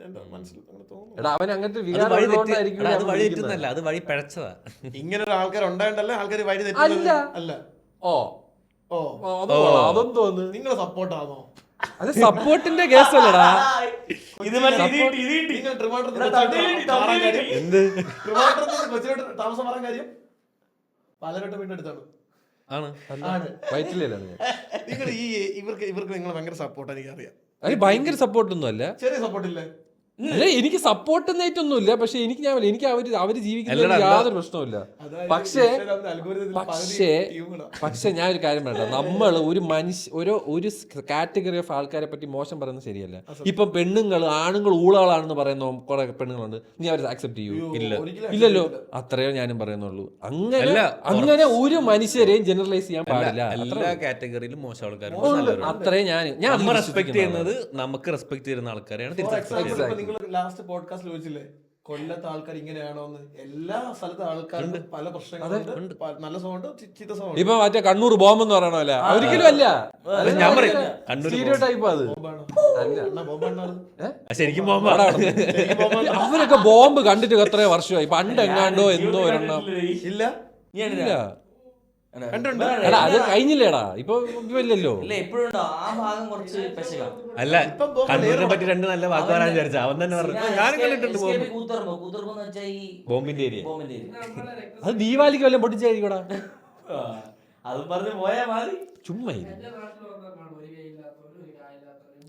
അവൻ അങ്ങനത്തെ ഇങ്ങനെ ഒരു ആൾക്കാർ ഉണ്ടായിട്ടല്ലേ ആൾക്കാർ വഴി തെറ്റില്ല. അല്ല, അതൊന്നും തോന്നുന്നു നിങ്ങളെ സപ്പോർട്ടാണോ? അത് സപ്പോർട്ടിന്റെ കേസല്ലടാ. ഇത് മറ്റേ ഇത് കിട്ടി, ഇത് കിട്ടി. നിങ്ങൾ ട്രിവാൻഡ്രത്ത് എടാ, കൊച്ചിലോട്ട് തമിഴ് കിട്ടി, മാറാൻ തമിഴ് കാര്യം- കിട്ടി. എന്ത് ട്രിവാൻഡ്രത്ത് കൊച്ചിലോട്ട് താമസം മാറാൻ കാര്യം പാലക്കാട്ട് വീടിന്റെ അടുത്താണ്. ആണ് ആണ്. വയറ്റിലാണ് ഞാൻ. നിങ്ങൾ ഈ ഇവർക്ക് നിങ്ങൾ ഭയങ്കര സപ്പോർട്ട് എനിക്കറിയാം. അതിന് ഭയങ്കര സപ്പോർട്ടൊന്നും അല്ല. ചെറിയ സപ്പോർട്ട് ഇല്ലേ? അല്ല, എനിക്ക് സപ്പോർട്ട് ഒന്നുമില്ല. പക്ഷെ എനിക്ക് എനിക്ക് അവര് ജീവിക്കുന്നതിൽ അല്ലടാ, യാതൊരു പ്രശ്നവുമില്ല. അതായത് പക്ഷേ ഇൻസ്റ്റാഗ്രാമിലെ algorithm ൽ പക്ഷേ പകുതി ടീമുകളാ. പക്ഷെ ഞാൻ ഒരു കാര്യം പറയട്ടെ, നമ്മൾ ഒരു ഒരു കാറ്റഗറി ഓഫ് ആൾക്കാരെ പറ്റി മോശം പറയുന്നത് ശരിയല്ല. ഇപ്പം പെണ്ണുങ്ങൾ ആണുങ്ങൾ ഊളകളാണെന്ന് പറയുന്ന കുറെ പെണ്ണുങ്ങളുണ്ട്. നീ അവരെ അക്സെപ്റ്റ് ചെയ്യൂ? ഒരിക്കലും ഇല്ലല്ലോ. അത്രയോ ഞാനും പറയുന്നുള്ളൂ. അങ്ങനെ അല്ല, അങ്ങനെ ഒരു മനുഷ്യരെയും ജനറലൈസ് ചെയ്യാൻ പാടില്ല. എല്ലാ കാറ്റഗറിയിലും മോശം ആൾക്കാരും അത്രേ ഞാൻ നമ്മൾ റെസ്പെക്ട് ചെയ്യുന്നത് നമുക്ക് റെസ്പെക്ട് ചെയ്യുന്ന ആൾക്കാരെയാണ് For example, ഇപ്പൊ തിരിച്ചു. നിങ്ങൾ ലാസ്റ്റ് പോഡ്കാസ്റ്റിൽ ചോദിച്ചില്ലേ കൊല്ലത്തെ ആൾക്കാർ ഇങ്ങനെയാണോന്ന്? എല്ലാ സ്ഥലത്തെ ആൾക്കാരും പല പ്രശ്നങ്ങളുണ്ട്. നല്ല സ്വഭാവമുണ്ട്, ചീത്ത സ്വഭാവമുണ്ട്. ഇപ്പൊ മറ്റേ കണ്ണൂർ ബോംബെന്ന് പറയണല്ല, ഒരിക്കലും അല്ല. ഞാൻ പറയും, കണ്ണൂര് സ്റ്റീരിയോടൈപ്പ് അത്. ബോംബാണോ? അല്ല. അണ്ണാ ബോംബാണോ അത്? ശരിക്കും പോകുമ്പോ ശരിക്കും ബോംബാണോ? അവരൊക്കെ ബോംബ് കണ്ടിട്ട് എത്രയോ വർഷമായി. പണ്ട് എങ്ങാണ്ടോ എന്തോ ഒരെണ്ണം. ഇല്ല, നീ കണ്ടില്ല? ഇല്ല. കണ്ടുണ്ട്. എടാ അത് കഴിഞ്ഞില്ലേടാ, ഇപ്പൊ ഇല്ലല്ലോ. ഇല്ല, എപ്പോഴും ഉണ്ടോ ആ ഭാഗം കുറച്ച് പെശകാ. അല്ല, കണ്ണൂരിനെ പറ്റി രണ്ട് നല്ല വാക്ക് പറയാൻ വിചാരിച്ച അവൻ തന്നെ പറഞ്ഞു ഞാനും കണ്ടിട്ടുണ്ട് ബോംബ്. കൂത്തർമ്പ് എന്ന് വെച്ചാൽ ഈ ബോംബിന്റെ ഏരിയ. ബോംബിന്റെ ഏരിയ. അത് ദീപാവലിക്ക് വല്ലതും പൊട്ടിച്ചായിരിക്കടാ. അത് പറഞ്ഞ് പോയാ മതി. ചുമ്മാ ഇരി.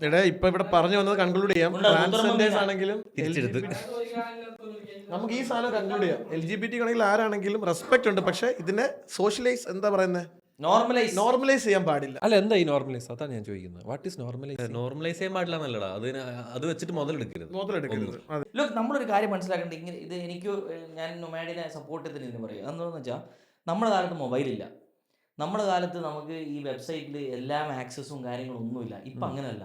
എടാ ഇപ്പൊ ഇവിടെ പറഞ്ഞു വന്നത് കൺക്ലൂഡ് ചെയ്യാം. ട്രാൻസ്ജെൻഡേഴ്സ് ആണെങ്കിലും തിരിച്ചെടുത്ത് നമുക്ക് ഈ സാധനം കൺക്ലൂഡ് ചെയ്യാം. LGBT ആണെങ്കിലും ആരാണെങ്കിലും റെസ്പെക്ട് ഉണ്ട്. പക്ഷെ ഇതിനെ സോഷ്യലൈസ് എന്താ പറയുന്നത്, നോർമലൈസ് ചെയ്യാൻ പാടില്ല. അല്ല, എന്താ ഈ നോർമലൈസ്? അതാണ് ഞാൻ ചോദിക്കുന്നത്. What is normalise? നോർമലൈസ് ചെയ്യാൻ പാടില്ല എന്നല്ലടാ, അത് വെച്ചിട്ട് മുതലെടുക്കരുത്. മുതലെടുക്കരുത്. ലുക്ക്, നമ്മളൊരു കാര്യം മനസ്സിലാക്കേണ്ടത് ഇങ്ങനെ ഇത് എനിക്ക് ഞാൻ നൊമാഡിനെ സപ്പോർട്ട് ചെയ്തതിന് പറയും. എന്താണെന്ന് വെച്ചാൽ നമ്മുടെ കാലത്ത് മൊബൈലില്ല. നമ്മുടെ കാലത്ത് നമുക്ക് ഈ വെബ്സൈറ്റിൽ എല്ലാം ആക്സസും കാര്യങ്ങളും ഒന്നുമില്ല. ഇപ്പൊ അങ്ങനെയല്ല.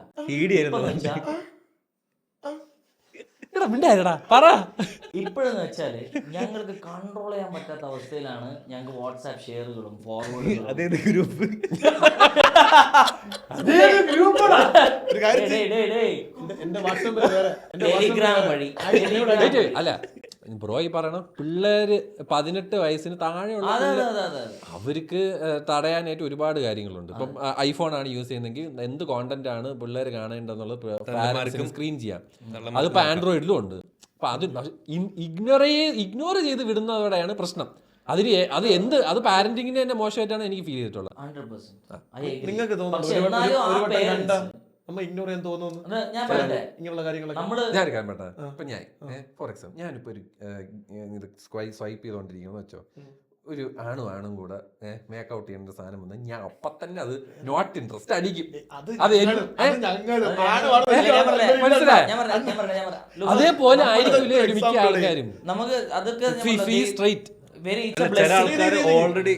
ഇപ്പോഴെന്ന് വെച്ചാല് ഞങ്ങൾക്ക് കൺട്രോൾ ചെയ്യാൻ പറ്റാത്ത അവസ്ഥയിലാണ് ഞങ്ങൾക്ക് വാട്സാപ്പ് ഷെയറുകളും ഫോർവേഡുകളും. അതേത് ഗ്രൂപ്പ്? ഒരു കാര്യം എന്റെ വാട്സാപ്പിൽ വേറെ ടെലിഗ്രാം വഴി അല്ല ബ്രോ ഈ പറയണം, പിള്ളേര് 18 വയസ്സിന് താഴെയുള്ള അവർക്ക് തടയാനായിട്ട് ഒരുപാട് കാര്യങ്ങളുണ്ട്. ഇപ്പം ഐഫോൺ ആണ് യൂസ് ചെയ്യുന്നതെങ്കിൽ എന്ത് കോണ്ടന്റ് ആണ് പിള്ളേർ കാണേണ്ടതെന്നുള്ളത് പാരന്റ്സിന് സ്ക്രീൻ ചെയ്യാം. അതിപ്പോ ആൻഡ്രോയിഡിലും ഉണ്ട്. അപ്പൊ അത് ഇഗ്നോർ ചെയ്ത് വിടുന്നതോടെയാണ് പ്രശ്നം. അത് പാരന്റിങ്ങിന്റെ തന്നെ മോശമായിട്ടാണ് എനിക്ക് ഫീൽ ചെയ്തിട്ടുള്ളത്. 100%. നിങ്ങൾക്ക് തോന്നുന്നു നമ്മ ഇഗ്നോർ ചെയ്യാൻ തോന്നുന്നു ഇങ്ങനെയുള്ള കാര്യങ്ങളൊക്കെ. ഞാൻ കാര്യം പറ്റാ. ഇപ്പൊ ഫോർ എക്സാമ്പിൾ ഞാനിപ്പോ ഒരു സ്വൈപ്പ് ചെയ്തോണ്ടിരിക്കുന്നു വെച്ചോ, ഒരു ആണും കൂടെ മേക്കൗട്ട് ചെയ്യേണ്ട സാധനം വന്ന് ഞാൻ അപ്പൊ തന്നെ അത് നോട്ട് ഇൻട്രസ്റ്റ് അടിക്കും. അതേപോലെ ആയിരിക്കില്ലേ ഒരു മിക്ക ആൾക്കാരും. നമുക്ക് അതൊക്കെ ചില ആൾക്കാർ ഓൾറെഡി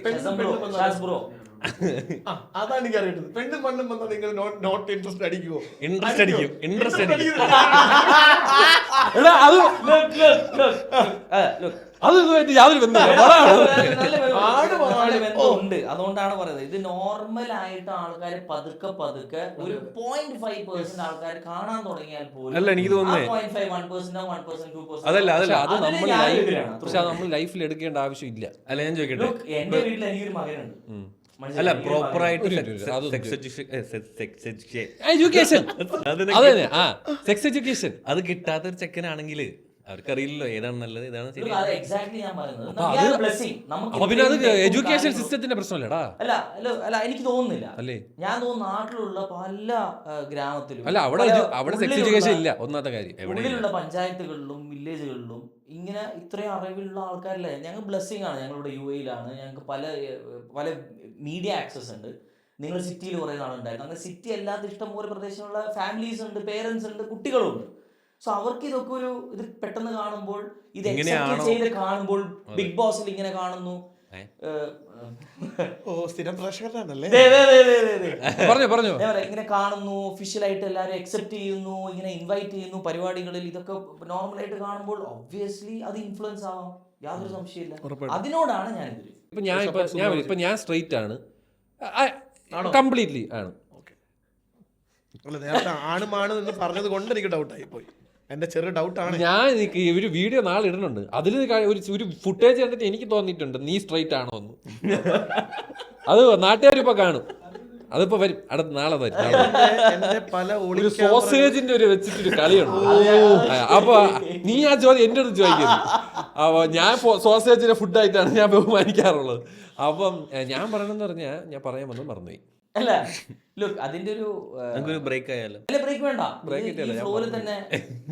അതാണ് എനിക്ക് അറിയേണ്ടത്. പെണ്ണും മണ്ണും വന്നാൽ നിങ്ങൾ നോട്ട് ഇൻട്രസ്റ്റ് അടിക്കുമോ? ഇൻട്രസ്റ്റ് അടിക്കും. അത് യാതൊരു ഉണ്ട്. അതുകൊണ്ടാണ് പറയുന്നത് ഇത് നോർമൽ ആയിട്ട് ആൾക്കാർ പതുക്കെ ഒരു 0.5% ആൾക്കാർ കാണാൻ തുടങ്ങിയാൽ പോലും. അല്ല, എനിക്ക് തോന്നുന്നേ 0.5%, അതല്ല അത് നമ്മൾ ലൈഫിൽ എടുക്കേണ്ട ആവശ്യമില്ല. അല്ല, ഞാൻ ചോദിക്കട്ടെ, എന്റെ വീട്ടിൽ എനിക്കൊരു മകനുണ്ട്. അല്ല പ്രോപ്പറായിട്ട് സെക്സ് എഡ്യൂക്കേഷൻ അത് കിട്ടാത്തൊരു ചെക്കനാണെങ്കിൽ അവർക്കറിയില്ലല്ലോ ഏതാണ് നല്ലത് ഏതാണ് ശരി. അപ്പൊ പിന്നെ അത് എഡ്യൂക്കേഷൻ സിസ്റ്റത്തിന്റെ പ്രശ്നമല്ലടാ. അല്ല എനിക്ക് തോന്നുന്നില്ല. അല്ലേ, ഞാൻ തോന്നുന്നു നാട്ടിലുള്ള പല ഗ്രാമത്തിലും അല്ല അവിടെ സെക്സ് എഡ്യൂക്കേഷൻ ഇല്ല. ഒന്നാമത്തെ കാര്യം ഉള്ളിലുള്ള പഞ്ചായത്തുകളിലും വില്ലേജുകളിലും ഇങ്ങനെ ഇത്രയും അറിവിലുള്ള ആൾക്കാരില്ല. ഞങ്ങൾ ബ്ലെസ്സിങ് ആണ്. ഞങ്ങളിവിടെ UAE-ലാണ്. ഞങ്ങൾക്ക് പല മീഡിയ ആക്സസ് ഉണ്ട്. നിങ്ങൾ സിറ്റിയിൽ കുറേ നാളുണ്ടായിരുന്നു. അങ്ങനെ സിറ്റി അല്ലാത്ത ഇഷ്ടംപോലെ പ്രദേശമുള്ള ഫാമിലീസ് ഉണ്ട്, പേരൻസ് ഉണ്ട്, കുട്ടികളും ഉണ്ട്. സോ അവർക്ക് ഇതൊക്കെ ഇത് പെട്ടെന്ന് കാണുമ്പോൾ ഇത് ചെയ്ത് കാണുമ്പോൾ ബിഗ് ബോസിൽ ഇങ്ങനെ കാണുന്നു. സ്ഥിരം പ്രേക്ഷകരാണല്ലേ പറഞ്ഞു ഇങ്ങനെ കാണുന്നു, ഒഫീഷ്യലായിട്ട് എല്ലാവരും അക്സെപ്റ്റ് ചെയ്യുന്നു, ഇങ്ങനെ ഇൻവൈറ്റ് ചെയ്യുന്നു പരിപാടികളിൽ. ഇതൊക്കെ നോർമലായിട്ട് കാണുമ്പോൾ ഒബ്വിയസ്ലി അത് ഇൻഫ്ലുവൻസ് ആവാം, യാതൊരു സംശയമില്ല. അതിനോടാണ് ഞാനിതിൽ ഇപ്പൊ ഞാൻ സ്ട്രെയിറ്റ് ആണ്, കംപ്ലീറ്റ്ലി ആണ്. നേരത്തെ ആണുമാണ് എന്ന് പറഞ്ഞത് കൊണ്ട് എനിക്ക് ഡൗട്ടായി പോയി. എന്റെ ചെറിയ ഡൗട്ടാണ്. ഞാൻ ഒരു വീഡിയോ നാളെ ഇടുന്നുണ്ട്. അതിൽ ഒരു ഫുട്ടേജ് കണ്ടിട്ട് എനിക്ക് തോന്നിയിട്ടുണ്ട് നീ സ്ട്രെയിറ്റ് ആണോ എന്ന്. അത് നാട്ടുകാരിപ്പോ കാണും. അതിപ്പോ വരും, അടുത്ത നാളെ വരും, നാളെ വരും. എന്റെ പല ഒരു സോസേജിന്റെ ഒരു വെച്ചിട്ടൊരു കളിയുണ്ട്. അപ്പൊ നീ ആ ചോദ്യം എന്റെ അടുത്ത് ചോദിക്കുന്നു. അപ്പൊ ഞാൻ സോസേജിന്റെ ഫുഡായിട്ടാണ് ഞാൻ ബഹുമാനിക്കാറുള്ളത്. അപ്പം ഞാൻ പറയണമെന്ന് പറഞ്ഞാൽ ഞാൻ പറയാൻ വന്നത് മറന്നുപോയി. അല്ല ലുക്ക് അതിന്റെ ഒരു നമുക്കൊരു ബ്രേക്ക് ആയാലോ? അല്ല ബ്രേക്ക് വേണ്ട, Break ഇട്ടില്ല, ഞാൻ ഫ്ലോയിൽ തന്നെ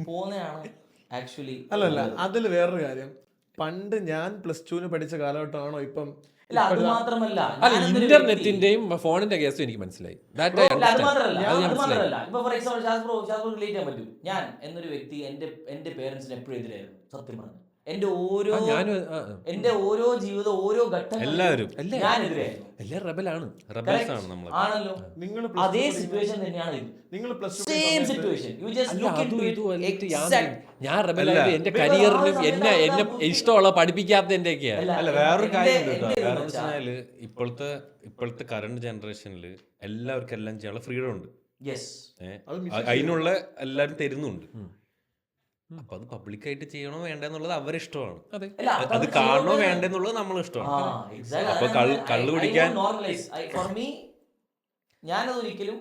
പോകുന്നതാണ് ആക്ച്വലി. അല്ലല്ല, അതിൽ വേറൊരു കാര്യം, പണ്ട് ഞാൻ +2 പഠിച്ച കാലഘട്ടമാണോ ഇപ്പം? അല്ല അത് മാത്രമല്ല, അല്ല, ഇന്റർനെറ്റിന്റെയും ഫോണിന്റെ കേസും എനിക്ക് മനസ്സിലായി. That I അത് understand. മാത്രമല്ല അത് ഞാൻ മനസ്സിലായി. ഇപ്പൊ ഫോർ എക്സാമ്പിൾ ശാസ്ത്ര റിലേറ്റ് ചെയ്യാൻ പറ്റും. ഞാൻ എന്നൊരു വ്യക്തി എന്റെ പേരൻസിന് എപ്പോഴും എതിരായിരുന്നു സത്യം പറഞ്ഞു. എന്റെ ഓരോ ഞാനും എന്റെ ഓരോ ജീവിതം ഓരോ ഘട്ടം എല്ലാവരും ഞാൻ എതിരായിരുന്നു. എല്ലാവരും റബലാണ്. റബൽസ് ആണ് നമ്മൾ. ആണല്ലോ, നിങ്ങൾ അതേ സിറ്റുവേഷൻ തന്നെയാണ് ഇത്. നിങ്ങൾ same situation. You just look into it exact. ഞാൻ റബലായത് എന്റെ കരിയറിനും എന്നെ ഇഷ്ടമുള്ള പഠിപ്പിക്കാത്തതിന്റെ ഒക്കെയാണ്. അല്ല വേറൊരു കാര്യം വേറെ വെച്ചാല് ഇപ്പോഴത്തെ കറണ്ട് ജനറേഷനിൽ എല്ലാവർക്കും എല്ലാം ചെയ്യാനുള്ള ഫ്രീഡം ഉണ്ട്. യെസ്, അതിനുള്ള എല്ലാവരും തരുന്നുണ്ട്. അപ്പൊ അത് പബ്ലിക്കായിട്ട് ചെയ്യണോ വേണ്ടെന്നുള്ളത് അവരെ ഇഷ്ടമാണ്. അത് കാണണോ വേണ്ടെന്നുള്ളത് നമ്മളെ ഇഷ്ടമാണ്. അപ്പൊ കള്ള് കുടിക്കാൻ ഫോർ മീ ഞാനതൊരിക്കലും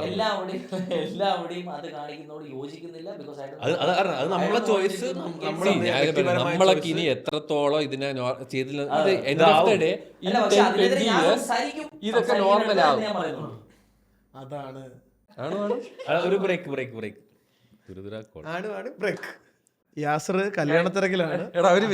എല്ലാവരുടെയും അത് കാണിക്കുന്നതോട് യോജിക്കുന്നില്ല. ബിക്കോസ് അത് നമ്മളെ ചോയ്സ്. നമ്മളൊക്കെ ഇനി എത്രത്തോളം ഇതിനെ ചെയ്തില്ല, ഇതൊക്കെ നോർമൽ ആവും. അതാണ് ഒരു ബ്രേക്ക് ബ്രേക്ക്. യാസർ കല്യാണത്തിരക്കിലാണ്. എടാ ഒരു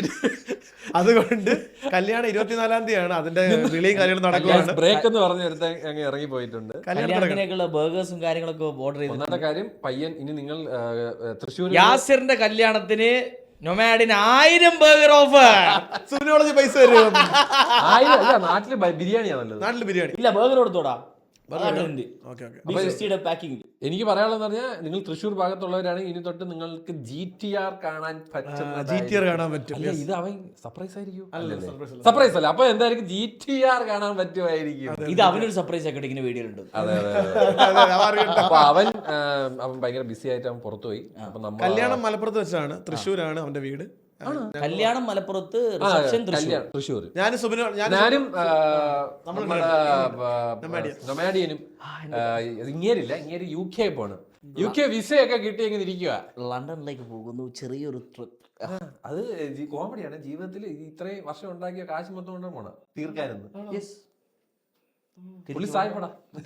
അതുകൊണ്ട് കല്യാണം 24-ാം തീയതിയാണ്. അതിന്റെ വിളിയും കാര്യങ്ങളും നടക്കുകയാണ്. ബ്രേക്ക് എന്ന് പറഞ്ഞെടുത്ത് അങ്ങ് ഇറങ്ങി പോയിട്ടുണ്ട്. കല്യാണത്തിനേക്കുള്ള ബർഗേഴ്സും കാര്യങ്ങളൊക്കെ ഓർഡർ ചെയ്തു. ഒന്നാമത്തെ കാര്യം പയ്യൻ ഇനി നിങ്ങൾ തൃശ്ശൂർ യാസിറിന്റെ കല്യാണത്തിന് നൊമാഡിന് 1000 ബർഗർ ഓഫർ. സുനോളജി പൈസ തരും. 1000 അല്ല, നാട്ടില് ബിരിയാണിയാ നല്ലത്. നാട്ടില് ബിരിയാണി ഇല്ല, ബർഗർ കൊടുത്തോടാ. എനിക്ക് പറയാനുള്ളത് പറഞ്ഞാൽ നിങ്ങൾ തൃശ്ശൂർ ഭാഗത്തുള്ളവരാണെങ്കിൽ ഇനി തൊട്ട് നിങ്ങൾക്ക് GTR കാണാൻ പറ്റും. അല്ല, ഇത് അവൻ സർപ്രൈസ് ആയിരിക്കും. സർപ്രൈസ് അല്ല, അപ്പൊ എന്തായിരിക്കും GTR കാണാൻ പറ്റുമായിരിക്കും. ഇത് അവനൊരു സർപ്രൈസ് ആക്കട്ടെ, ഇങ്ങനെ വീഡിയോ ഉണ്ട്. അതെ. അപ്പൊ അവൻ ഭയങ്കര ബിസി ആയിട്ട് അവൻ പുറത്തുപോയി. അപ്പൊ നമ്മൾ കല്യാണം മലപ്പുറത്ത് വെച്ചാണ്. തൃശ്ശൂരാണ് അവന്റെ വീട്. കല്യാണം മലപ്പുറത്ത്, റിസപ്ഷൻ തൃശ്ശൂർ. ഞാനും നൊമാഡിയനും ഇങ്ങേര് UK പോണ്. UK വിസയൊക്കെ കിട്ടി എങ്ങനെ ഇരിക്കുക. ലണ്ടനിലേക്ക് പോകുന്നു, ചെറിയൊരു ട്രിപ്പ്. അത് കോമഡിയാണ്. ജീവിതത്തിൽ ഇത്രയും വർഷം ഉണ്ടാക്കിയ കാശ് മൊത്തം കൊണ്ട് പോണ തീർക്കാനെന്ന്.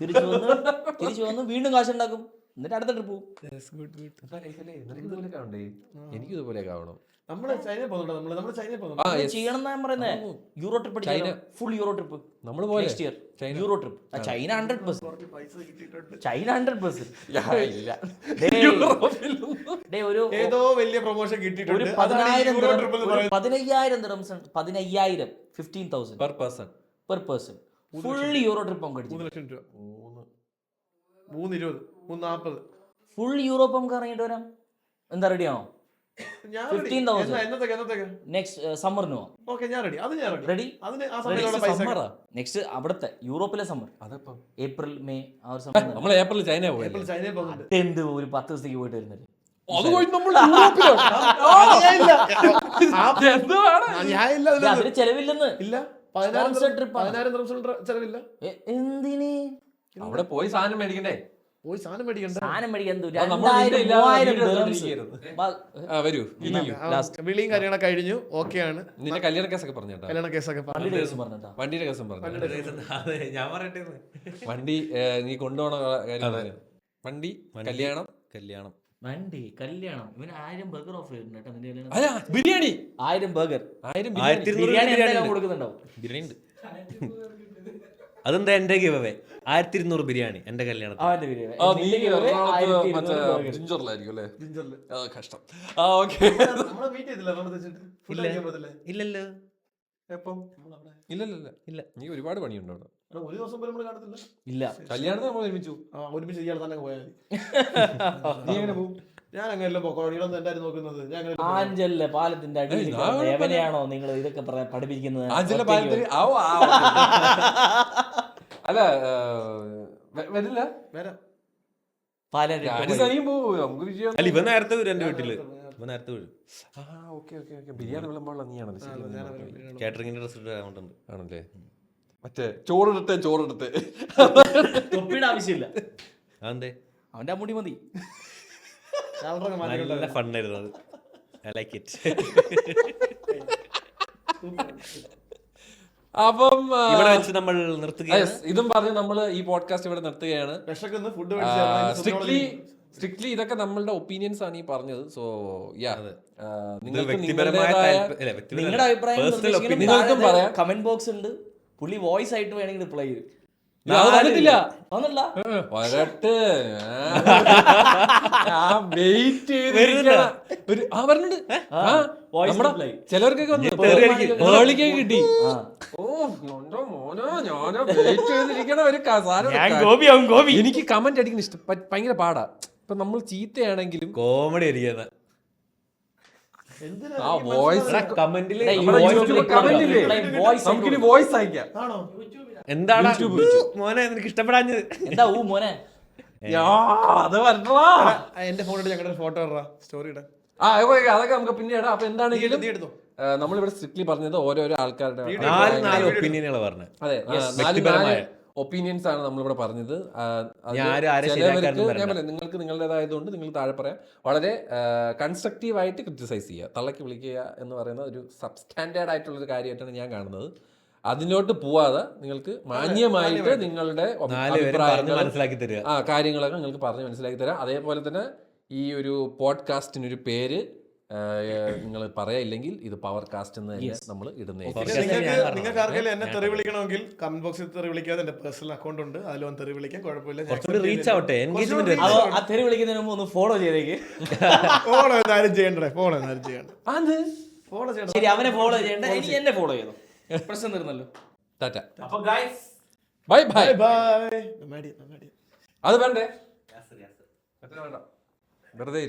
തിരിച്ചു വന്ന് വീണ്ടും കാശ് ഉണ്ടാക്കും, എന്നിട്ട് അടുത്ത ട്രിപ്പ് പോകും. എനിക്ക് ഇതുപോലെയൊക്കെ ആവണം. ചെയ്യണം ഞാൻ പറയുന്നത്. Euro trip, full euro trip നമ്മൾ പോലെ. Euro trip China 100%. ചൈന 100%. ഒരു ഏതോ വലിയ പ്രൊമോഷൻ കിട്ടിയിട്ടുണ്ട്. 15,000 15,000 per person full euro trip നമുക്ക് അടിച്ചു. 3 ലക്ഷം രൂപ, 320, 340 ഫുൾ യൂറോപ്പ് നമുക്ക് ഇറങ്ങിയിട്ട് വരാം. എന്താ റെഡിയാണോ? 15,000 നെക്സ്റ്റ് സമ്മറിന് റെഡി. നെക്സ്റ്റ് അവിടുത്തെ യൂറോപ്പിലെ സമ്മർ, ഏപ്രിൽ മെയ് ആ ഒരു സമയം. നമ്മൾ ഏപ്രിൽ ചൈന പോയി. എന്ത് ഒരു 10 ദിവസത്തേക്ക് പോയിട്ട് വരുന്നില്ല. അതിന് ചെലവില്ലെന്ന്. എന്തിന് അവിടെ പോയി സാധനം മേടിക്കണ്ടേ? സാധനം മേടിക്കണ്ട. വരൂ. വിളിയും കാര്യങ്ങളൊക്കെ കഴിഞ്ഞു. ഓക്കെയാണ്. നിന്റെ കല്യാണ കേസൊക്കെ പറഞ്ഞേട്ടാ. കല്യാണ കേസൊക്കെ വണ്ടിയുടെ കേസും പറഞ്ഞു. ഞാൻ പറയട്ടെ, വണ്ടി നീ കൊണ്ടുപോണ കാര്യം. വണ്ടി കല്യാണം വണ്ടി കല്യാണം. ഇവന് 1000 ബർഗർ ഓഫർ ചെയ്തിട്ടുണ്ട്. ബിരിയാണി 1000 ബർഗർ, 1200 ബിരിയാണി കൊടുക്കുന്നുണ്ടാവും. ബിരിയാണി ഉണ്ട്. അതെന്താ എന്റെ ഗിവ് അവേ? 1200 ബിരിയാണി എന്റെ കല്യാണത്തിന്. കഷ്ടം. ഇല്ലല്ലോ. ഇല്ല, നീ ഒരുപാട് പണിയുണ്ടോ അവിടെ? ഒരു ദിവസം പോലും നമ്മൾ കാണത്തില്ല. ഇല്ല, കല്യാണത്തിന് നമ്മൾ ഒരുമിച്ച് ഇയാൾ തന്നെ പോയാൽ നീ എങ്ങനെ പോകും? ഞാൻ അങ്ങനെയല്ലോ പോക്കോളൊന്നും എന്തായാലും നോക്കുന്നത്. ഞാൻ ആഞ്ചലിലെ പാലത്തിന്റെ അടിയിൽ എവനെയാണോ നിങ്ങൾ ഇതൊക്കെ പഠിപ്പിക്കുന്നത്? ആഞ്ചലിലെ പാലത്തിൽ അല്ല വരില്ല. അല്ല, ഇവ നേരത്തെ വരും എന്റെ വീട്ടില്. ഇവ നേരത്തെ വരും. ബിരിയാണി വിളമ്പാനുള്ള നീയാണല്ലോ കാറ്ററിംഗിന്റെ റെസിഡന്റ് ആണല്ലേ? മറ്റേ ചോറിടത്തെ തൊപ്പിയുടെ ആവശ്യമില്ല, അതെന്തേ? അവന്റെ അമ്മൂടി മതി. നല്ല ഫണ്ണായിരുന്നു അത്. I like it. അപ്പം ഇവിടെ വെച്ച് നമ്മൾ നിർത്തുകയാണ്. yes, ഇതും പറഞ്ഞ് നമ്മൾ ഈ പോഡ്കാസ്റ്റ് ഇവിടെ നിർത്തുകയാണ്. ഫുഡ് സ്ട്രിക്ട്ലി ഇതൊക്കെ നമ്മളുടെ ഒപ്പീനിയൻസ് ആണ് ഈ പറഞ്ഞത്. സോ യാ, നിങ്ങൾക്ക് വ്യക്തിപരമായ നിങ്ങളുടെ അഭിപ്രായം നിങ്ങൾക്കും പറയാം. കമന്റ് ബോക്സ് ഉണ്ട്, പുള്ളി വോയിസ് ആയിട്ട് വേണമെങ്കിൽ റിപ്ലൈ ചെയ്യും. അത് വന്നിട്ടില്ല, വന്നില്ല വരട്ടെ. വെയിറ്റ് ചെയ്ത് പറഞ്ഞിട്ട് ചിലർക്കൊക്കെ വന്ന് കിട്ടി. ഓ മോനോ ഞാനോ വെയിറ്റ് ചെയ്തിരിക്കണ ഒരു സാധനം. എനിക്ക് കമന്റ് അടിക്കുന്ന ഇഷ്ടം, ഭയങ്കര പാടാ. ഇപ്പൊ നമ്മൾ ചീത്തയാണെങ്കിലും കോമഡി അടിക്കുന്ന ആ വോയിസ് കമന്റില് നമുക്കിനി വോയിസ് അയക്കാം. എന്താണ് മോനെ നിനക്ക് ഇഷ്ടപ്പെടാഞ്ഞത്? എന്താ മോനെ അത് വരണ്ടാ. എന്റെ ഫോട്ടോ ഞങ്ങളുടെ ഫോട്ടോ സ്റ്റോറി ഇടാം. അതൊക്കെ നമുക്ക് പിന്നീട്. അപ്പൊ എന്താണെങ്കിലും നമ്മളിവിടെ സ്ട്രിക്ട്ലി പറഞ്ഞത് ഓരോരോ ആൾക്കാരുടെ നാല് ഒപ്പീനിയനുകൾ പറഞ്ഞു. അതെ, നാല് ഒപ്പീനിയൻസ് ആണ് നമ്മളിവിടെ പറഞ്ഞത്. ചിലവർക്ക് നിങ്ങൾക്ക് നിങ്ങളുടേതായതുകൊണ്ട് നിങ്ങൾ താഴെ പറയാം. വളരെ കൺസ്ട്രക്റ്റീവ് ആയിട്ട് ക്രിറ്റിസൈസ് ചെയ്യുക, തള്ളക്കി വിളിക്കുക എന്ന് പറയുന്ന ഒരു സബ്സ്റ്റാൻഡേർഡ് ആയിട്ടുള്ളൊരു കാര്യമായിട്ടാണ് ഞാൻ കാണുന്നത്. അതിലോട്ട് പോവാതെ നിങ്ങൾക്ക് മാന്യമായിട്ട് നിങ്ങളുടെ മനസ്സിലാക്കി തരിക, കാര്യങ്ങളൊക്കെ നിങ്ങൾക്ക് പറഞ്ഞ് മനസ്സിലാക്കി തരാം. അതേപോലെ തന്നെ ഈ ഒരു പോഡ്കാസ്റ്റിനൊരു പേര് നിങ്ങൾ പറയാനില്ലെങ്കിൽ ഇത് പവർ കാസ്റ്റ് എന്ന് തന്നെ നമ്മൾ ഇടുന്നേ. നിങ്ങൾക്ക് ആർക്കെങ്കിലും എന്നെ തെറി വിളിക്കണമെങ്കിൽ കമന്റ് ബോക്സിൽ തെറി വിളിക്കാതെ എന്റെ പേഴ്സണൽ അക്കൗണ്ട് ഉണ്ട്, അതിലൊന്നും തെറി വിളിക്കാം, കുഴപ്പമില്ല. റീച്ച് ആവട്ടെ, എൻഗേജ്മെന്റ്. തെറി വിളിക്കുന്നതിന് മുമ്പ് ഒന്ന് ഫോളോ ചെയ്തേക്ക്. ഫോളോ എന്നാലും ചെയ്യണ്ടേ, ഫോളോ എന്നാലും ചെയ്യണ്ട, ഫോളോ ചെയ്യണം. ശരി, അവനെ ഫോളോ ചെയ്യണ്ട, എനിക്ക് എന്നെ ഫോളോ ചെയ്തു. പ്രശ്നം തീർന്നല്ലോ. ടാറ്റ, അപ്പൊ ഗൈസ് ബൈ ബൈ. ബൈ. അത് വേണ്ടേ, വെറുതെ